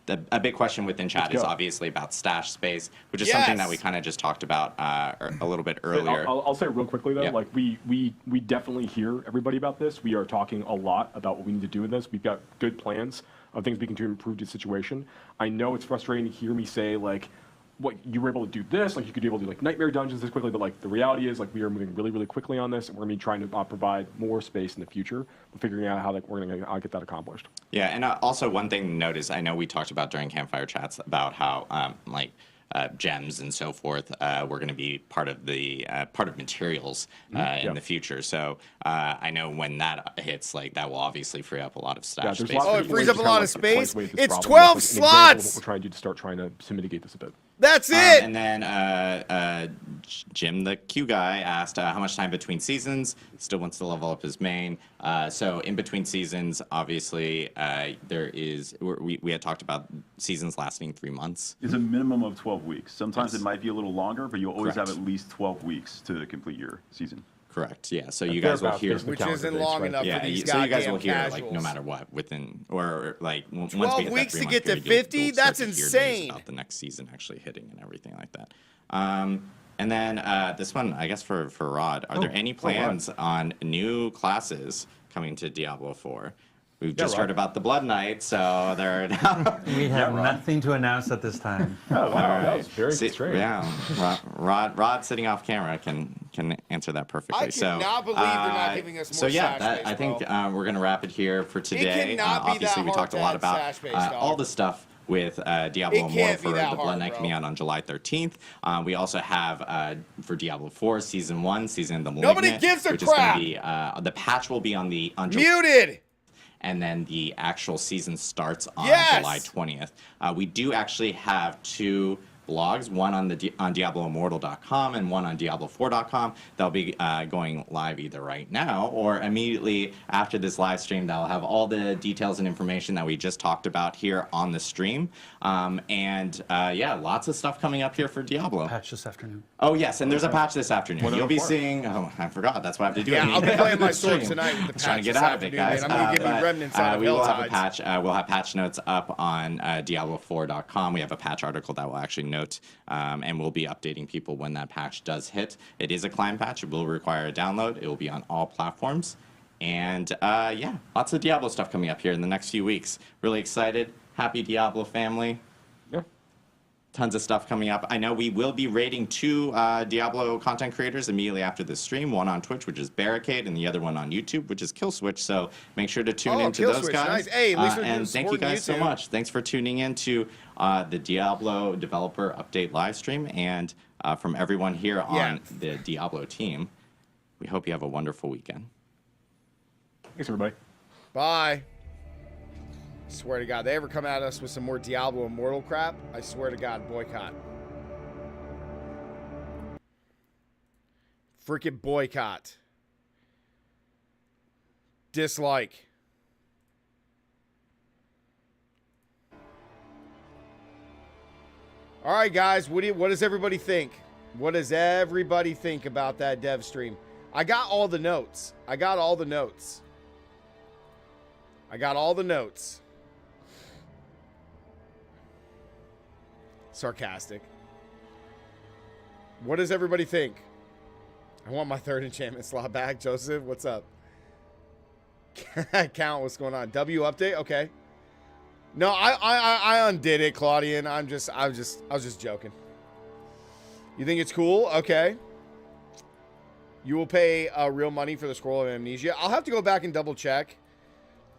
A big question within chat is obviously about stash space, which is something that we kind of just talked about a little bit earlier. I'll say real quickly though, like we definitely hear everybody about this. We are talking a lot about what we need to do with this. We've got good plans of things we can do to improve the situation. I know it's frustrating to hear me say like, what you were able to do this, like you could be able to do like nightmare dungeons this quickly, but like the reality is like we are moving really quickly on this, and we're gonna be trying to provide more space in the future. We're figuring out how like we're gonna get that accomplished. Yeah, and also one thing to note is I know we talked about during campfire chats about how gems and so forth were going to be part of the materials in the future. So I know when that hits, like that will obviously free up a lot of stash space. Oh, it frees up a lot of space. It's 12 What slots. we're trying to do to start trying to mitigate this a bit. That's it. And then Jim, the Q guy, asked how much time between seasons. Still wants to level up his main. So in between seasons, obviously, we had talked about seasons lasting 3 months. It's a minimum of 12 weeks. Sometimes it might be a little longer, but you'll always have at least 12 weeks to complete your season. Correct. Yeah. So you guys will hear, which isn't long enough for these so you guys will hear casuals. Like no matter what within or like once 12 we hit weeks that to get to 50. That's insane. About the next season actually hitting and everything like that. And then this one, I guess for Rod, are there any plans on new classes coming to Diablo 4? We've just heard about the Blood Knight, so they're We have nothing to announce at this time. Oh, wow, that was very strange. Yeah, Rod sitting off camera can answer that perfectly. I cannot believe they're not giving us more So yeah, Sash space, I think we're going to wrap it here for today. cannot be Obviously, that we hard talked a to lot add about Sash space, dog. all the stuff with Diablo It Immortal can't be for that the Blood hard, Knight bro. coming out on July 13th. We also have for Diablo 4 Season 1, Season of the Malignant. Nobody gives a which crap. Is gonna be, the patch will be on July. Muted. And then the actual season starts on Yes! July 20th. We do actually have 2 blogs, one on DiabloImmortal.com and one on Diablo4.com. They'll be going live either right now or immediately after this live stream. That'll have all the details and information that we just talked about here on the stream. Yeah, lots of stuff coming up here for Diablo. Patch this afternoon. Oh yes, and there's a patch this afternoon. You'll be seeing. Oh, I forgot. That's what I have to do. Yeah, I'll be playing my sword tonight with the patch. Trying to get this out of it, afternoon, guys. man. I'm gonna give you remnants out of we will have a Helltides. patch. We'll have patch notes up on Diablo4.com. We have a patch article that will actually note, and we'll be updating people when that patch does hit. It is a client patch. It will require a download. It will be on all platforms. And yeah, lots of Diablo stuff coming up here in the next few weeks. Really excited. Happy Diablo family. Yeah. Tons of stuff coming up. I know we will be rating 2 Diablo content creators immediately after this stream. One on Twitch, which is Barricade, and the other one on YouTube, which is Killswitch. So make sure to tune into those Killswitch, guys. nice. Hey, at least we're and thank you supporting guys so YouTube. much. Thanks for tuning in to the Diablo Developer Update live stream. And from everyone here on the Diablo team, we hope you have a wonderful weekend. Thanks, everybody. Bye. Swear to God, they ever come at us with some more Diablo Immortal crap, I swear to God, boycott. Freaking boycott. Dislike. All right, guys, what does everybody think? What does everybody think about that dev stream? I got all the notes. I got all the notes. Sarcastic. What does everybody think? I want my 3rd enchantment slot back. Joseph, what's up? Count, what's going on? W update? Okay. No, I undid it, Claudian. I was just joking. You think it's cool? Okay. You will pay real money for the Scroll of Amnesia. I'll have to go back and double check.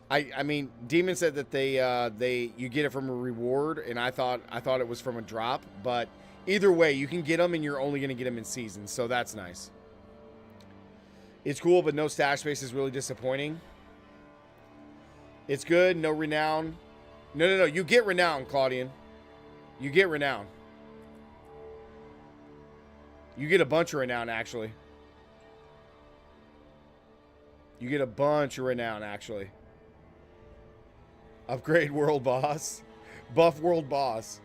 I mean, Demon said that you get it from a reward, and I thought it was from a drop. But either way, you can get them, and you're only going to get them in season, so that's nice. It's cool, but no stash space is really disappointing. It's good, no renown. No. You get renown, Claudian. You get renown. You get a bunch of renown, actually. You get a bunch of renown, actually. Upgrade world boss. Buff world boss.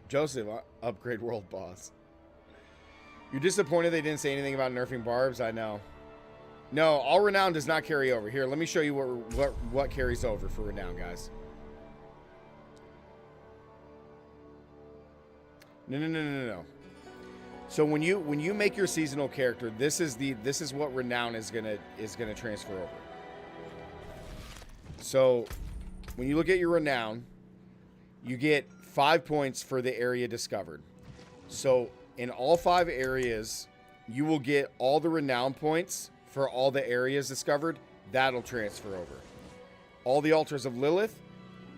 Joseph, upgrade world boss. You're disappointed they didn't say anything about nerfing barbs? I know. No, all renown does not carry over. Here, let me show you what carries over for renown, guys. No. So when you make your seasonal character, this is what renown is gonna transfer over. So when you look at your renown, you get 5 points for the area discovered. So in all 5 areas, you will get all the renown points for all the areas discovered. That'll transfer over. All the altars of Lilith,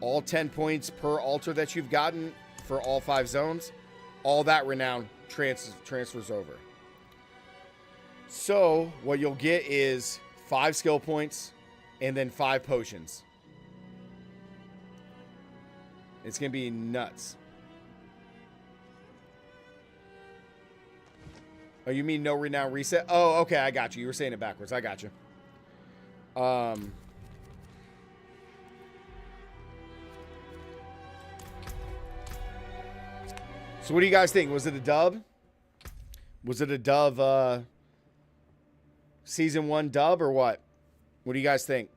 all 10 points per altar that you've gotten for all 5 zones, all that renown transfers over. So what you'll get is 5 skill points and then 5 potions. It's gonna be nuts. Oh, you mean no renown reset? Oh, okay, I got you. You were saying it backwards. I got you. So what do you guys think? Was it a dub? Was it a dub, season 1 dub or what? What do you guys think?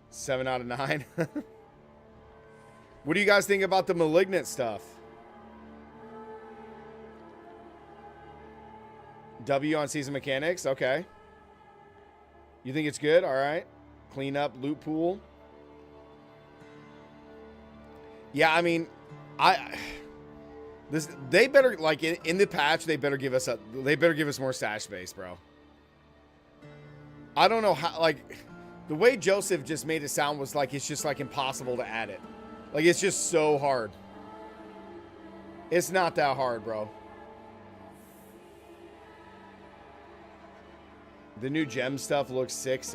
7 out of 9? What do you guys think about the Malignant stuff? W on season mechanics? Okay. You think it's good? All right. Clean up loot pool. Yeah, I mean, they better, like, in the patch, they better give us more stash space, bro. I don't know how, like, the way Joseph just made it sound was like it's just like impossible to add it. Like, it's just so hard. It's not that hard, bro. The new gem stuff looks sick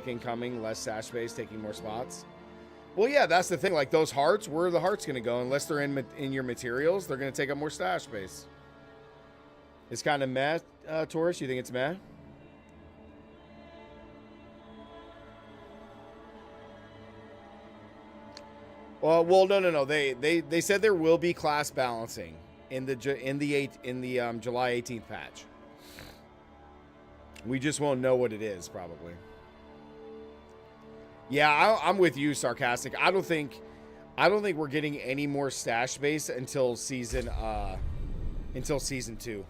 incoming, less stash space, taking more spots. Well, yeah, that's the thing. Like, those hearts, where are the hearts going to go? Unless they're in your materials, they're going to take up more stash space. It's kind of meh, Taurus. You think it's meh? Well, no. They said there will be class balancing in the July 18th patch. We just won't know what it is, probably. Yeah, I'm with you, Sarcastic. I don't think we're getting any more stash space until season 2.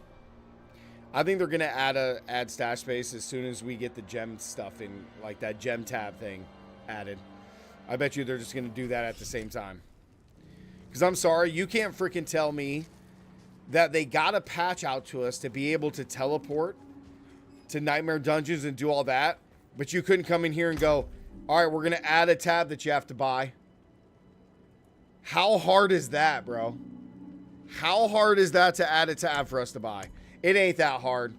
I think they're gonna add stash space as soon as we get the gem stuff in, like that gem tab thing added. I bet you they're just gonna do that at the same time. Because I'm sorry, you can't freaking tell me that they got a patch out to us to be able to teleport to Nightmare Dungeons and do all that, but you couldn't come in here and go, all right, we're going to add a tab that you have to buy. How hard is that, bro? How hard is that to add a tab for us to buy? It ain't that hard.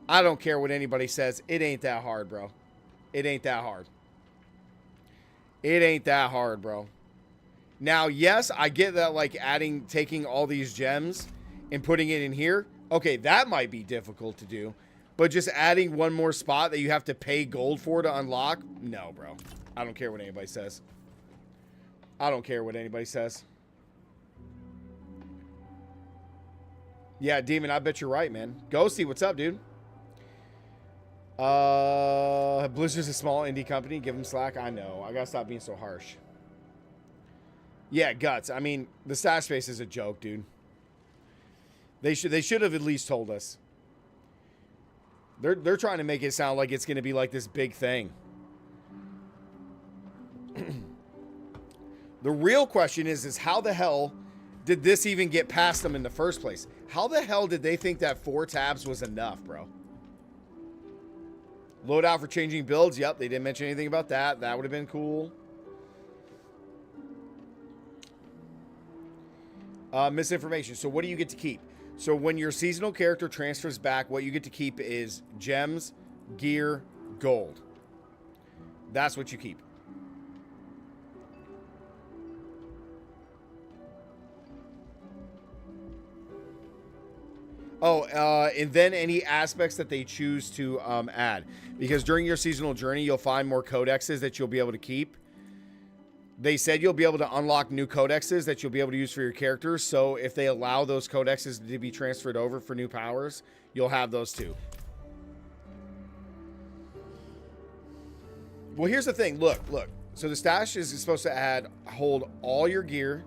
I don't care what anybody says. It ain't that hard, bro. It ain't that hard. It ain't that hard, bro. Now, yes, I get that, like, taking all these gems and putting it in here. Okay, that might be difficult to do. But just adding one more spot that you have to pay gold for to unlock? No, bro. I don't care what anybody says. I don't care what anybody says. Yeah, Demon, I bet you're right, man. Ghosty, what's up, dude? Blizzard's a small indie company. Give them slack. I know. I gotta stop being so harsh. Yeah, Guts. I mean, the stash space is a joke, dude. They should have at least told us. They're trying to make it sound like it's going to be like this big thing. The real question is how the hell did this even get past them in the first place? How the hell did they think that 4 tabs was enough, bro? Loadout for changing builds. Yep, they didn't mention anything about that. That would have been cool. Misinformation. So what do you get to keep? So when your seasonal character transfers back, what you get to keep is gems, gear, gold. That's what you keep. Oh, and then any aspects that they choose to add. Because during your seasonal journey, you'll find more codexes that you'll be able to keep. They said you'll be able to unlock new codexes that you'll be able to use for your characters. So if they allow those codexes to be transferred over for new powers, you'll have those too. Well, here's the thing. Look. So the stash is supposed to hold all your gear,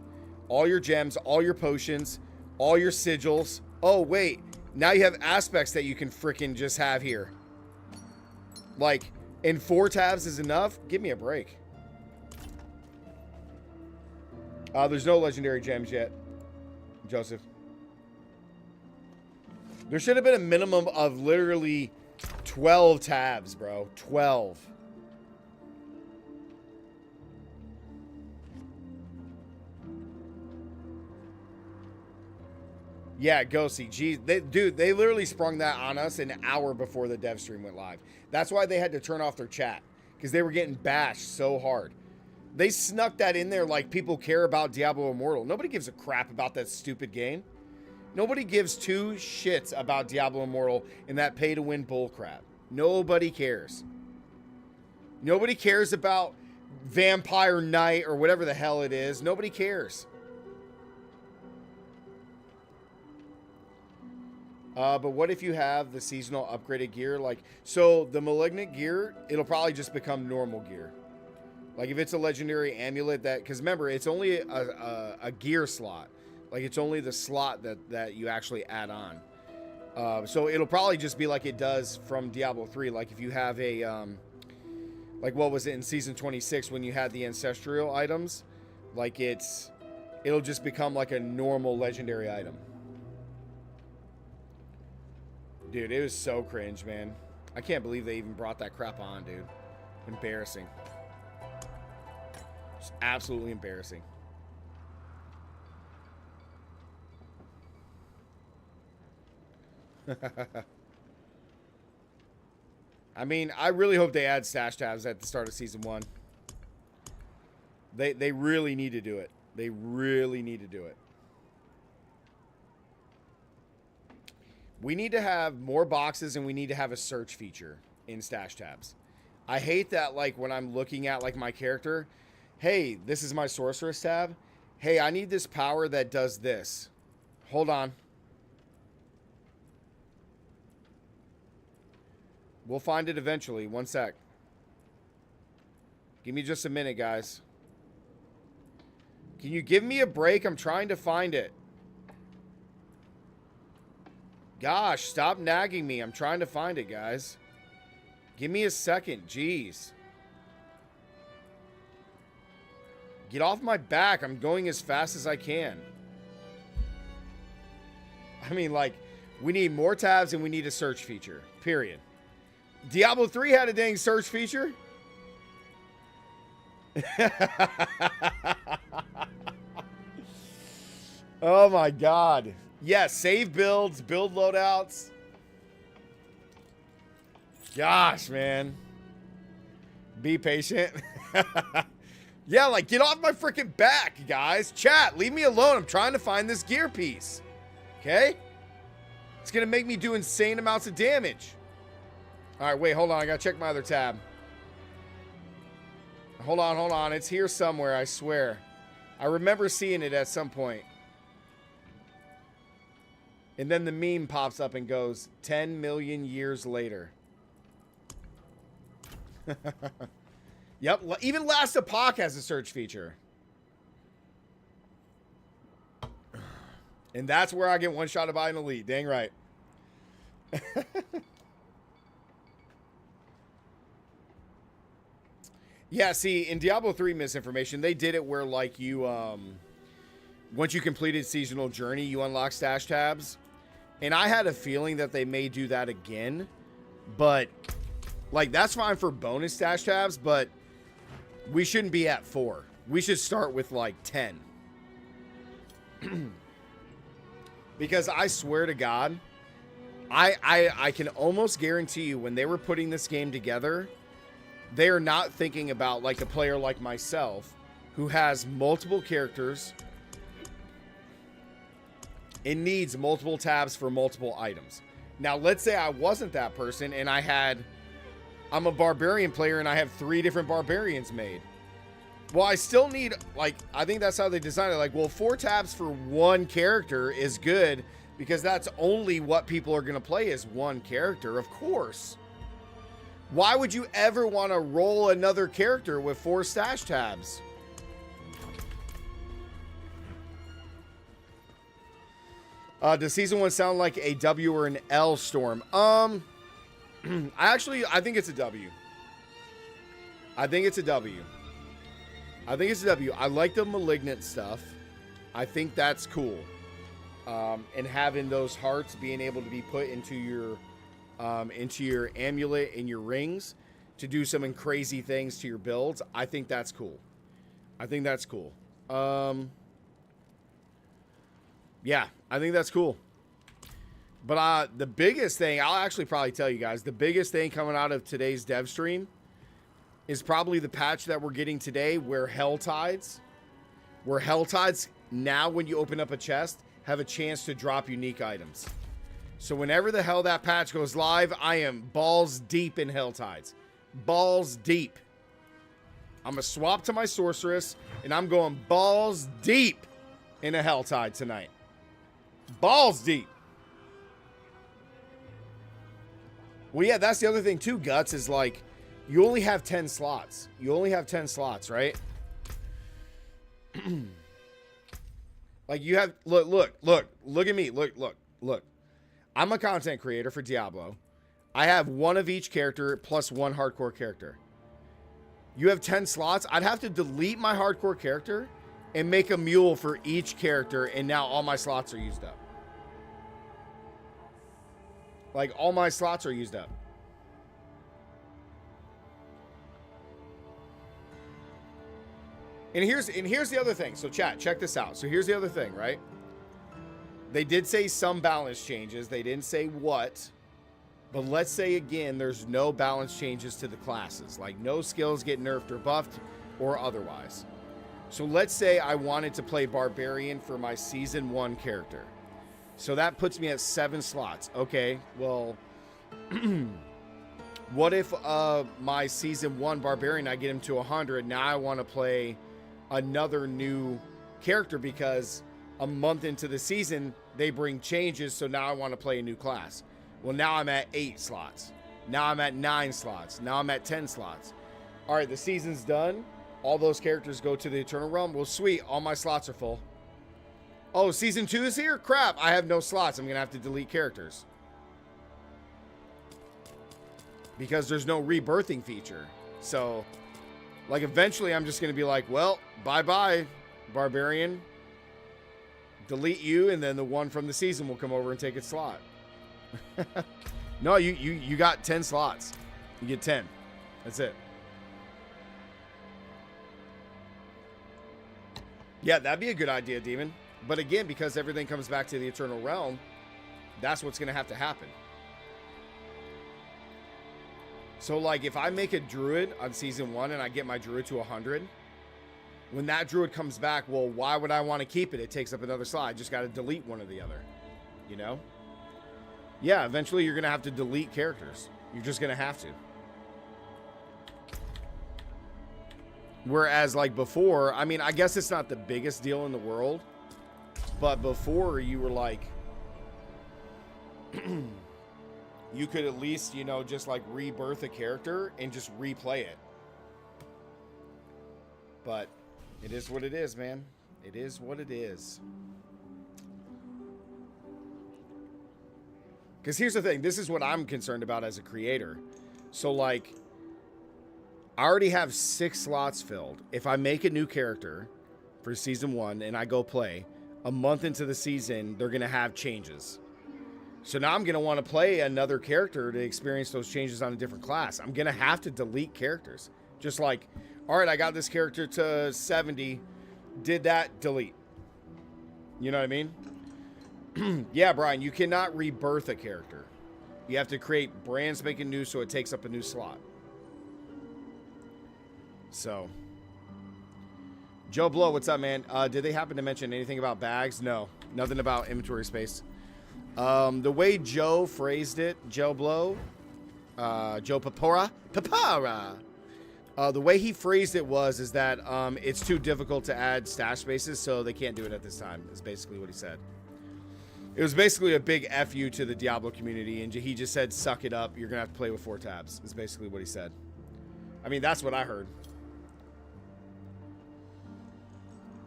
all your gems, all your potions, all your sigils. Oh, wait. Now you have aspects that you can freaking just have here. Like, and 4 tabs is enough? Give me a break. There's no legendary gems yet, Joseph. There should have been a minimum of literally 12 tabs, bro. 12. Yeah, Ghosty. Geez, they literally sprung that on us an hour before the dev stream went live. That's why they had to turn off their chat, because they were getting bashed so hard. They snuck that in there like people care about Diablo Immortal. Nobody gives a crap about that stupid game. Nobody gives 2 shits about Diablo Immortal and that pay-to-win bullcrap. Nobody cares. Nobody cares about Vampire Knight or whatever the hell it is. Nobody cares. But what if you have the seasonal upgraded gear? Like, so the Malignant gear, it'll probably just become normal gear. Like if it's a legendary amulet that, because remember, it's only a gear slot. Like it's only the slot that you actually add on. So it'll probably just be like it does from Diablo 3. Like if you have a, like what was it in Season 26 when you had the ancestral items? Like it'll just become like a normal legendary item. Dude, it was so cringe, man. I can't believe they even brought that crap on, dude. Embarrassing. Just absolutely embarrassing. I mean, I really hope they add stash tabs at the start of Season 1. They really need to do it. They really need to do it. We need to have more boxes and we need to have a search feature in stash tabs. I hate that, like, when I'm looking at, like, my character, hey, this is my sorceress tab. Hey, I need this power that does this. Hold on. We'll find it eventually. One sec. Give me just a minute, guys. Can you give me a break? I'm trying to find it. Gosh, stop nagging me. I'm trying to find it, guys. Give me a second. Jeez. Get off my back. I'm going as fast as I can. I mean, like, we need more tabs and we need a search feature. Period. Diablo 3 had a dang search feature. Oh my god. Yes, save builds, build loadouts. Gosh, man. Be patient. Yeah, like, get off my freaking back, guys. Chat, leave me alone. I'm trying to find this gear piece. Okay? It's going to make me do insane amounts of damage. All right, wait, hold on. I got to check my other tab. Hold on, hold on. It's here somewhere, I swear. I remember seeing it at some point. And then the meme pops up and goes, 10 million years later. Yep, even Last Epoch has a search feature. And that's where I get one shot to buy an elite. Dang right. Yeah, see, in Diablo 3 misinformation, they did it where, like, you, once you completed Seasonal Journey, you unlock stash tabs. And I had a feeling that they may do that again. But, like, that's fine for bonus stash tabs, but we shouldn't be at 4. We should start with, like, 10. Because I swear to God, I can almost guarantee you when they were putting this game together, they are not thinking about, like, a player like myself who has multiple characters and needs multiple tabs for multiple items. Now, let's say I wasn't that person and I'm a barbarian player and I have 3 different barbarians made. Well, I still need, like, I think that's how they designed it. Like, well, 4 tabs for 1 character is good because that's only what people are going to play is 1 character, of course. Why would you ever want to roll another character with 4 stash tabs? Does Season 1 sound like a W or an L storm? I think it's a W. I think it's a W. I like the Malignant stuff. I think that's cool. And having those hearts being able to be put into your amulet and your rings to do some crazy things to your builds. I think that's cool. Yeah, I think that's cool. But the biggest thing, I'll actually probably tell you guys, the biggest thing coming out of today's dev stream is probably the patch that we're getting today where Hell Tides now when you open up a chest have a chance to drop unique items. So whenever the hell that patch goes live, I am balls deep in Hell Tides. Balls deep. I'm going to swap to my sorceress, and I'm going balls deep in a Hell Tide tonight. Balls deep. Well, yeah, that's the other thing too, Guts, is like, You only have 10 slots. You only have 10 slots, right? Like you have, look at me. Look. I'm a content creator for Diablo. I have one of each character plus one hardcore character. You have 10 slots. I'd have to delete my hardcore character and make a mule for each character, and now all my slots are used up. Like, all my slots are used up. And here's the other thing. So chat, check this out. So here's the other thing, right? They did say some balance changes. They didn't say what. But let's say again, there's no balance changes to the classes. Like no skills get nerfed or buffed or otherwise. So let's say I wanted to play Barbarian for my Season 1 character. So that puts me at 7 slots. Okay, well, what if my Season 1 Barbarian, I get him to 100. Now I want to play another new character because a month into the season, they bring changes. So now I want to play a new class. Well, now I'm at 8 slots. Now I'm at 9 slots. Now I'm at 10 slots. All right, the season's done. All those characters go to the Eternal Realm. Well, sweet. All my slots are full. Oh, Season 2 is here? Crap, I have no slots. I'm going to have to delete characters. Because there's no rebirthing feature. So, like, eventually I'm just going to be like, well, bye-bye, Barbarian. Delete you, and then the one from the season will come over and take its slot. No, you got 10 slots. You get 10. That's it. Yeah, that'd be a good idea, Demon. But again, because everything comes back to the Eternal Realm, that's what's going to have to happen. So, like, if I make a druid on Season 1 and I get my druid to 100, when that druid comes back, well, why would I want to keep it? It takes up another slot. I just got to delete one or the other. You know? Yeah, eventually you're going to have to delete characters. You're just going to have to. Whereas, like, before, I mean, I guess it's not the biggest deal in the world, but before you were like, you could at least, you know, just like rebirth a character and just replay it. But it is what it is, man. It is what it is. Because here's the thing. This is what I'm concerned about as a creator. So, like, I already have 6 slots filled. If I make a new character for Season 1 and I go play, a month into the season, they're going to have changes. So now I'm going to want to play another character to experience those changes on a different class. I'm going to have to delete characters. Just like, all right, I got this character to 70. Did that, delete. You know what I mean? Yeah, Brian, you cannot rebirth a character. You have to create brand spanking new so it takes up a new slot. So, Joe Blow, what's up, man? Did they happen to mention anything about bags? No, nothing about inventory space. The way Joe phrased it, Joe Blow, Joe Papora, the way he phrased it is that it's too difficult to add stash spaces, so they can't do it at this time, is basically what he said. It was basically a big FU to the Diablo community, and he just said, suck it up, you're going to have to play with 4 tabs, is basically what he said. I mean, that's what I heard.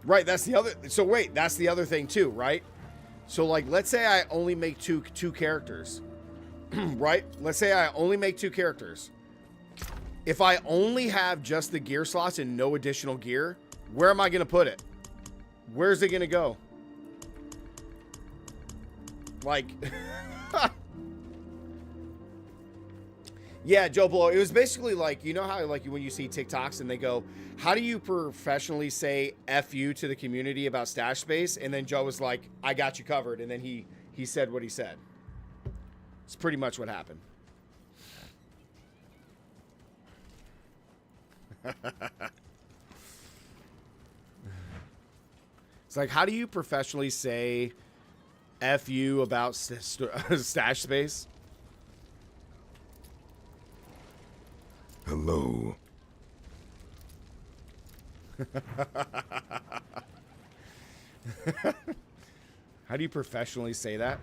Right, that's the other... So wait, that's the other thing too, right? So, like, let's say I only make two characters. Right? Let's say I only make 2 characters. If I only have just the gear slots and no additional gear, where am I going to put it? Where's it going to go? Like... Yeah, Joe Blow. It was basically like, you know how like when you see TikToks and they go, how do you professionally say F you to the community about stash space? And then Joe was like, I got you covered. And then he said what he said. It's pretty much what happened. It's like, how do you professionally say F you about stash space? Hello. How do you professionally say that?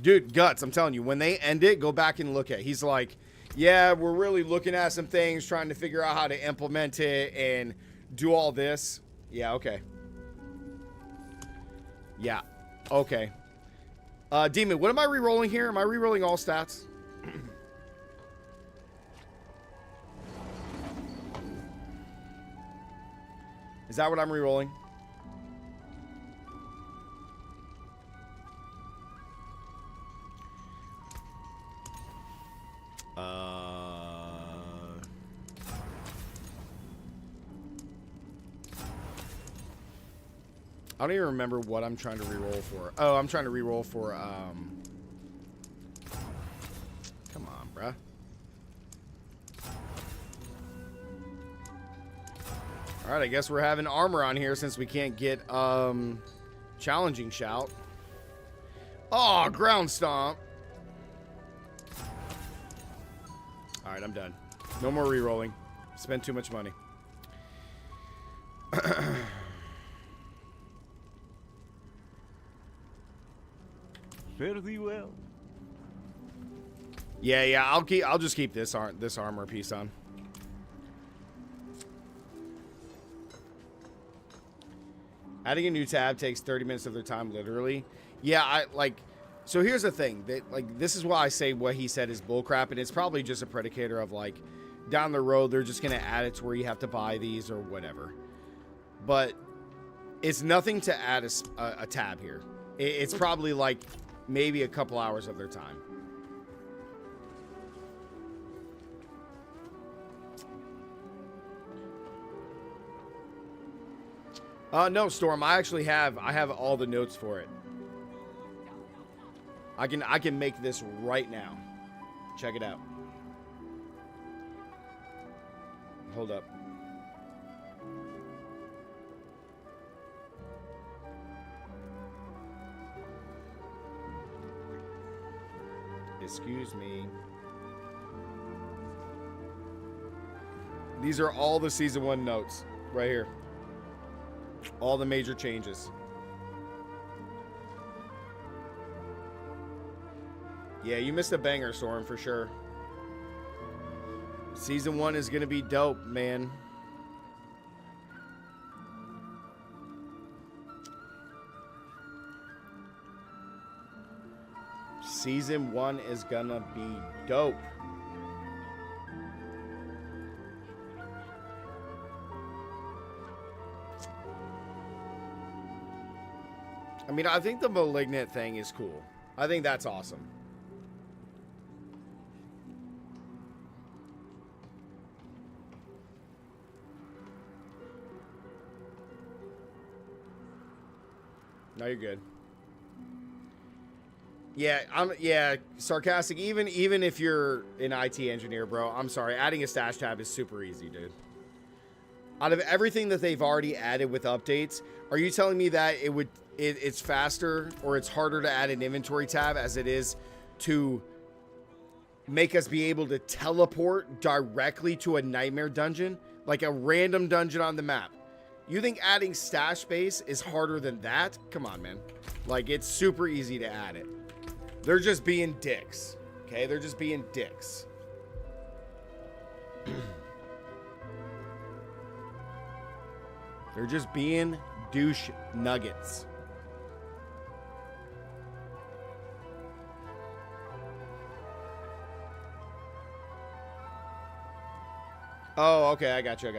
Dude, Guts, I'm telling you, when they end it, go back and look at it. He's like, yeah, we're really looking at some things, trying to figure out how to implement it and do all this. Yeah, okay. Yeah, okay. Demon, what am I re-rolling here? Am I re-rolling all stats? Is that what I'm re-rolling? I don't even remember what I'm trying to re-roll for. Oh, I'm trying to re-roll for, come on, bruh. Alright, I guess we're having armor on here since we can't get, challenging shout. Oh, ground stomp. Alright, I'm done. No more re-rolling. Spent too much money. Fare thee well. Yeah, I'll just keep this armor piece on. Adding a new tab takes 30 minutes of their time, literally. Yeah, so here's the thing. This is why I say what he said is bullcrap, and it's probably just a predicator of, like, down the road, they're just going to add it to where you have to buy these or whatever. But it's nothing to add a tab here. It's probably, like, maybe a couple hours of their time. No, Storm. I have all the notes for it. I can make this right now. Check it out. Hold up. Excuse me. These are all the Season 1 notes right here. All the major changes. Yeah, you missed a banger, Storm, for sure. Season 1 is going to be dope, man. Season 1 is going to be dope. I mean, I think the Malignant thing is cool. I think that's awesome. No, you're good. Yeah, sarcastic. Even if you're an IT engineer, bro, I'm sorry. Adding a stash tab is super easy, dude. Out of everything that they've already added with updates, are you telling me that it's faster or it's harder to add an inventory tab as it is to make us be able to teleport directly to a nightmare dungeon, like a random dungeon on the map? You think adding stash space is harder than that? Come on, man. Like, it's super easy to add it. They're just being dicks. Okay? They're just being dicks. They're just being douche nuggets. Oh, okay. I got you.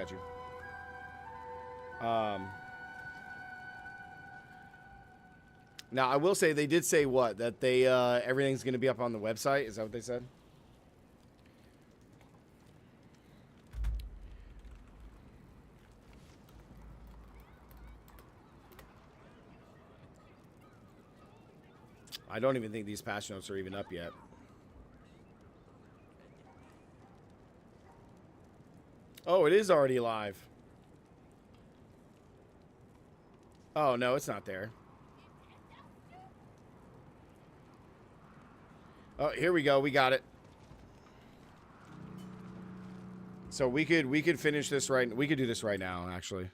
Now, I will say they did say what? That they everything's going to be up on the website? Is that what they said? I don't even think these patch notes are even up yet. Oh, it is already live. Oh, no, it's not there. Oh, here we go. We got it. So we could finish this right. We could do this right now, actually.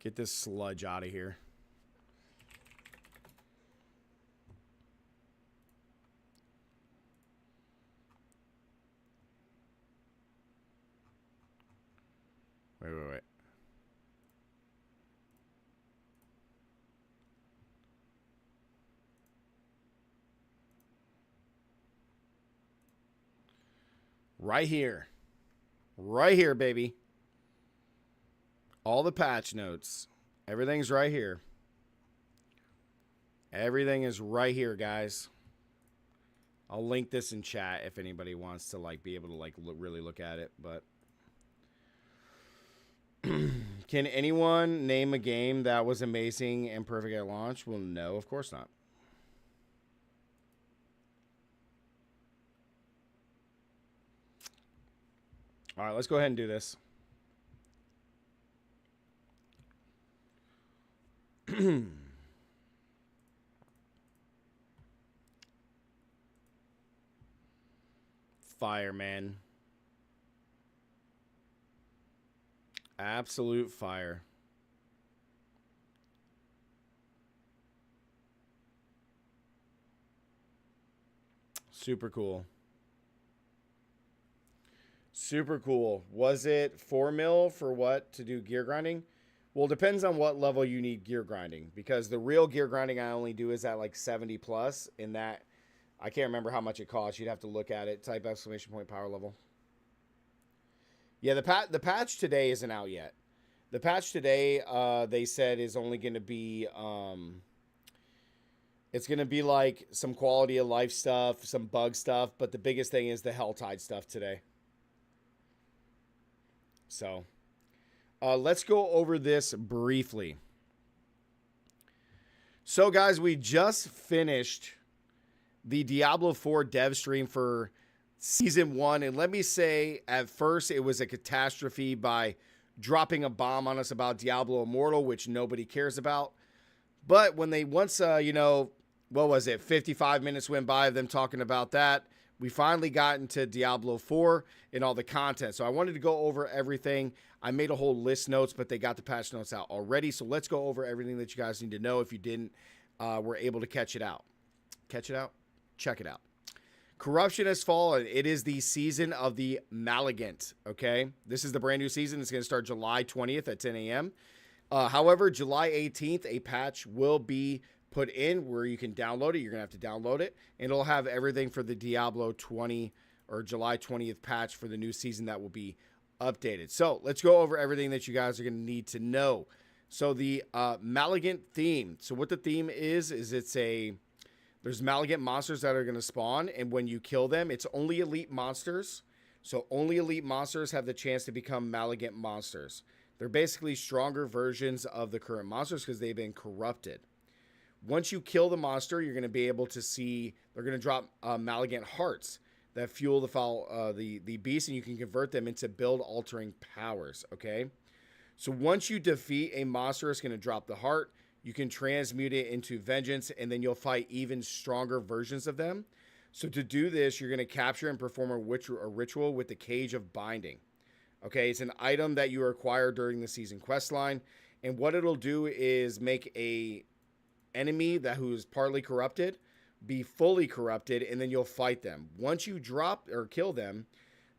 Get this sludge out of here. Right here. Right here, baby. All the patch notes. Everything's right here. Everything is right here, guys. I'll link this in chat if anybody wants to like be able to like really look at it, but can anyone name a game that was amazing and perfect at launch? Well, no, of course not. All right, let's go ahead and do this. Fire, man. Absolute fire. Super cool. Super cool. Was it 4 mil for what to do gear grinding? Well, it depends on what level you need gear grinding, because the real gear grinding I only do is at like 70 plus. In that, I can't remember how much it costs. You'd have to look at it. Type exclamation point power level. Yeah, the patch today isn't out yet. The patch today, they said, is only going to be, it's going to be like some quality of life stuff, some bug stuff, but the biggest thing is the Helltide stuff today. So, let's go over this briefly. So, guys, we just finished the Diablo 4 dev stream for Season 1. And let me say, at first, it was a catastrophe by dropping a bomb on us about Diablo Immortal, which nobody cares about. But when they once, you know, what was it, 55 minutes went by of them talking about that, we finally got into Diablo 4 and all the content. So I wanted to go over everything. I made a whole list notes, but they got the patch notes out already. So let's go over everything that you guys need to know. If you didn't, were able to catch it out. Catch it out? Check it out. Corruption has fallen. It is the season of the Malignant, okay? This is the brand new season. It's going to start July 20th at 10 a.m. However, July 18th, a patch will be put in where you can download it. You're going to have to download it, and it'll have everything for the Diablo 20 or July 20th patch for the new season that will be updated. So let's go over everything that you guys are going to need to know. So the Malignant theme. So what the theme is there's Malignant monsters that are going to spawn, and when you kill them, it's only elite monsters. So only elite monsters have the chance to become Malignant monsters. They're basically stronger versions of the current monsters because they've been corrupted. Once you kill the monster, you're going to be able to see, they're going to drop Malignant hearts that fuel the beast, and you can convert them into build-altering powers, okay? So once you defeat a monster, it's going to drop the heart. You can transmute it into vengeance, and then you'll fight even stronger versions of them. So to do this, you're going to capture and perform a ritual with the Cage of Binding. Okay, it's an item that you acquire during the season quest line, and what it'll do is make a enemy who is partly corrupted be fully corrupted, and then you'll fight them. Once you drop or kill them,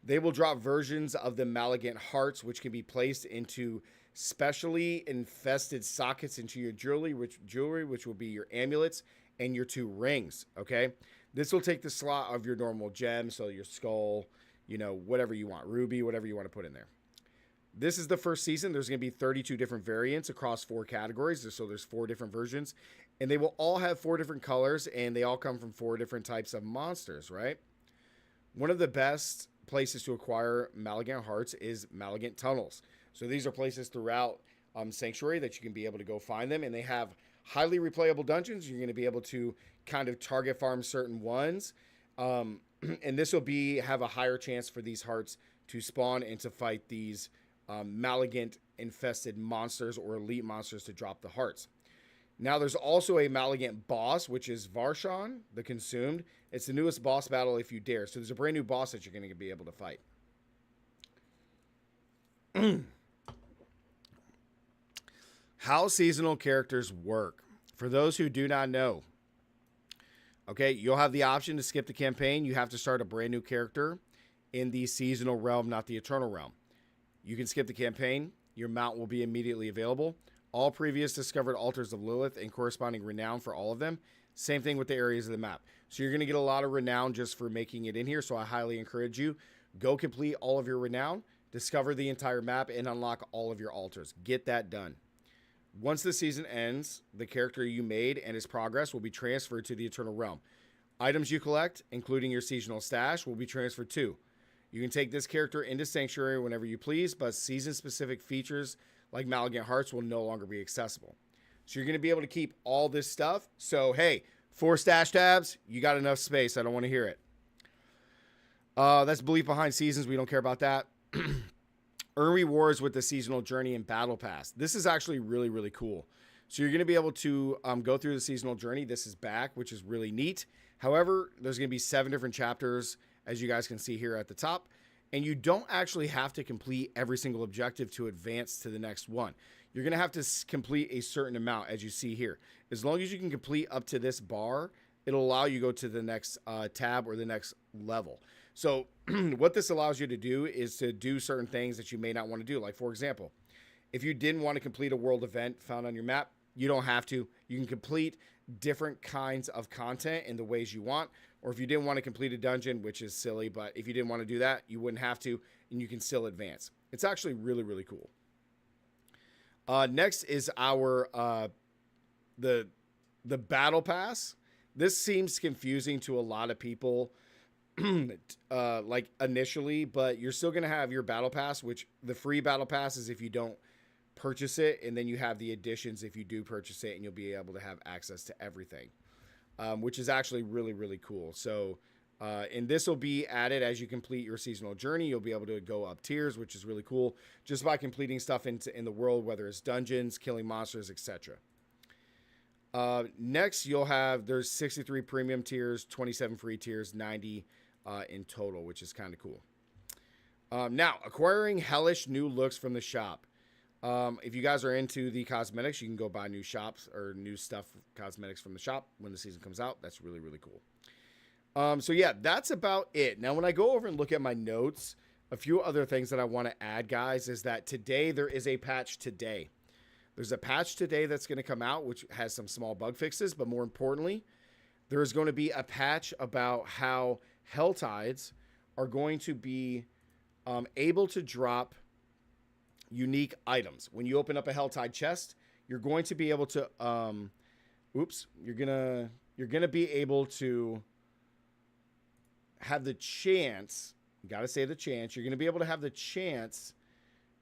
they will drop versions of the Malignant hearts, which can be placed into specially infested sockets into your jewelry, which will be your amulets and your 2 rings. Okay, this will take the slot of your normal gem, so your skull, you know, whatever you want, ruby, whatever you want to put in there. This is the first season. There's going to be 32 different variants across 4 categories. So there's 4 different versions, and they will all have 4 different colors, and they all come from 4 different types of monsters, right? One of the best places to acquire Malignant hearts is Malignant tunnels. So these are places throughout Sanctuary that you can be able to go find them, and they have highly replayable dungeons. You're going to be able to kind of target farm certain ones, and this will have a higher chance for these hearts to spawn and to fight these Malignant infested monsters or elite monsters to drop the hearts. Now there's also a Malignant boss, which is Varshan, the Consumed. It's the newest boss battle if you dare. So there's a brand new boss that you're going to be able to fight. How seasonal characters work. For those who do not know, okay, you'll have the option to skip the campaign. You have to start a brand new character in the seasonal realm, not the eternal realm. You can skip the campaign. Your mount will be immediately available. All previous discovered altars of Lilith and corresponding renown for all of them. Same thing with the areas of the map. So you're going to get a lot of renown just for making it in here. So I highly encourage you, Go complete all of your Renown, discover the entire map, and unlock all of your altars. Get that done. Once the season ends, the character you made and his progress will be transferred to the Eternal Realm. Items you collect, including your seasonal stash, will be transferred too. You can take this character into Sanctuary whenever you please, but season-specific features like Malignant Hearts will no longer be accessible. So you're going to be able to keep all this stuff. So, hey, 4 stash tabs, you got enough space. I don't want to hear it. That's belief behind seasons. We don't care about that. Earn rewards with the seasonal journey and battle pass. This is actually really, really cool. So you're going to be able to go through the seasonal journey. This is back, which is really neat. However, there's going to be 7 different chapters, as you guys can see here at the top. And you don't actually have to complete every single objective to advance to the next one. You're going to have to complete a certain amount, as you see here. As long as you can complete up to this bar, it'll allow you to go to the next tab or the next level. So what this allows you to do is to do certain things that you may not want to do. Like, for example, if you didn't want to complete a world event found on your map, you don't have to. You can complete different kinds of content in the ways you want. Or if you didn't want to complete a dungeon, which is silly, but if you didn't want to do that, you wouldn't have to, and you can still advance. It's actually really, really cool. Next is our the battle pass. This seems confusing to a lot of people, like initially, but you're still going to have your battle pass, which the free battle pass is if you don't purchase it, and then you have the additions if you do purchase it, and you'll be able to have access to everything, which is actually really, really cool. So, and this will be added as you complete your seasonal journey. You'll be able to go up tiers, which is really cool, just by completing stuff in the world, whether it's dungeons, killing monsters, etc. Next, you'll have, there's 63 premium tiers, 27 free tiers, 90 in total, which is kind of cool. Now, acquiring hellish new looks from the shop. If you guys are into the cosmetics, you can go buy new shops or new stuff, cosmetics from the shop when the season comes out. That's really, really cool. So yeah, that's about it. Now, when I go over and look at my notes, a few other things that I want to add, guys, is that today there is a patch today. There's a patch today that's going to come out, which has some small bug fixes, but more importantly, there is going to be a patch about how Helltides are going to be able to drop unique items. When you open up a Helltide chest, you're going to be able to you're gonna be able to have the chance, gotta say the chance, you're gonna be able to have the chance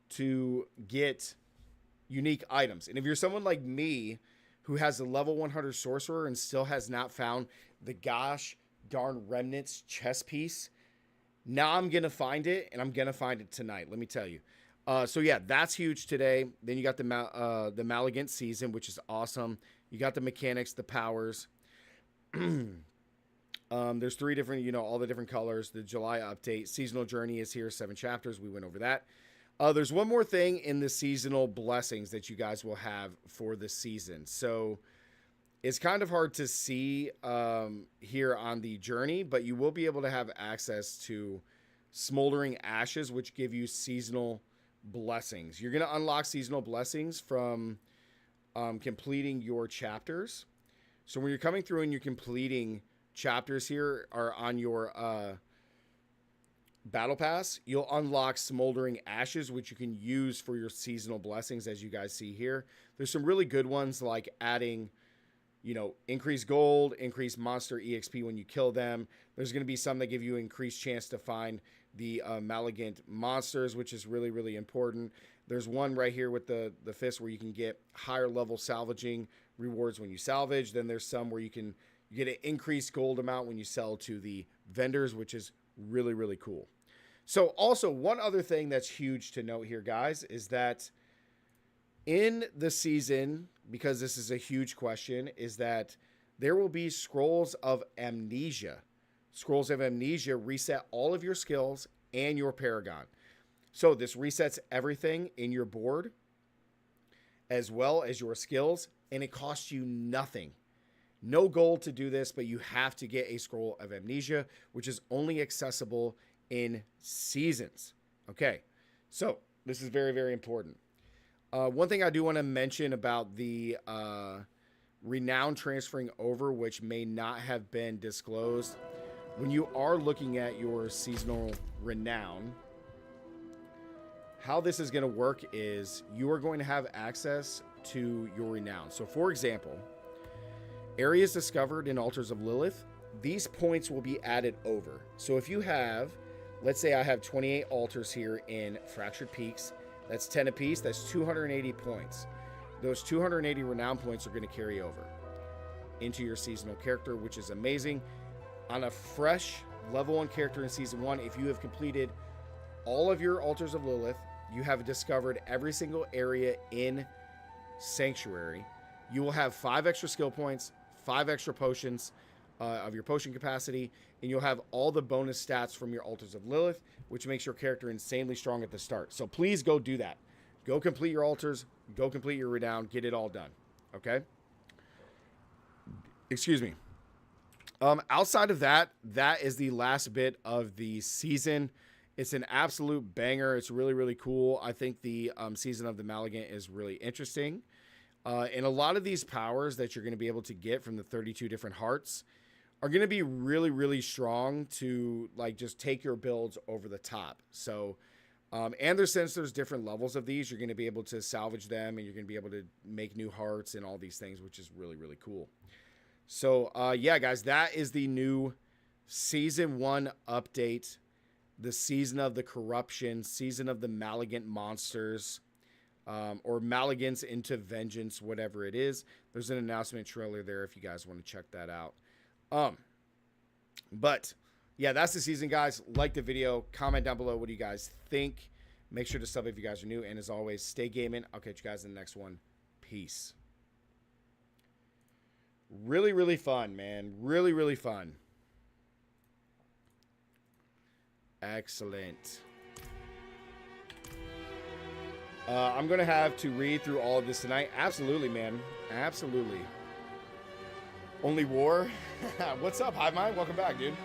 to get unique items. And if you're someone like me who has a level 100 sorcerer and still has not found the gosh darn remnants chest piece, now I'm gonna find it, and I'm gonna find it tonight, let me tell you. So yeah, that's huge today. Then you got the Malignant season, which is awesome. You got the mechanics, the powers. There's 3 different, all the different colors. The July update, seasonal journey is here, 7 chapters. We went over that. There's one more thing in the seasonal blessings that you guys will have for the season. So it's kind of hard to see here on the journey, but you will be able to have access to smoldering ashes, which give you seasonal blessings. You're going to unlock seasonal blessings from completing your chapters. So when you're coming through and you're completing chapters here are on your battle pass, you'll unlock smoldering ashes, which you can use for your seasonal blessings, as you guys see here. There's some really good ones like adding, increased gold, increased monster EXP when you kill them. There's going to be some that give you increased chance to find the Malignant monsters, which is really, really important. There's one right here with the fist where you can get higher level salvaging rewards when you salvage. Then there's some where you get an increased gold amount when you sell to the vendors, which is really, really cool. So also, one other thing that's huge to note here, guys, is that in the season, because this is a huge question, is that there will be Scrolls of Amnesia. Scrolls of Amnesia reset all of your skills and your Paragon. So this resets everything in your board as well as your skills, and it costs you nothing. No gold to do this, but you have to get a Scroll of Amnesia, which is only accessible in seasons. Okay, so this is very, very important. One thing I do want to mention about the Renown transferring over, which may not have been disclosed. when you are looking at your seasonal renown, how this is going to work is you are going to have access to your renown. So for example, areas discovered in Altars of Lilith, these points will be added over. So if you have, let's say I have 28 altars here in Fractured Peaks, that's 10 apiece, that's 280 points. Those 280 renown points are going to carry over into your seasonal character, which is amazing. On a fresh level 1 character in season 1, if you have completed all of your Altars of Lilith, you have discovered every single area in Sanctuary, you will have 5 extra skill points, 5 extra potions of your potion capacity, and you'll have all the bonus stats from your Altars of Lilith, which makes your character insanely strong at the start. So please go do that. Go complete your altars, go complete your renown, get it all done. Okay? Excuse me. Outside of that, that is the last bit of the season. It's an absolute banger. It's really, really cool. I think the season of the Malignant is really interesting. And a lot of these powers that you're going to be able to get from the 32 different hearts are going to be really, really strong to like just take your builds over the top. So, and since there's different levels of these, you're going to be able to salvage them and you're going to be able to make new hearts and all these things, which is really, really cool. So, yeah, guys, that is the new Season 1 update. The Season of the Corruption, Season of the Malignant Monsters, or Maligants into Vengeance, whatever it is. There's an announcement trailer there if you guys want to check that out. But, yeah, that's the season, guys. Like the video. Comment down below what do you guys think. Make sure to sub if you guys are new. And as always, stay gaming. I'll catch you guys in the next one. Peace. Really, really fun, man. Really, really fun. Excellent. I'm going to have to read through all of this tonight. Absolutely, man. Absolutely. Only war? What's up, Hive Mind? Welcome back, dude.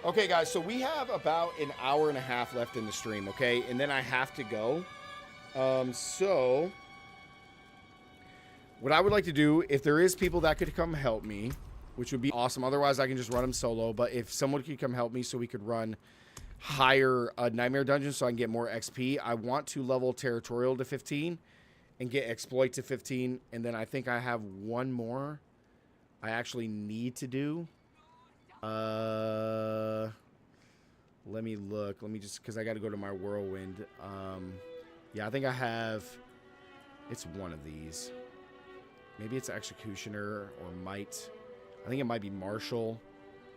Okay, guys, so we have about an hour and a half left in the stream, okay? And then I have to go. So what I would like to do, if there is people that could come help me, which would be awesome. Otherwise, I can just run them solo. But if someone could come help me so we could run higher Nightmare Dungeons so I can get more XP, I want to level Territorial to 15 and get Exploit to 15. And then I think I have one more I actually need to do. Let me look. Let me just, because I got to go to my Whirlwind. Yeah, I think I have, it's one of these. Maybe it's Executioner or Might. I think it might be Marshall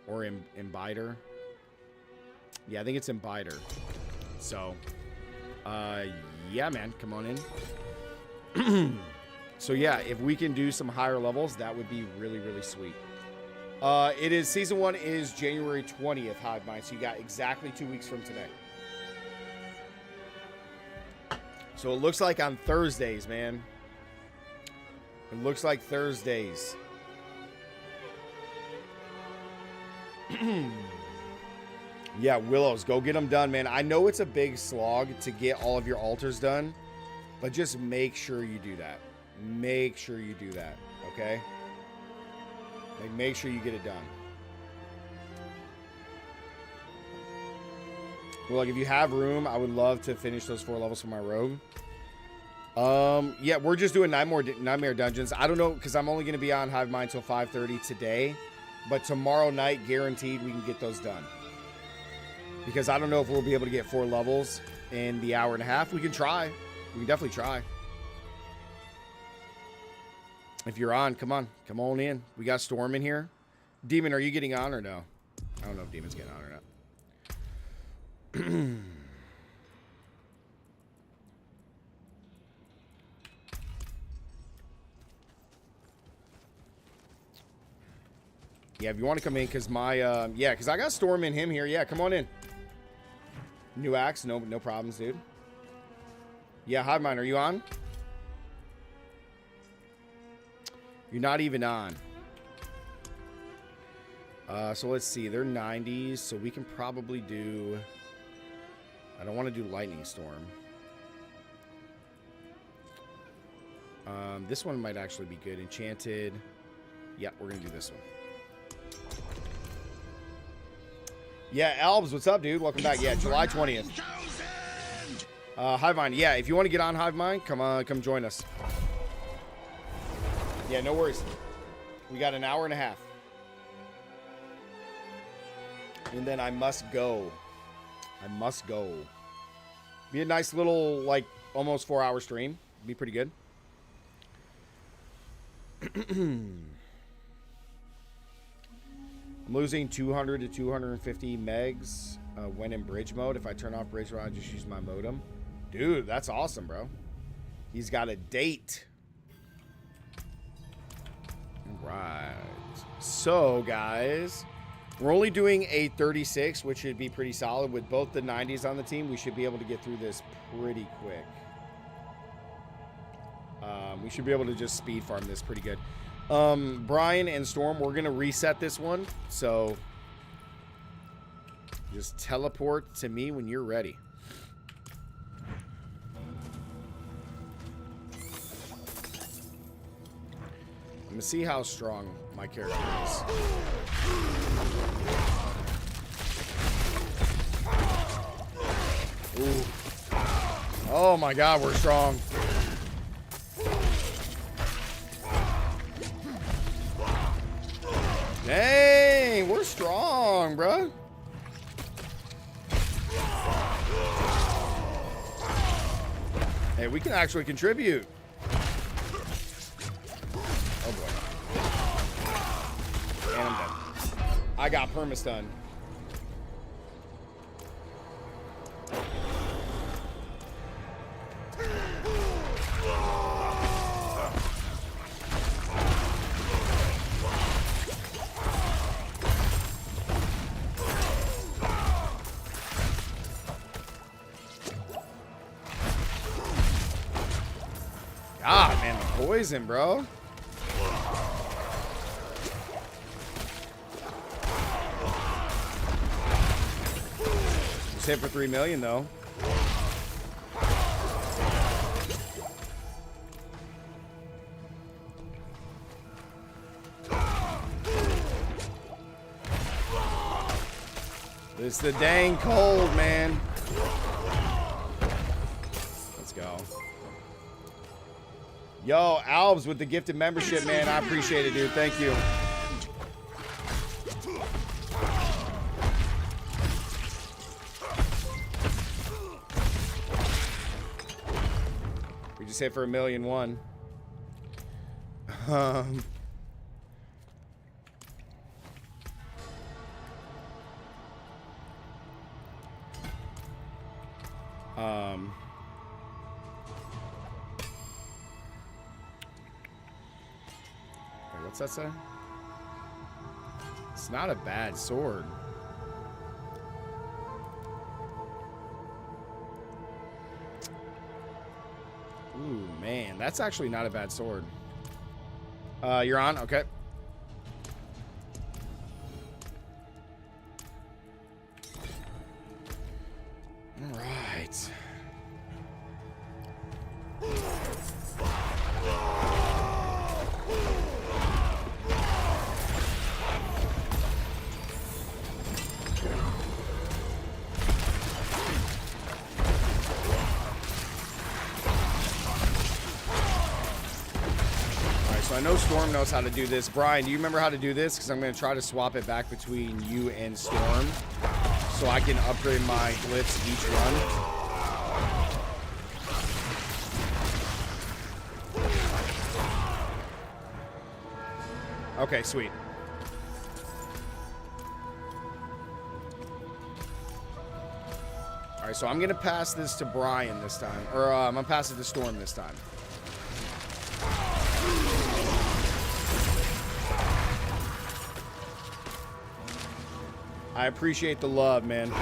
or Imbiter. Yeah, I think it's Imbiter. So, yeah, man, come on in. So, yeah, if we can do some higher levels, that would be really, really sweet. It is, Season 1 is January 20th, Hive Mind, so you got exactly 2 weeks from today. So, it looks like on Thursdays, man. It looks like Thursdays. Yeah, Willows, go get them done, man. I know it's a big slog to get all of your altars done, but just make sure you do that. Make sure you do that, okay? Like, make sure you get it done. Well, like, if you have room, I would love to finish those 4 levels for my rogue. Yeah, we're just doing Nightmare Dungeons. I don't know, because I'm only going to be on Hive Mind till 5:30 today. But tomorrow night, guaranteed, we can get those done. Because I don't know if we'll be able to get 4 levels in the hour and a half. We can try. We can definitely try. If you're on, come on. Come on in. We got Storm in here. Demon, are you getting on or no? I don't know if Demon's getting on or not. Yeah, if you want to come in, because my, yeah, because I got Storm in him here. Yeah, come on in. New axe, no problems, dude. Yeah, Hive Mind, are you on? You're not even on. So let's see, they're 90s, so we can probably do, I don't want to do Lightning Storm. This one might actually be good. Enchanted. Yeah, we're going to do this one. Yeah, Albs, what's up, dude? Welcome back. Yeah, July 20th. Hivemind, yeah, if you want to get on Hivemind, come join us. Yeah, no worries. We got an hour and a half. And then I must go. I must go. Be a nice little, like, almost 4-hour stream. Be pretty good. I'm losing 200 to 250 megs when in bridge mode. If I turn off bridge mode, I just use my modem. Dude, that's awesome, bro. He's got a date. Right. So, guys, we're only doing a 36, which should be pretty solid. With both the 90s on the team, we should be able to get through this pretty quick. We should be able to just speed farm this pretty good. Brian and Storm, we're going to reset this one. So just teleport to me when you're ready. I'm going to see how strong my character is. Ooh. Oh my god, we're strong. Dang, we're strong, bro. Hey, we can actually contribute. Oh boy. And I'm dead. I got permastun. God, man, the poison, bro. Just hit for 3 million, though. It's the dang cold, man. Let's go. Yo, Albs with the gifted membership, man. I appreciate it, dude. Thank you. We just hit for 1,000,001. What's that say? It's not a bad sword. Ooh, man. That's actually not a bad sword. You're on? Okay. All right. I know Storm knows how to do this. Brian, do you remember how to do this? Because I'm going to try to swap it back between you and Storm so I can upgrade my glyphs each run. Okay, sweet. All right, so I'm going to pass this to Brian this time. Or I'm going to pass it to Storm this time. I appreciate the love, man. Woo!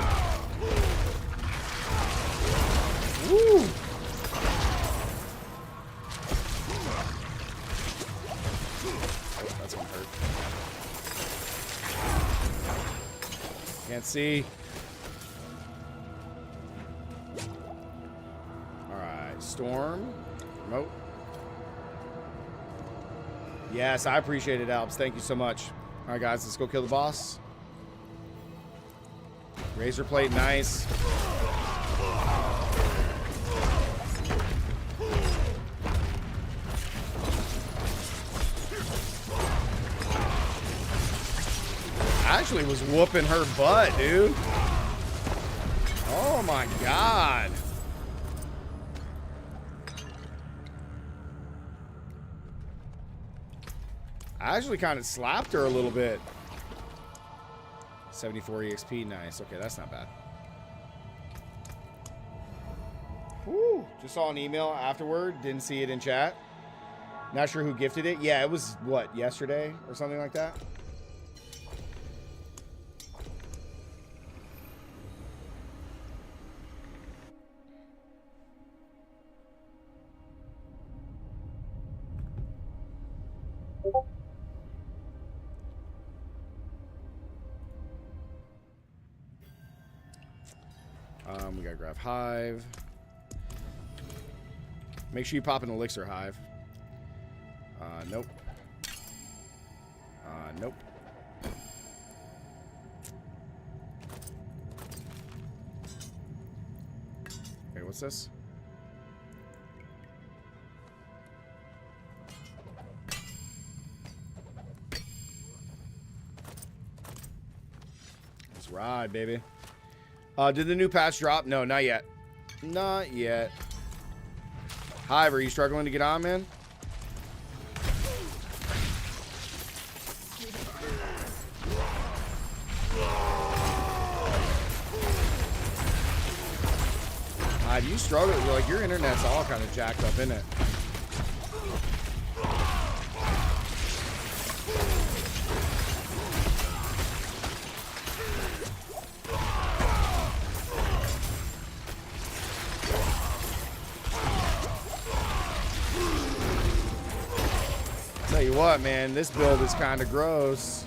Oh, that's gonna hurt. Can't see. Alright, Storm. Nope. Yes, I appreciate it, Alps. Thank you so much. Alright, guys, let's go kill the boss. Razor plate, nice. Actually was whooping her butt, dude. Oh my god. I actually kind of slapped her a little bit. 74 EXP, nice. Okay, that's not bad. Whew. Just saw an email afterward. Didn't see it in chat. Not sure who gifted it. Yeah, it was, what, yesterday or something like that? We gotta grab Hive. Make sure you pop an elixir, Hive. Nope. Nope. Okay, what's this? Let's ride, baby. Did the new patch drop? No, not yet. Not yet. Hive, are you struggling to get on, man? Hive, you struggle. Like, your internet's all kind of jacked up, isn't it? Tell you what, man, this build is kind of gross.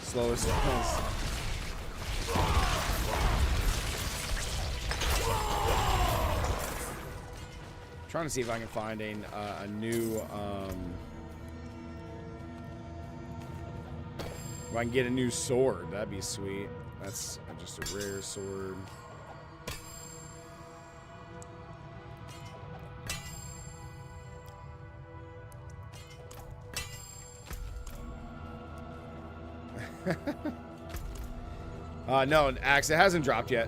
Slowest kills. Trying to see if I can find a new if I can get a new sword, that'd be sweet. That's just a rare sword. No, Axe, it hasn't dropped yet.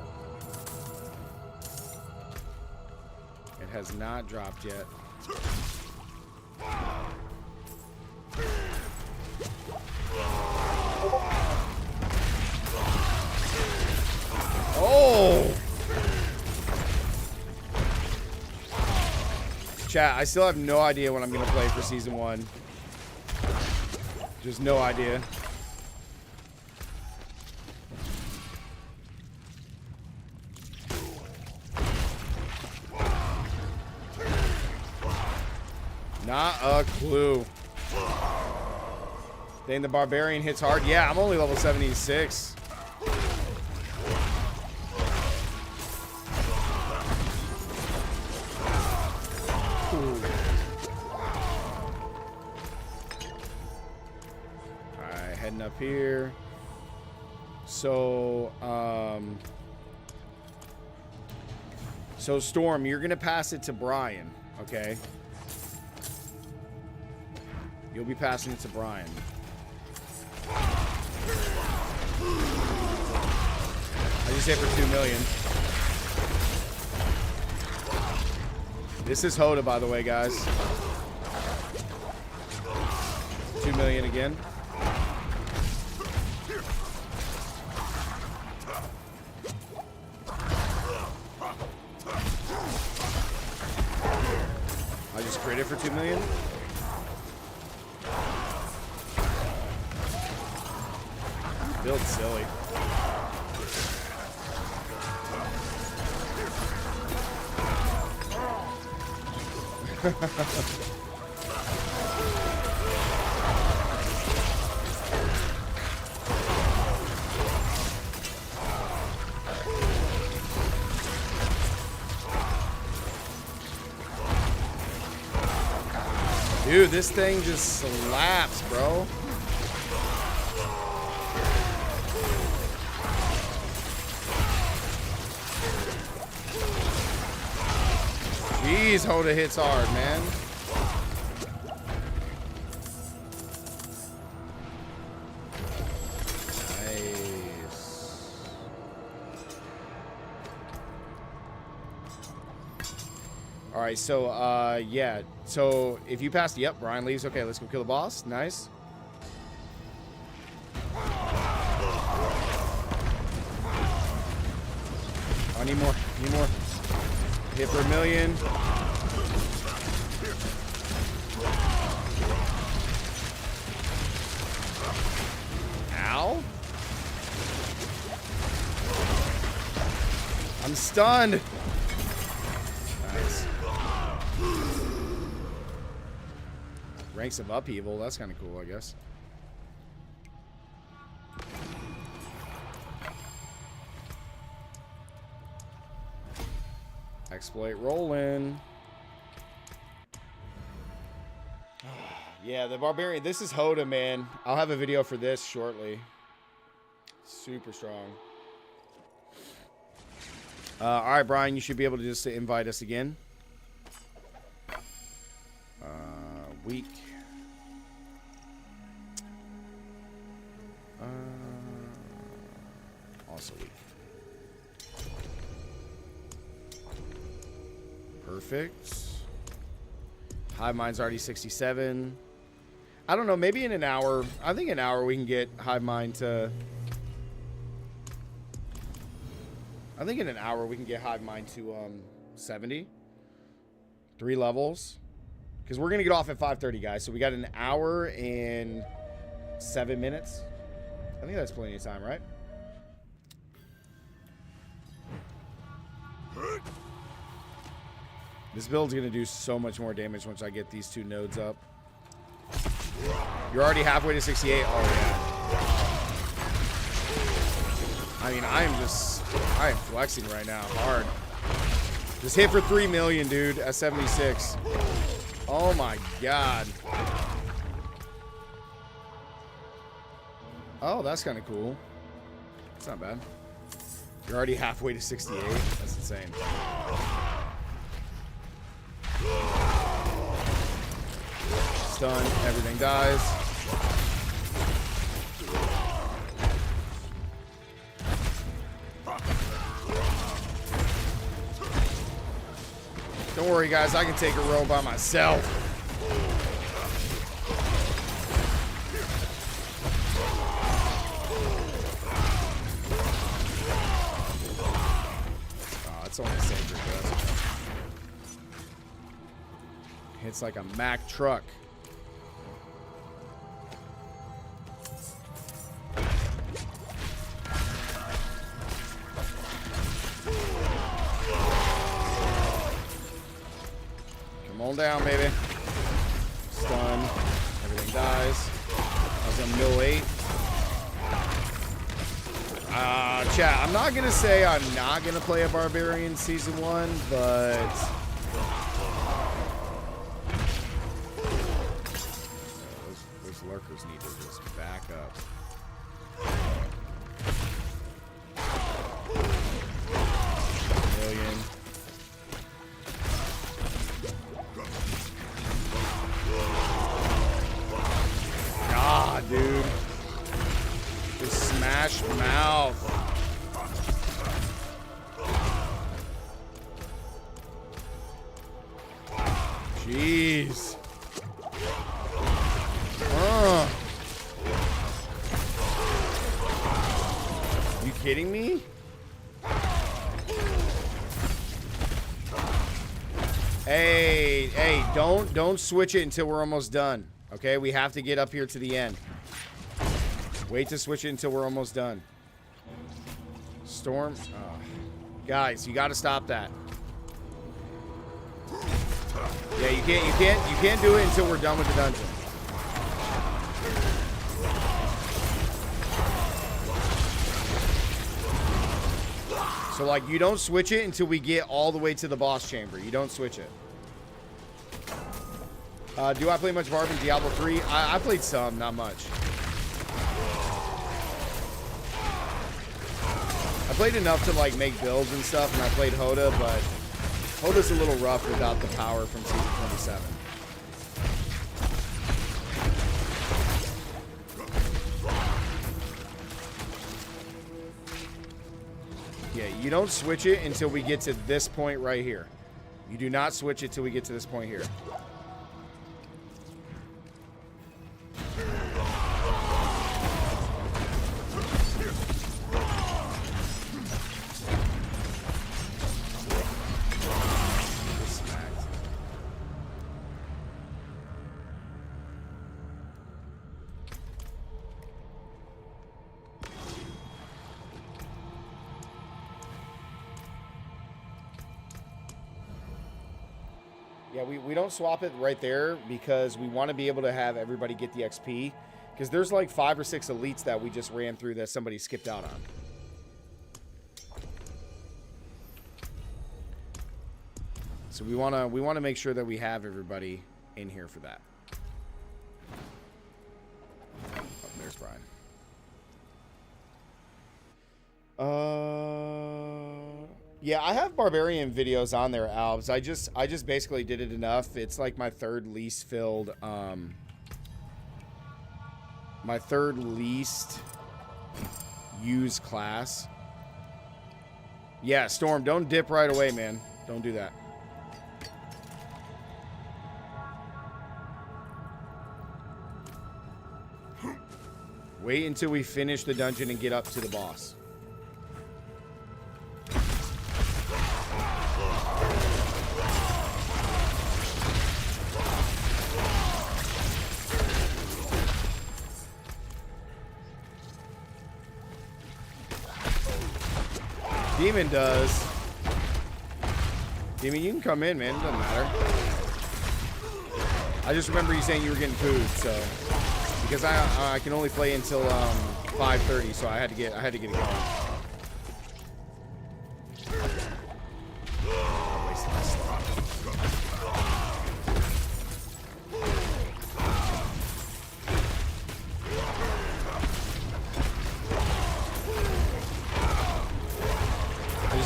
It has not dropped yet. Oh! Chat, I still have no idea what I'm going to play for Season 1. Just no idea. Not a clue. Dang, the Barbarian hits hard. Yeah, I'm only level 76. Alright, heading up here. So, so Storm, you're gonna pass it to Brian, okay? You'll be passing it to Brian. I just hit for 2 million. This is Hoda, by the way, guys. 2 million again. I just critted for 2 million. Build silly. Dude, this thing just slaps, bro. Jeez, Hoda hits hard, man. Nice. All right, so, yeah. So, if you pass, yep, Brian leaves. Okay, let's go kill the boss. Nice. I need more. Need more. Hit for 1 million. Ow. I'm stunned. Nice. Ranks of upheaval. That's kind of cool, I guess. Exploit rolling. Yeah, the Barbarian. This is Hoda, man. I'll have a video for this shortly. Super strong. All right, Brian, you should be able to just invite us again. Weak. Also weak. Perfect. Hive Mind's already 67. I don't know, maybe in an hour. I think an hour we can get Hive Mind to... I think in an hour we can get Hive Mind to 70. 3 levels. Because we're going to get off at 5:30, guys. So we got an hour and 7 minutes. I think that's plenty of time, right? This build's going to do so much more damage once I get these 2 nodes up. You're already halfway to 68. Oh, yeah. I mean, I am flexing right now. Hard. Just hit for 3 million, dude, at 76. Oh, my God. Oh, that's kind of cool. It's not bad. You're already halfway to 68. That's insane. Stun, everything dies. Don't worry, guys, I can take a row by myself. Oh, it's only a sacred, but that's okay. It's like a Mack truck. Come on down, baby. Stun. Everything dies. I was on mill 8. Chat, I'm not going to say I'm not going to play a Barbarian Season 1, but... those lurkers need to just back up. Million. God, dude. Just smash mouth. Jeez. You kidding me? Hey, don't switch it until we're almost done. Okay, we have to get up here to the end. Wait to switch it until we're almost done. Storm. Oh. Guys, you got to stop that. Yeah, you can't do it until we're done with the dungeon. So, like, you don't switch it until we get all the way to the boss chamber. You don't switch it. Do I play much Barb in Diablo 3? I played some, not much. I played enough to like make builds and stuff, and I played Hoda, but Hoda's a little rough without the power from season 27. Yeah, you don't switch it until we get to this point right here. You do not switch it till we get to this point here. Yeah, we don't swap it right there because we want to be able to have everybody get the XP. Because there's like 5 or 6 elites that we just ran through that somebody skipped out on. So we want to make sure that we have everybody in here for that. Oh, there's Brian. Yeah, I have Barbarian videos on there, Albs. I just basically did it enough. It's like my third least filled, my third least used class. Yeah, Storm, don't dip right away, man. Don't do that. Wait until we finish the dungeon and get up to the boss. Demon does. Demon, you can come in, man. It doesn't matter. I just remember you saying you were getting food, so because I can only play until 5:30, so I had to get it going.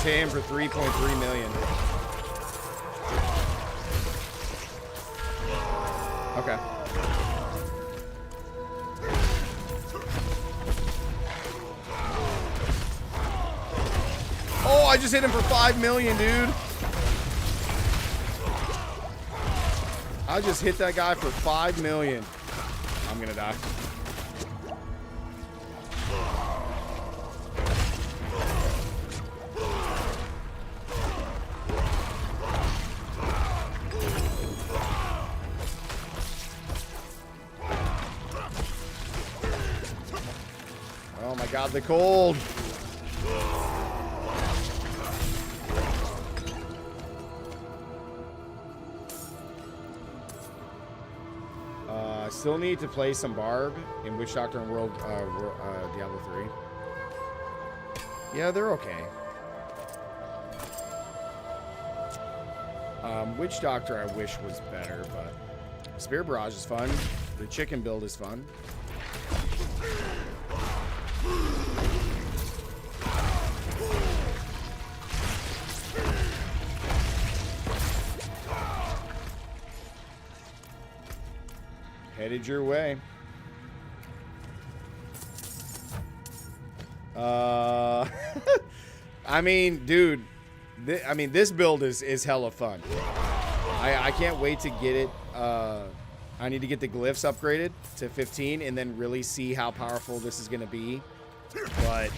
Hit him for 3.3 million. Okay. Oh, I just hit him for 5 million, dude. I just hit that guy for 5 million. I'm gonna die. Oh my god, the cold. I still need to play some Barb in Witch Doctor and Diablo 3. Yeah, they're okay. Witch Doctor I wish was better, but Spear Barrage is fun. The chicken build is fun. Headed your way. I mean, dude, this build is hella fun. I can't wait to get it. I need to get the glyphs upgraded to 15 and then really see how powerful this is going to be. But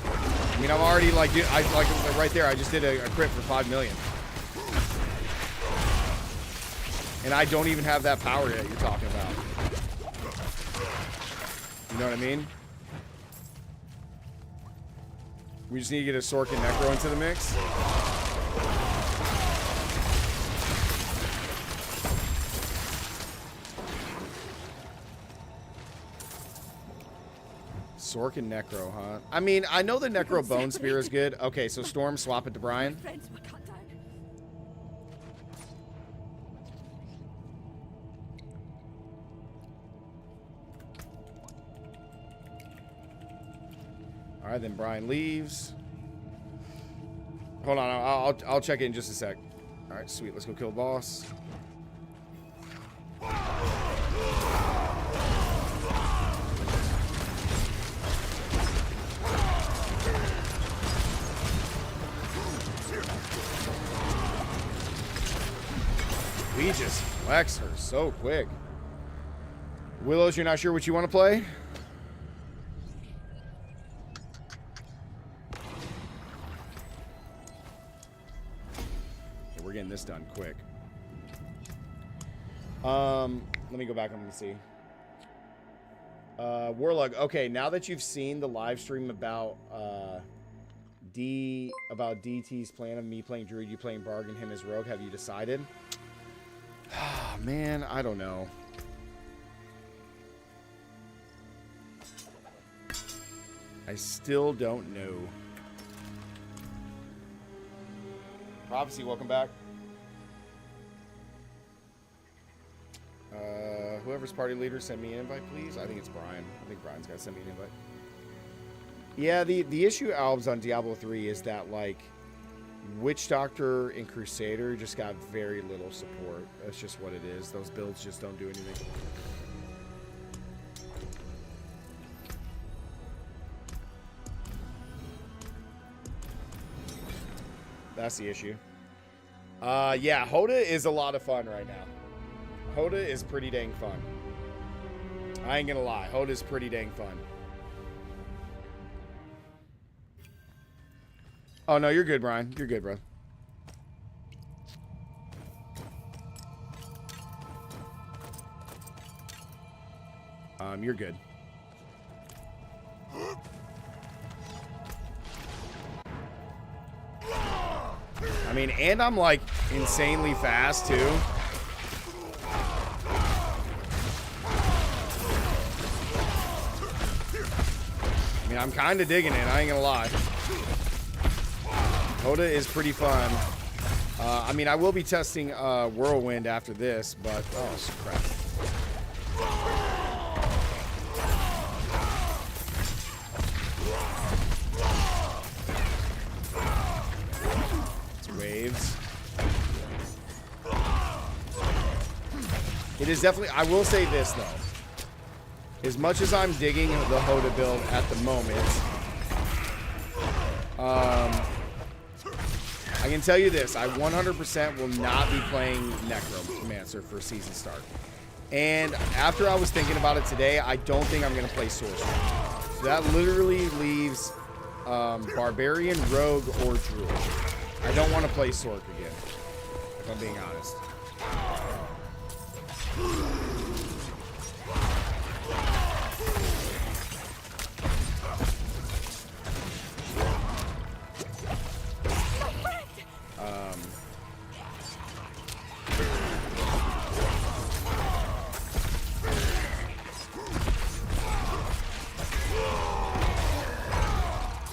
I mean, I'm already like right there. I just did a crit for 5 million. And I don't even have that power yet you're talking about. You know what I mean? We just need to get a Sork and Necro into the mix. Sork and Necro, huh? I mean, I know the Necro Bone Spear is good. Okay, so Storm, swap it to Brian. All right, then Brian leaves. Hold on, I'll check in just a sec. All right, sweet. Let's go kill the boss. We just flex her so quick. Willows, you're not sure what you want to play? Okay, we're getting this done quick. Let me go back and see. Warlug, okay, now that you've seen the live stream about DT's plan of me playing Druid, you playing Bargain, him as Rogue, have you decided? Ah, man, I don't know. I still don't know. Prophecy, welcome back. Whoever's party leader, send me an invite, please. I think it's Brian. I think Brian's got to send me an invite. Yeah, the issue, Albs, on Diablo 3 is that, like, Witch Doctor and Crusader just got very little support. That's just what it is. Those builds just don't do anything. That's the issue. Yeah, Hoda is a lot of fun right now. Hoda is pretty dang fun. I ain't gonna lie. Hoda's pretty dang fun. Oh, no, you're good, Brian. You're good, bro. You're good. I mean, and I'm, like, insanely fast, too. I mean, I'm kind of digging it. I ain't gonna lie. Hoda is pretty fun. I mean, I will be testing Whirlwind after this, but... Oh, crap. It's waves. It is definitely... I will say this, though. As much as I'm digging the Hoda build at the moment, I can tell you this, I 100% will not be playing Necromancer for season start. And after I was thinking about it today, I don't think I'm going to play Sorcerer. So that literally leaves Barbarian, Rogue, or Druid. I don't want to play Sorc again, if I'm being honest.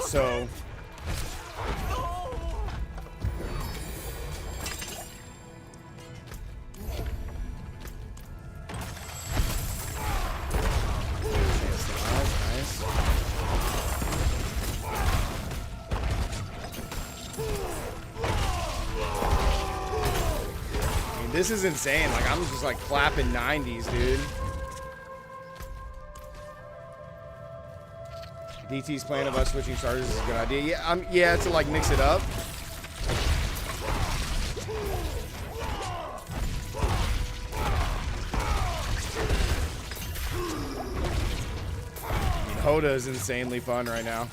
So I mean, this is insane. Like, I'm just like clapping 90s, dude. DT's plan of us switching starters is a good idea. Yeah, yeah, to like mix it up. I mean, Hoda is insanely fun right now.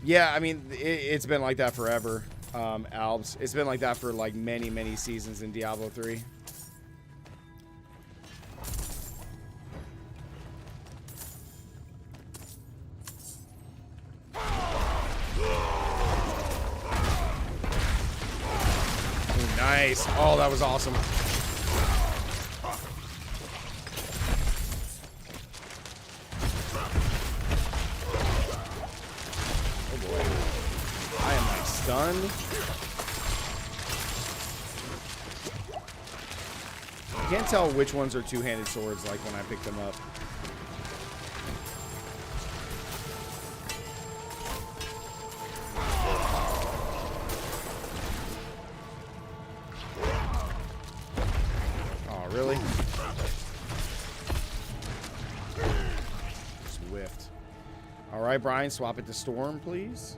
Yeah, I mean, it's been like that forever, Albs. It's been like that for like many, many seasons in Diablo 3. Ooh, nice. Oh, that was awesome. stunned. I can't tell which ones are two-handed swords like when I pick them up. Oh, really? Swift. All right, Brian, swap it to Storm, please.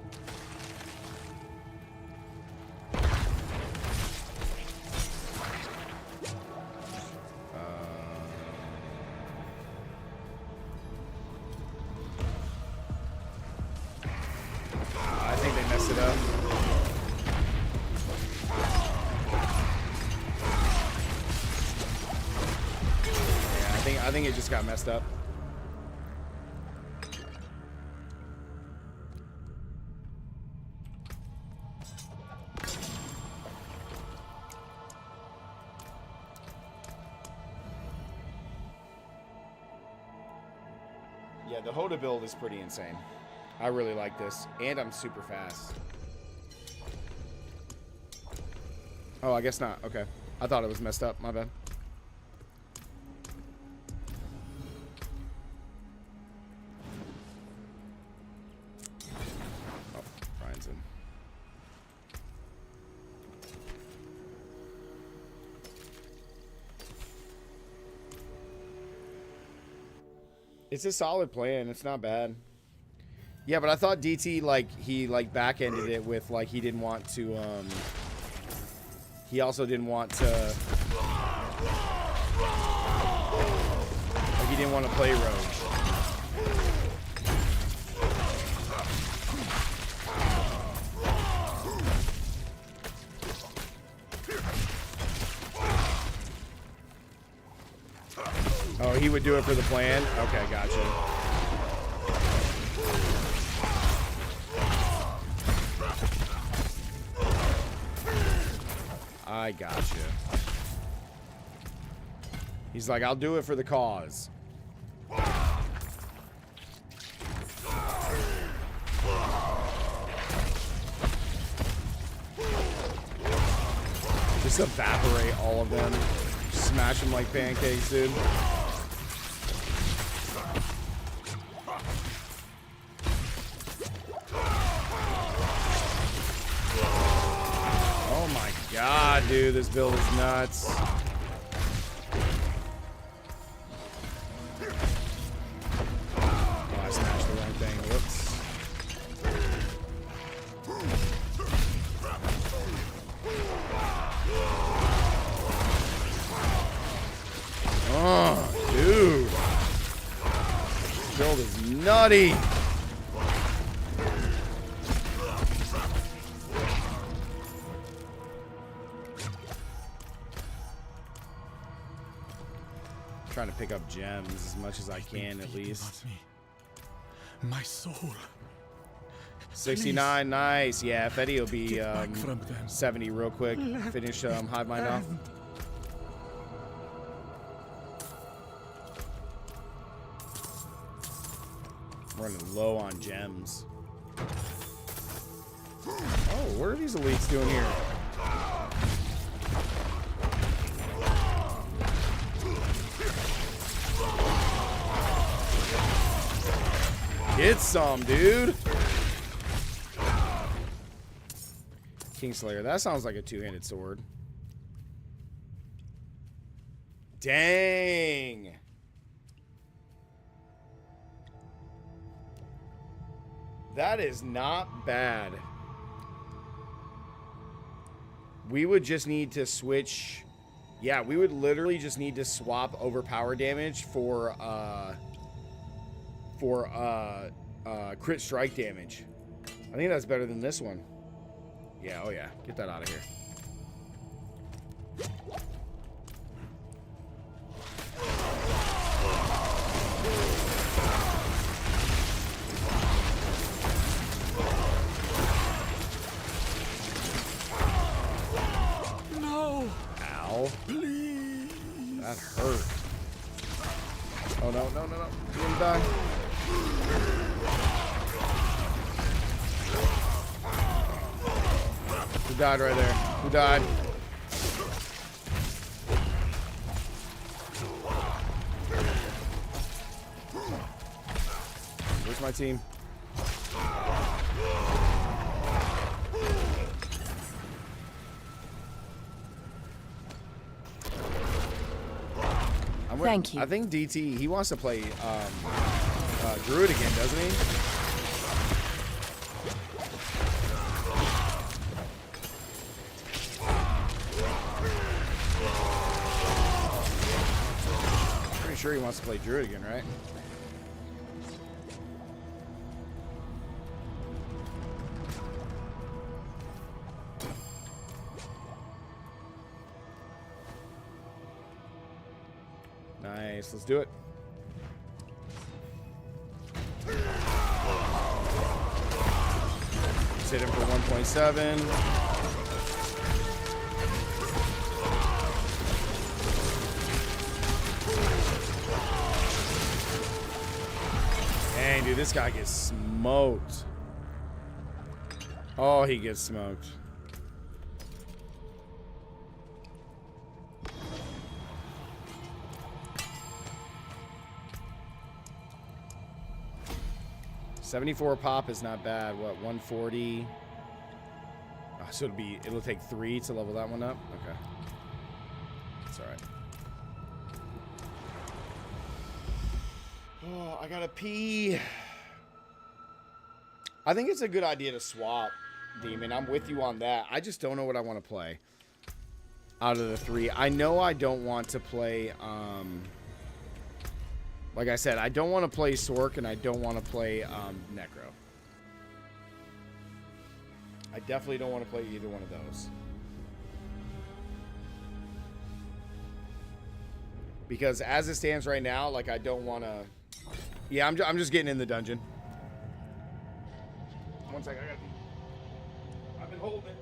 I think they messed it up. Yeah, I think it just got messed up. Yeah, the Hoda build is pretty insane. I really like this, and I'm super fast. Oh, I guess not. Okay. I thought it was messed up. My bad. Oh, Brian's in. It's a solid plan. It's not bad. Yeah, but I thought DT, like, he, like, back-ended it with, like, he didn't want to, he also didn't want to, like, he didn't want to play Rogue. Oh, he would do it for the plan? Okay, gotcha. I gotcha. He's like, I'll do it for the cause. Just evaporate all of them. Smash them like pancakes, dude. God, dude, this build is nuts. Oh, I smashed the wrong thing. Whoops. Oh, dude. This build is nutty. Trying to pick up gems as much as I can, at least. My soul. 69, nice. Yeah, Fetty will be 70 real quick. Finish Hive Mind off. Running low on gems. Oh, what are these elites doing here? Get some, dude. Kingslayer, that sounds like a two-handed sword. Dang. That is not bad. We would just need to switch. Yeah, we would literally just need to swap overpower damage for crit strike damage. I think that's better than this one. Yeah, oh yeah. Get that out of here. No. Ow. Please. That hurt. Oh no, no, no, no. You didn't die. Who died right there? Who died? Where's my team? Thank you. I think DT, he wants to play Druid again, doesn't he? Pretty sure he wants to play Druid again, right? Nice, let's do it. Let's hit him for 1.7. Dang, dude, this guy gets smoked. Oh, he gets smoked. $74 pop is not bad. What, 140? Oh, so it'll take 3 to level that one up? Okay. That's alright. Oh, I gotta pee. I think it's a good idea to swap, Demon. I'm with you on that. I just don't know what I want to play out of the 3. I know I don't want to play, like I said, I don't want to play Sork and I don't want to play Necro. I definitely don't want to play either one of those. Because as it stands right now, like I don't want to... Yeah, I'm just getting in the dungeon. 1 second, I gotta pee. I've been holding it.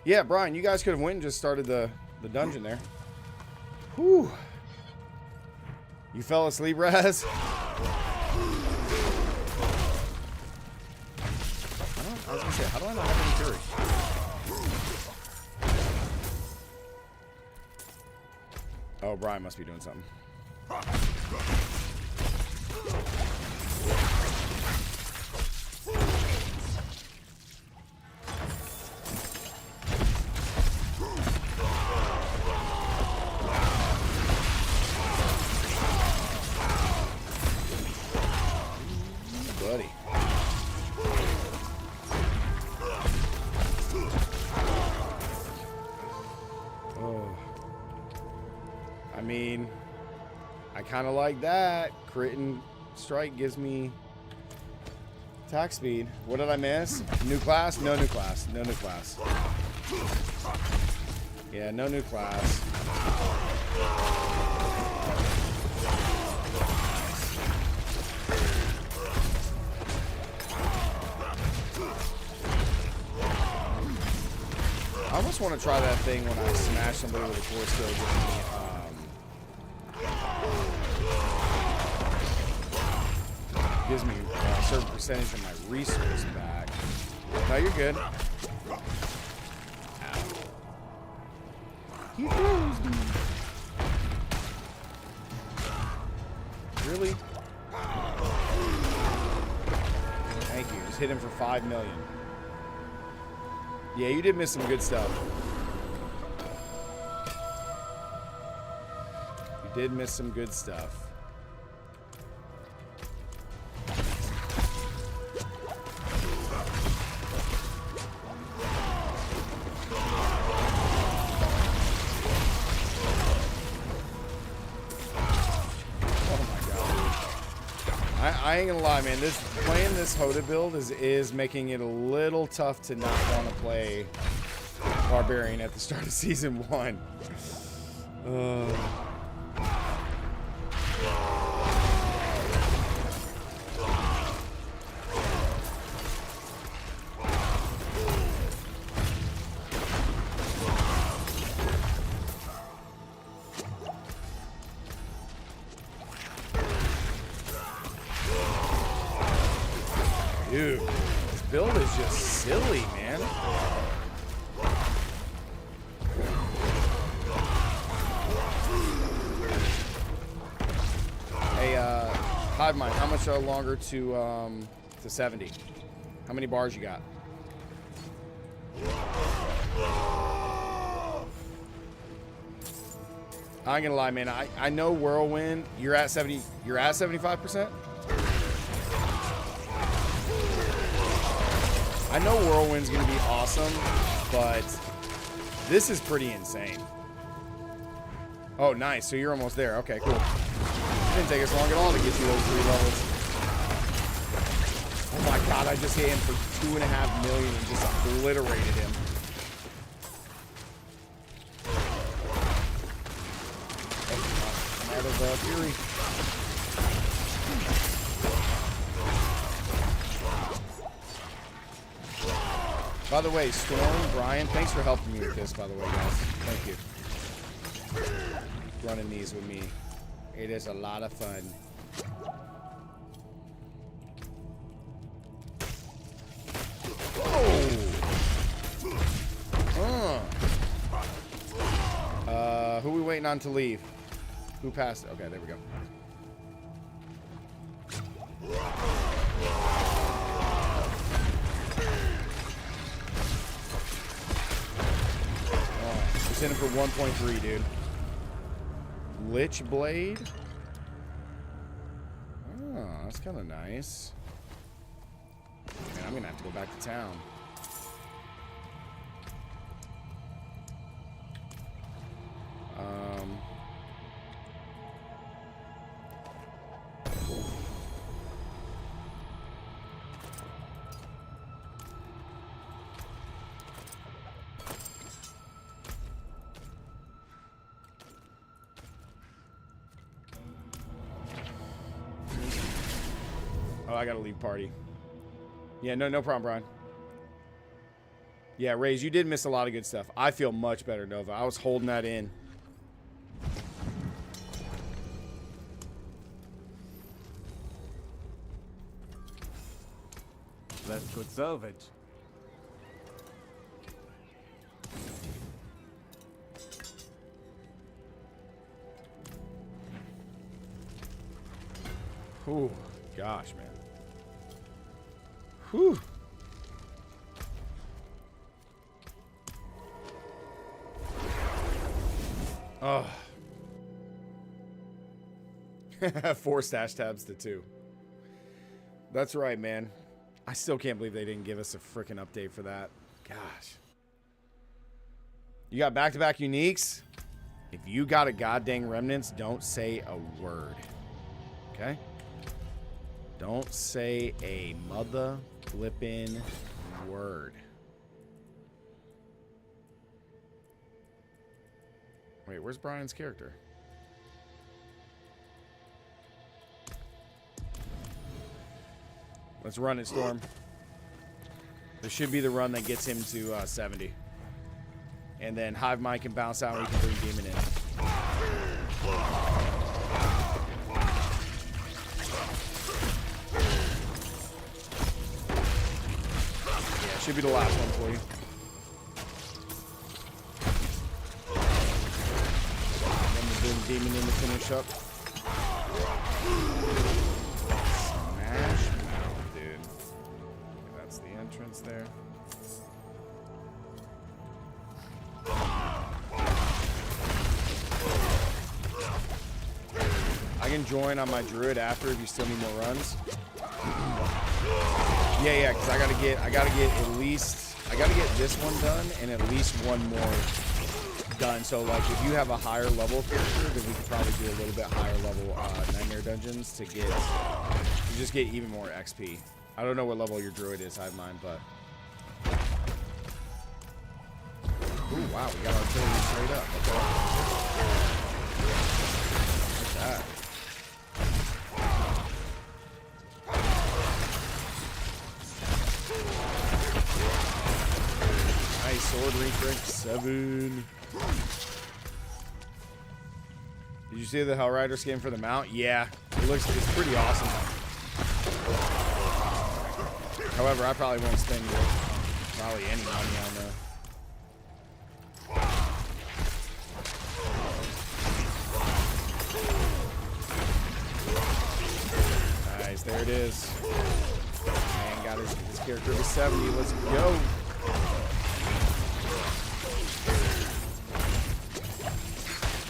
Yeah, Brian, you guys could have went and just started the dungeon there. Whew. You fell asleep, Raz? I was gonna say, how do I not have any fury? Oh, Brian must be doing something. Kind of like that. Crit and strike gives me attack speed. What did I miss? New class? No new class. No new class. Yeah, no new class. I almost want to try that thing when I smash somebody with a core skill. gives me a certain percentage of my resource back. No, you're good. Ow. He throws me. Really? Thank you. Just hit him for 5 million. Yeah, you did miss some good stuff. You did miss some good stuff. I ain't gonna lie, man. Playing this Hoda build is making it a little tough to not want to play Barbarian at the start of Season 1. Dude, this build is just silly, man. Hey, Hive Mind, how much longer to 70? How many bars you got? I ain't gonna lie, man. I know Whirlwind. You're at 70. You're at 75%. I know Whirlwind's gonna be awesome, but this is pretty insane. Oh, nice. So you're almost there. Okay, cool. Didn't take us long at all to get you those 3 levels. Oh my god, I just hit him for 2.5 million and just obliterated him. Out of Fury. By the way, Storm, Brian, thanks for helping me with this, by the way, guys. Thank you. Running these with me. It is a lot of fun. Oh! Who are we waiting on to leave? Who passed? Okay, there we go. Just in it for 1.3, dude. Lich Blade. Oh, that's kind of nice. Man, I'm gonna have to go back to town. Oh, I gotta leave party. Yeah, no problem, Brian. Yeah, Raze, you did miss a lot of good stuff. I feel much better, Nova. I was holding that in. That's good salvage. Ooh, gosh, man. Whew. Oh. 4 stash tabs to 2. That's right, man. I still can't believe they didn't give us a freaking update for that. Gosh. You got back-to-back uniques? If you got a goddamn remnants, don't say a word. Okay? Don't say a mother flippin' word. Wait, where's Brian's character? Let's run it, Storm. This should be the run that gets him to 70. And then Hive Mind can bounce out and we can bring Demon in. be the last one for you. Then the Boom Demon in to finish up. Smash mouth, dude. Okay, that's the entrance there. I can join on my druid after if you still need more runs. Yeah, because I gotta get this one done and at least one more done. So like if you have a higher level character, then we could probably do a little bit higher level nightmare dungeons to get you just get even more XP. I don't know what level your druid is, I have mine, but ooh, wow, we got artillery straight up. Okay. What's that? Nice sword refresh 7. Did you see the Hellrider skin for the mount? Yeah, it's pretty awesome. However, I probably won't spend probably any money on the. Nice, there it is. Man got his character to 70. Let's go.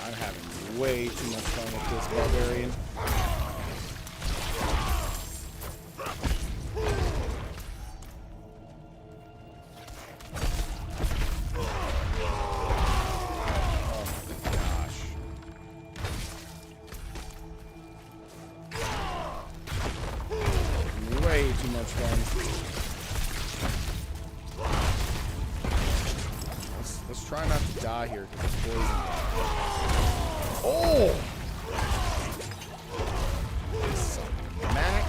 I'm having way too much fun with this Barbarian. Try not to die here because it's poison. Oh! Mac.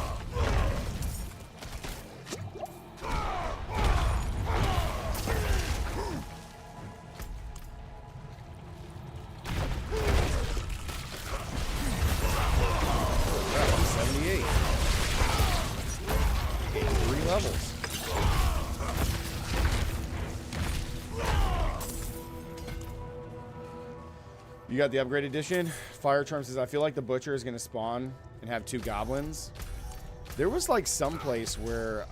I'm 78. Gained 3 levels. You got the upgrade edition. Fire Charm says, I feel like the Butcher is going to spawn and have 2 goblins. There was like some place where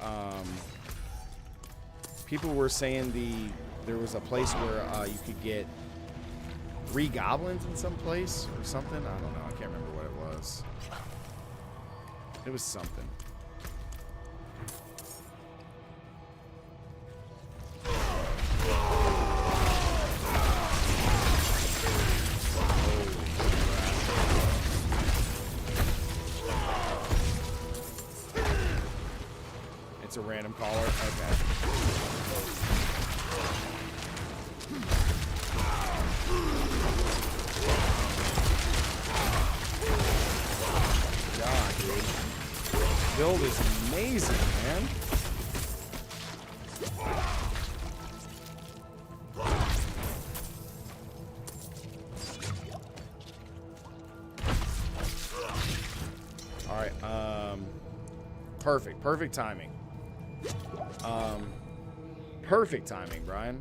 people were saying there was a place where you could get 3 goblins in some place or something. I don't know. I can't remember what it was. It was something. It's a random caller. Okay. God, dude. Build is amazing, man. All right. Perfect timing. Perfect timing, Brian.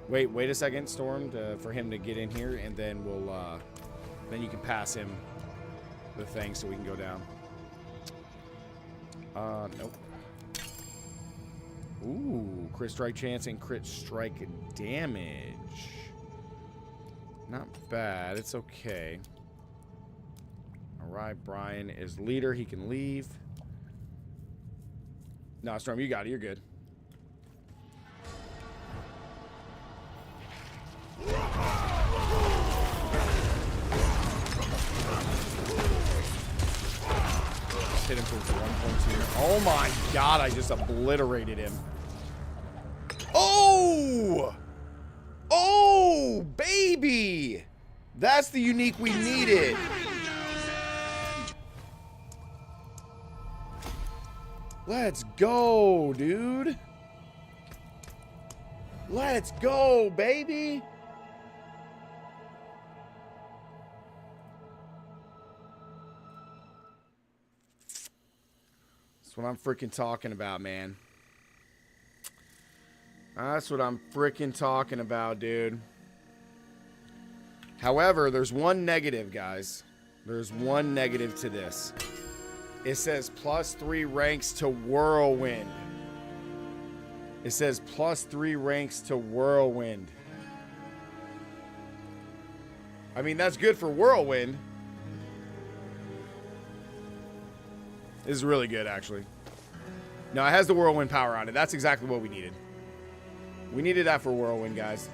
Wait a second, Storm, for him to get in here, and then we'll, then you can pass him the thing so we can go down. Nope. Ooh, crit strike chance and crit strike damage. Not bad. It's okay. All right, Brian is leader. He can leave. No, Storm, you got it. You're good. Just hit him for 1.2. Oh my God, I just obliterated him. Oh! Oh, baby! That's the unique we needed. Let's go, dude. Let's go, baby. That's what I'm freaking talking about, man. That's what I'm freaking talking about, dude. However, there's one negative, guys. There's one negative to this. It says +3 ranks to Whirlwind. It says +3 ranks to Whirlwind. I mean, that's good for Whirlwind. This is really good, actually. No, it has the Whirlwind power on it. That's exactly what we needed. We needed that for Whirlwind, guys.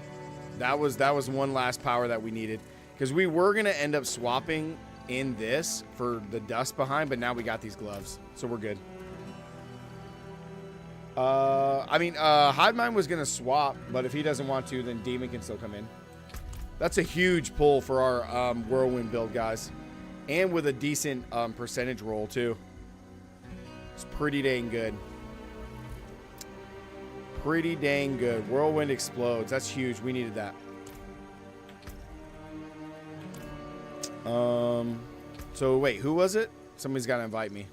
That was one last power that we needed. Because we were going to end up swapping in this for the dust behind, but now we got these gloves. So we're good. I mean, Hive Mind was going to swap, but if he doesn't want to, then Demon can still come in. That's a huge pull for our Whirlwind build, guys. And with a decent percentage roll, too. It's pretty dang good. Pretty dang good. Whirlwind explodes. That's huge. We needed that. So wait, who was it? Somebody's got to invite me.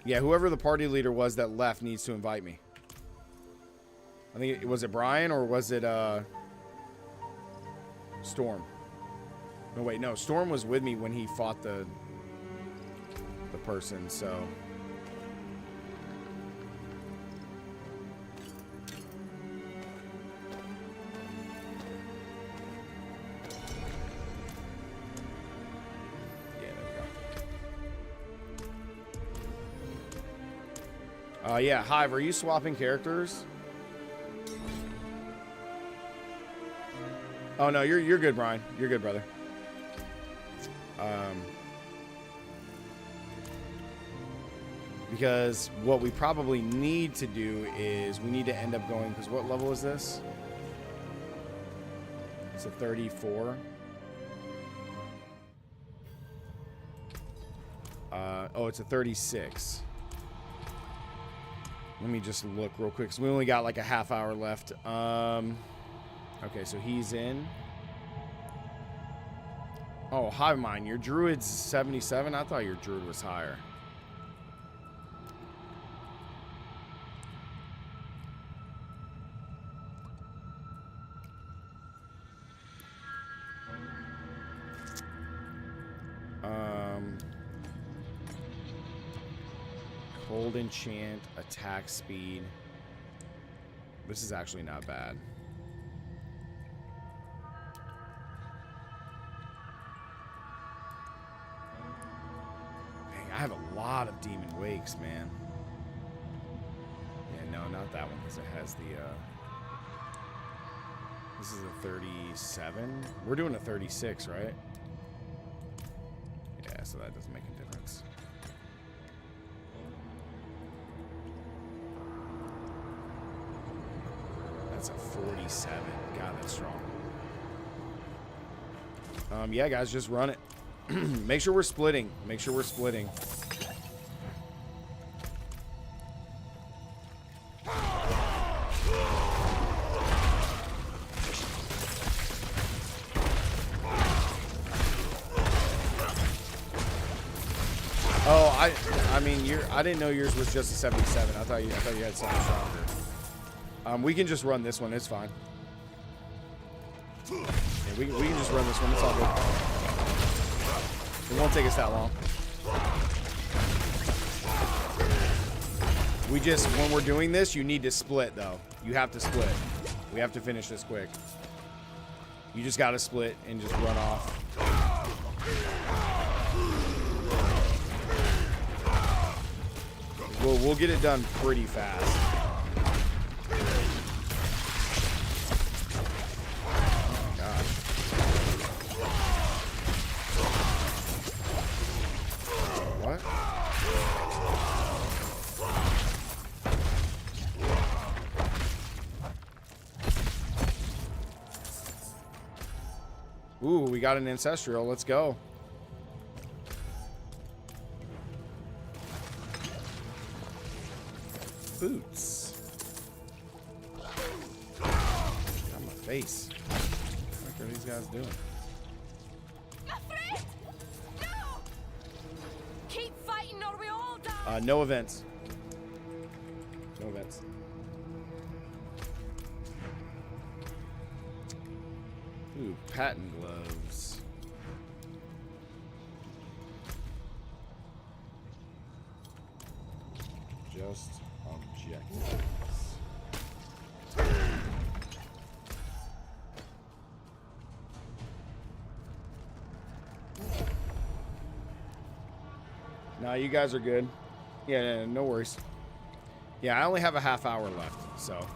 Yeah, whoever the party leader was that left needs to invite me. I think was it Brian or was it Storm? No, wait, no. Storm was with me when he fought the person, so. Yeah, there we go. Yeah, Hive, are you swapping characters? Oh no, you're good, Brian. You're good, brother. Because what we probably need to do is we need to end up going, because what level is this? It's a 34. Oh, it's a 36. Let me just look real quick, because we only got like a half hour left. Okay, so he's in. Oh, Hive Mind, your druid's 77? I thought your druid was higher. Cold enchant, attack speed. This is actually not bad. Dang, I have a lot of demon wakes, man. Yeah, no, not that one, because it has the this is a 37. We're doing a 36, right? Yeah, so that doesn't make a difference. That's a 47. God, that's strong. Yeah, guys, just run it. Make sure we're splitting. Make sure we're splitting. Oh, I mean, I didn't know yours was just a 77. I thought you had something stronger. We can just run this one. It's fine. Yeah, we can just run this one. It's all good. It won't take us that long. When we're doing this, you need to split, though. You have to split. We have to finish this quick. You just got to split and just run off. We'll get it done pretty fast. Ooh, we got an ancestral. Let's go. Boots. On my face. What are these guys doing? My friend! No! Keep fighting or we all No events. No events. Ooh, patent gloves. Just objectives. No, you guys are good. Yeah, no worries. Yeah, I only have a half hour left, so.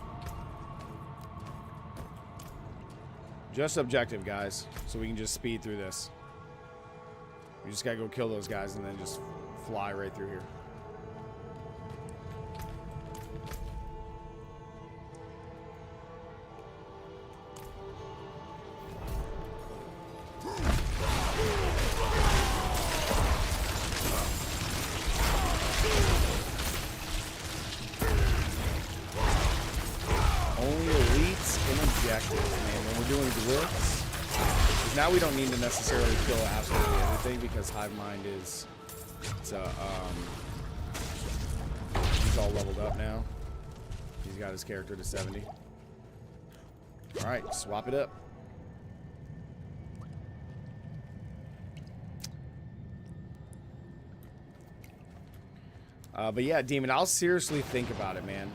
Just objective, guys, so we can just speed through this. We just gotta go kill those guys and then just fly right through here. Now we don't need to necessarily kill absolutely everything because Hive Mind is, he's all leveled up now. He's got his character to 70. All right, swap it up. But yeah, Demon, I'll seriously think about it, man.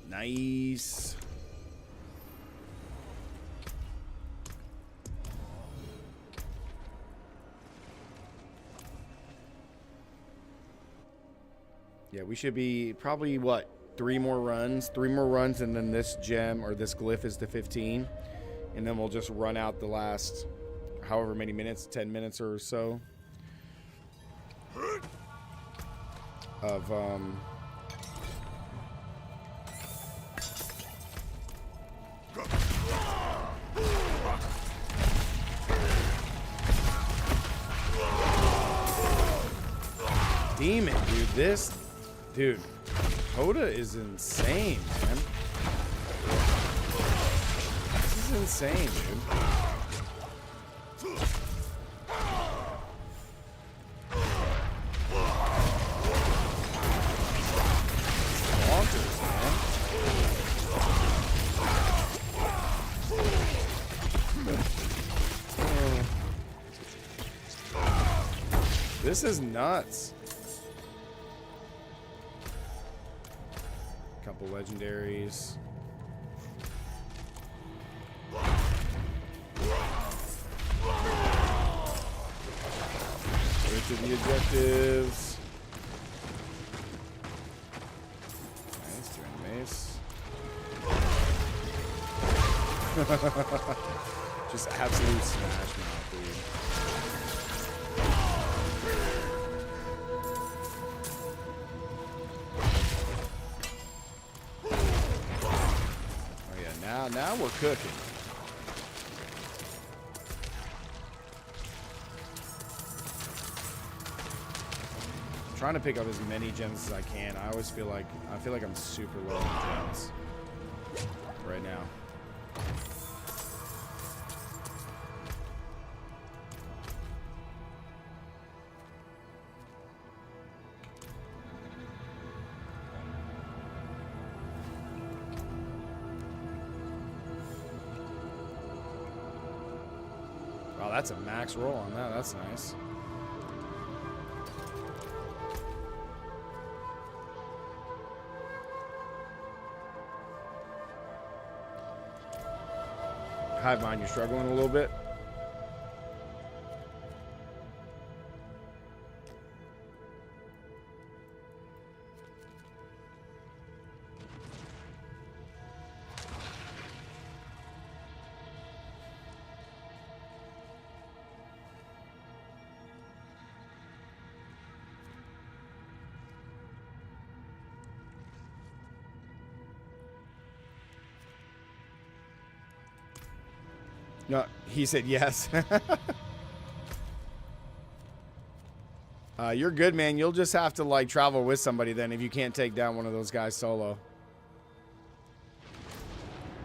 Nice. Yeah, we should be probably, what, 3 more runs? 3 more runs, and then this gem or this glyph is the 15. And then we'll just run out the last however many minutes, 10 minutes or so. Of, Demon, dude, dude, Coda is insane, man. This is insane, dude. Bonkers, man. This is nuts. Couple legendaries. Go to the objectives. Nice, doing mace. Just absolute smash mouth, dude. Now we're cooking. I'm trying to pick up as many gems as I can. I feel like I'm super low on gems right now. That's a max roll on that. That's nice. Hive Mind, you're struggling a little bit. No, he said yes. You're good, man. You'll just have to like travel with somebody then if you can't take down one of those guys solo.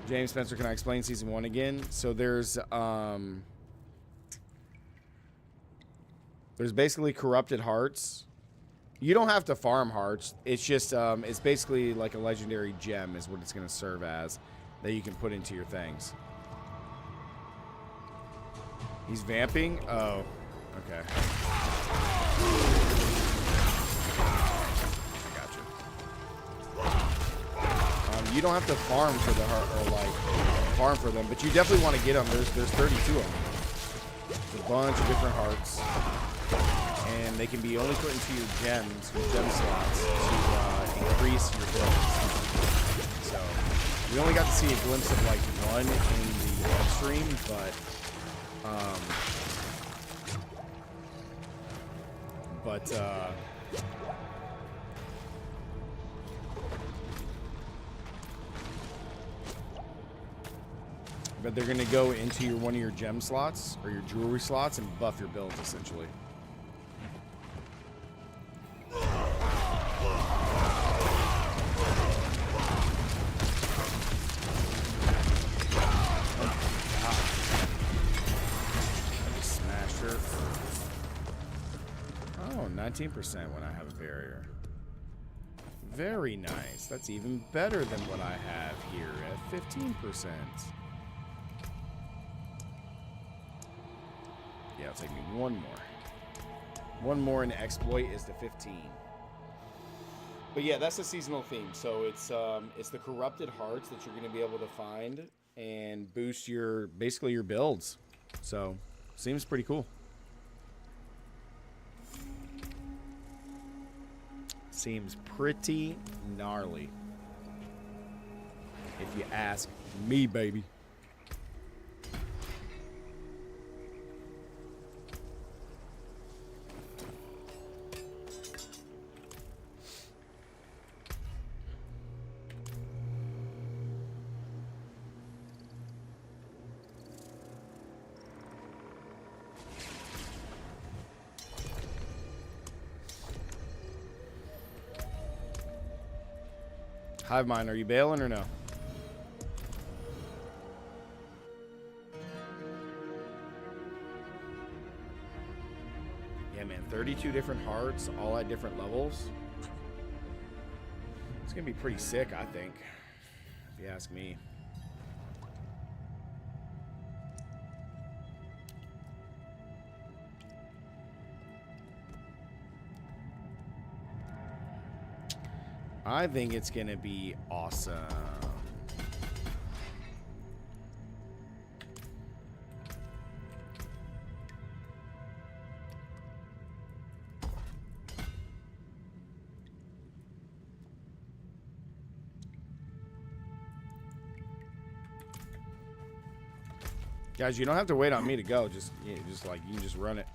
James Spencer, can I explain season 1 again? So there's basically corrupted hearts. You don't have to farm hearts. It's just it's basically like a legendary gem is what it's going to serve as that you can put into your things. He's vamping? Oh, okay. I gotcha. You don't have to farm for the heart or like farm for them, but you definitely want to get them. There's 32 of them. There's a bunch of different hearts, and they can be only put into your gems, your gem slots, to increase your builds. So we only got to see a glimpse of like one in the live stream, but they're going to go into one of your gem slots or your jewelry slots and buff your builds essentially. Oh, 19% when I have a barrier. Very nice. That's even better than what I have here at 15%. Yeah, it'll take me one more. One more and exploit is the 15. But yeah, that's a seasonal theme. So it's the corrupted hearts that you're going to be able to find and boost your basically your builds. So seems pretty cool. Seems pretty gnarly, if you ask me, baby. Hive Mind, are you bailing or no? Yeah, man, 32 different hearts, all at different levels. It's gonna be pretty sick, I think, if you ask me. I think it's gonna be awesome. Guys, you don't have to wait on me to go. Just like you can just run it.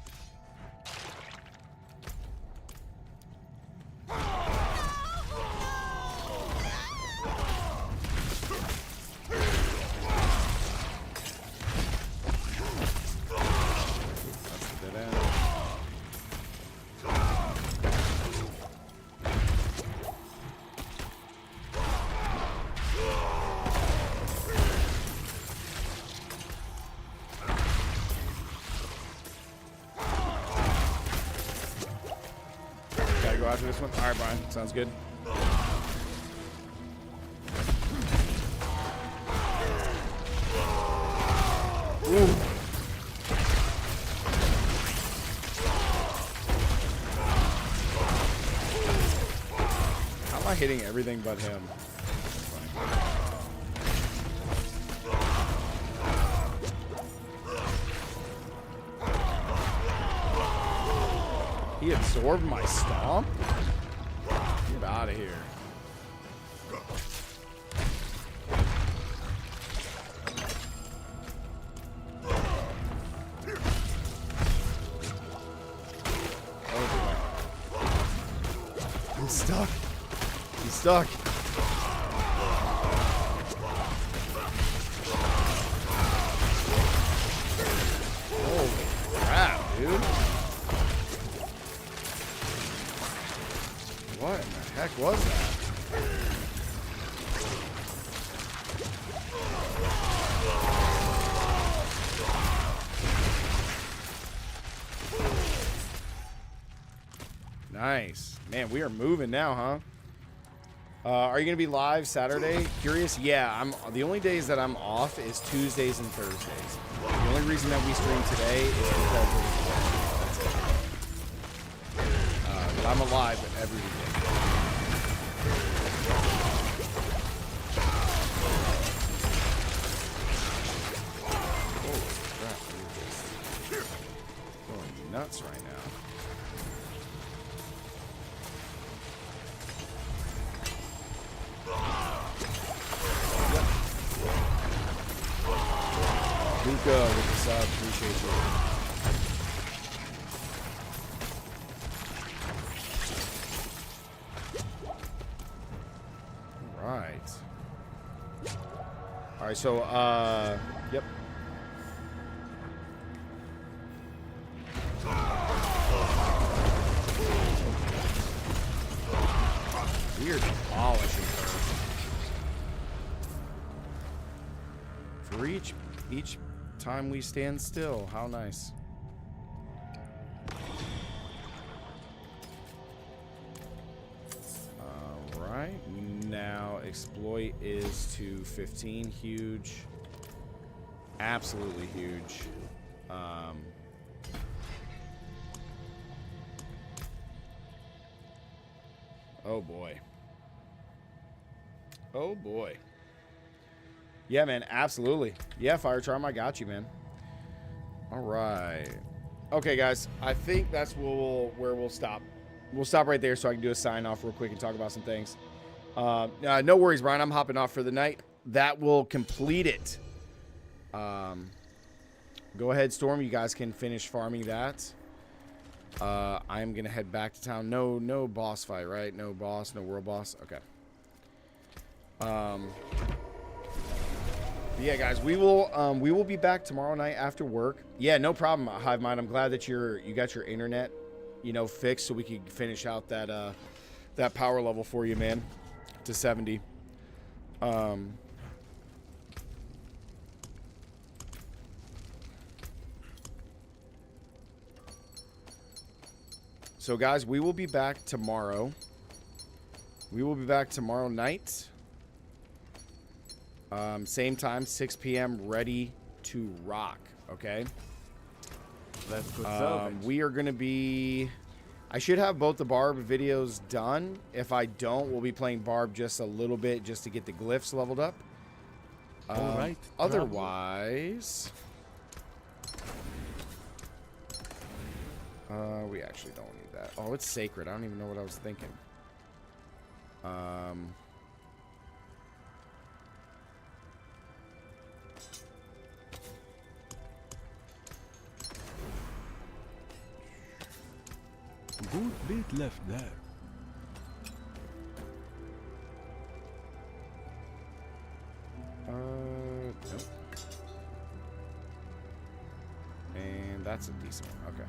After this one? All right, Brian. Sounds good. Ooh. How am I hitting everything but him? He absorbed my stomp? Get out of here. Oh, I'm stuck. He's stuck. was that? Nice. Man, we are moving now, huh? Are you going to be live Saturday? Curious? Yeah, the only days that I'm off is Tuesdays and Thursdays. The only reason that we stream today is because of but I'm alive every weekend. Holy crap, you're just going nuts right now. Luca with the sub, appreciate you. All right, so, yep. We are demolishing her. For each time we stand still, how nice. Alright, now exploit is to 15, huge. Absolutely huge. Oh boy. Oh boy. Yeah, man, absolutely. Yeah, Fire Charm, I got you, man. All right. Okay, guys, I think that's where we'll stop. We'll stop right there so I can do a sign off real quick and talk about some things. No worries, Brian. I'm hopping off for the night. That will complete it. Go ahead, Storm. You guys can finish farming that. I'm going to head back to town. No boss fight, right? No boss, no world boss. Okay. Yeah, guys, we will be back tomorrow night after work. Yeah, no problem, Hive Mind. I'm glad that you got your internet, fixed so we could finish out that that power level for you, man, to 70. So, guys, we will be back tomorrow. We will be back tomorrow night. Same time, 6 p.m., ready to rock, okay? That's good. We are going to be... I should have both the Barb videos done. If I don't, we'll be playing Barb just a little bit just to get the glyphs leveled up. All right. Otherwise... we actually don't need that. Oh, it's sacred. I don't even know what I was thinking. Good bit left there. Nope. And that's a decent one. Okay.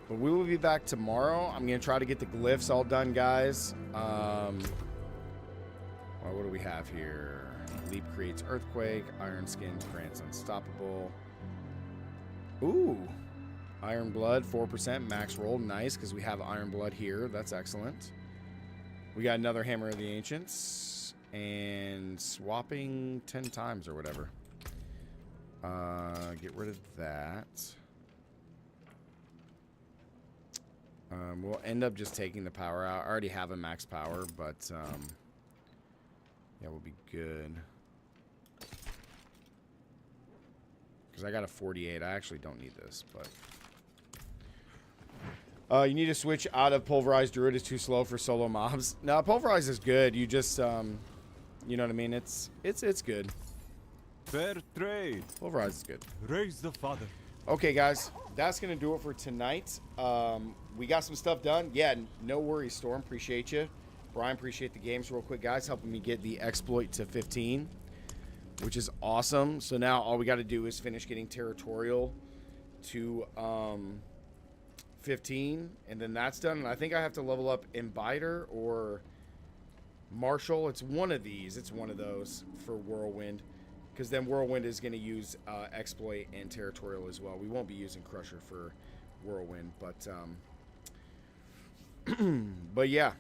But we will be back tomorrow. I'm going to try to get the glyphs all done, guys. Well, what do we have here? Leap creates earthquake. Iron skins grants unstoppable. Ooh. Iron blood, 4% max roll. Nice, because we have iron blood here. That's excellent. We got another hammer of the ancients. And swapping 10 times or whatever. Get rid of that. We'll end up just taking the power out. I already have a max power, but yeah, we'll be good. Because I got a 48. I actually don't need this, but you need to switch out of pulverized druid. Is too slow for solo mobs. No, pulverized is good. You just you know what I mean? It's good. Fair trade. Pulverized is good. Raise the father. Okay, guys, that's gonna do it for tonight. We got some stuff done. Yeah, no worries, Storm. Appreciate you. Brian, appreciate the games real quick, guys, helping me get the exploit to 15, which is awesome. So now all we got to do is finish getting territorial to 15, and then that's done. And I think I have to level up Imbiter or Marshall. It's one of these. It's one of those for Whirlwind, because then Whirlwind is going to use Exploit and Territorial as well. We won't be using Crusher for Whirlwind, but but yeah.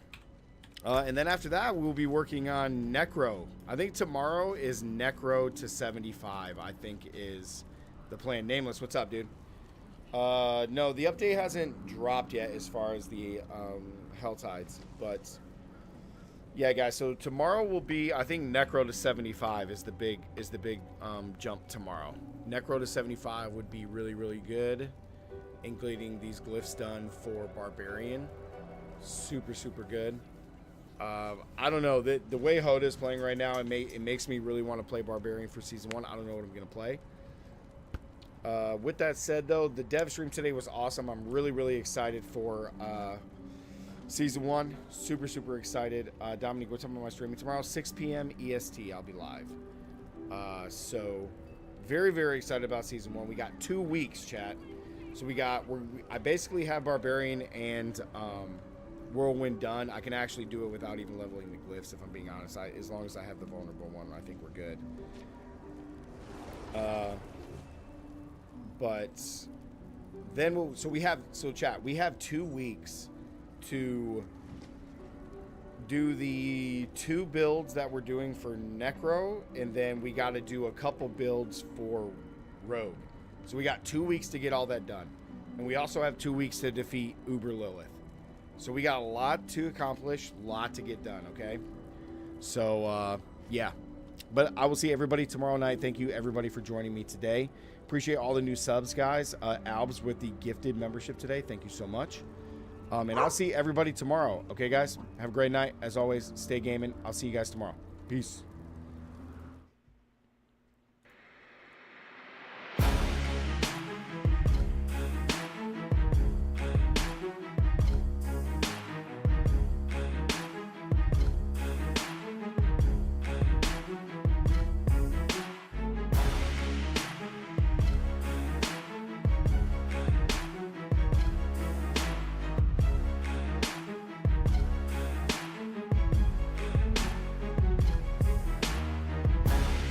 And then after that, we'll be working on Necro. I think tomorrow is Necro to 75, I think is the plan. Nameless, what's up, dude? No, the update hasn't dropped yet as far as the Hell Tides, but yeah, guys. So tomorrow will be, I think, Necro to 75 is the big jump tomorrow. Necro to 75 would be really, really good, including these glyphs done for Barbarian. Super, super good. I don't know, the way Hoda is playing right now, it makes me really want to play Barbarian for Season 1. I don't know what I'm going to play. With that said, though, the dev stream today was awesome. I'm really, really excited for Season 1. Super, super excited. Dominique, what time am I streaming? Tomorrow, 6 p.m. EST, I'll be live. So, very, very excited about Season 1. We got 2 weeks, chat. So I basically have Barbarian and Whirlwind done. I can actually do it without even leveling the glyphs, if I'm being honest. As long as I have the vulnerable one, I think we're good. But then chat, we have 2 weeks to do the 2 builds that we're doing for Necro, and then we got to do a couple builds for Rogue. So we got 2 weeks to get all that done. And we also have 2 weeks to defeat Uber Lilith. So we got a lot to accomplish, a lot to get done, okay? So, yeah. But I will see everybody tomorrow night. Thank you, everybody, for joining me today. Appreciate all the new subs, guys. Albs with the gifted membership today. Thank you so much. And I'll see everybody tomorrow. Okay, guys? Have a great night. As always, stay gaming. I'll see you guys tomorrow. Peace.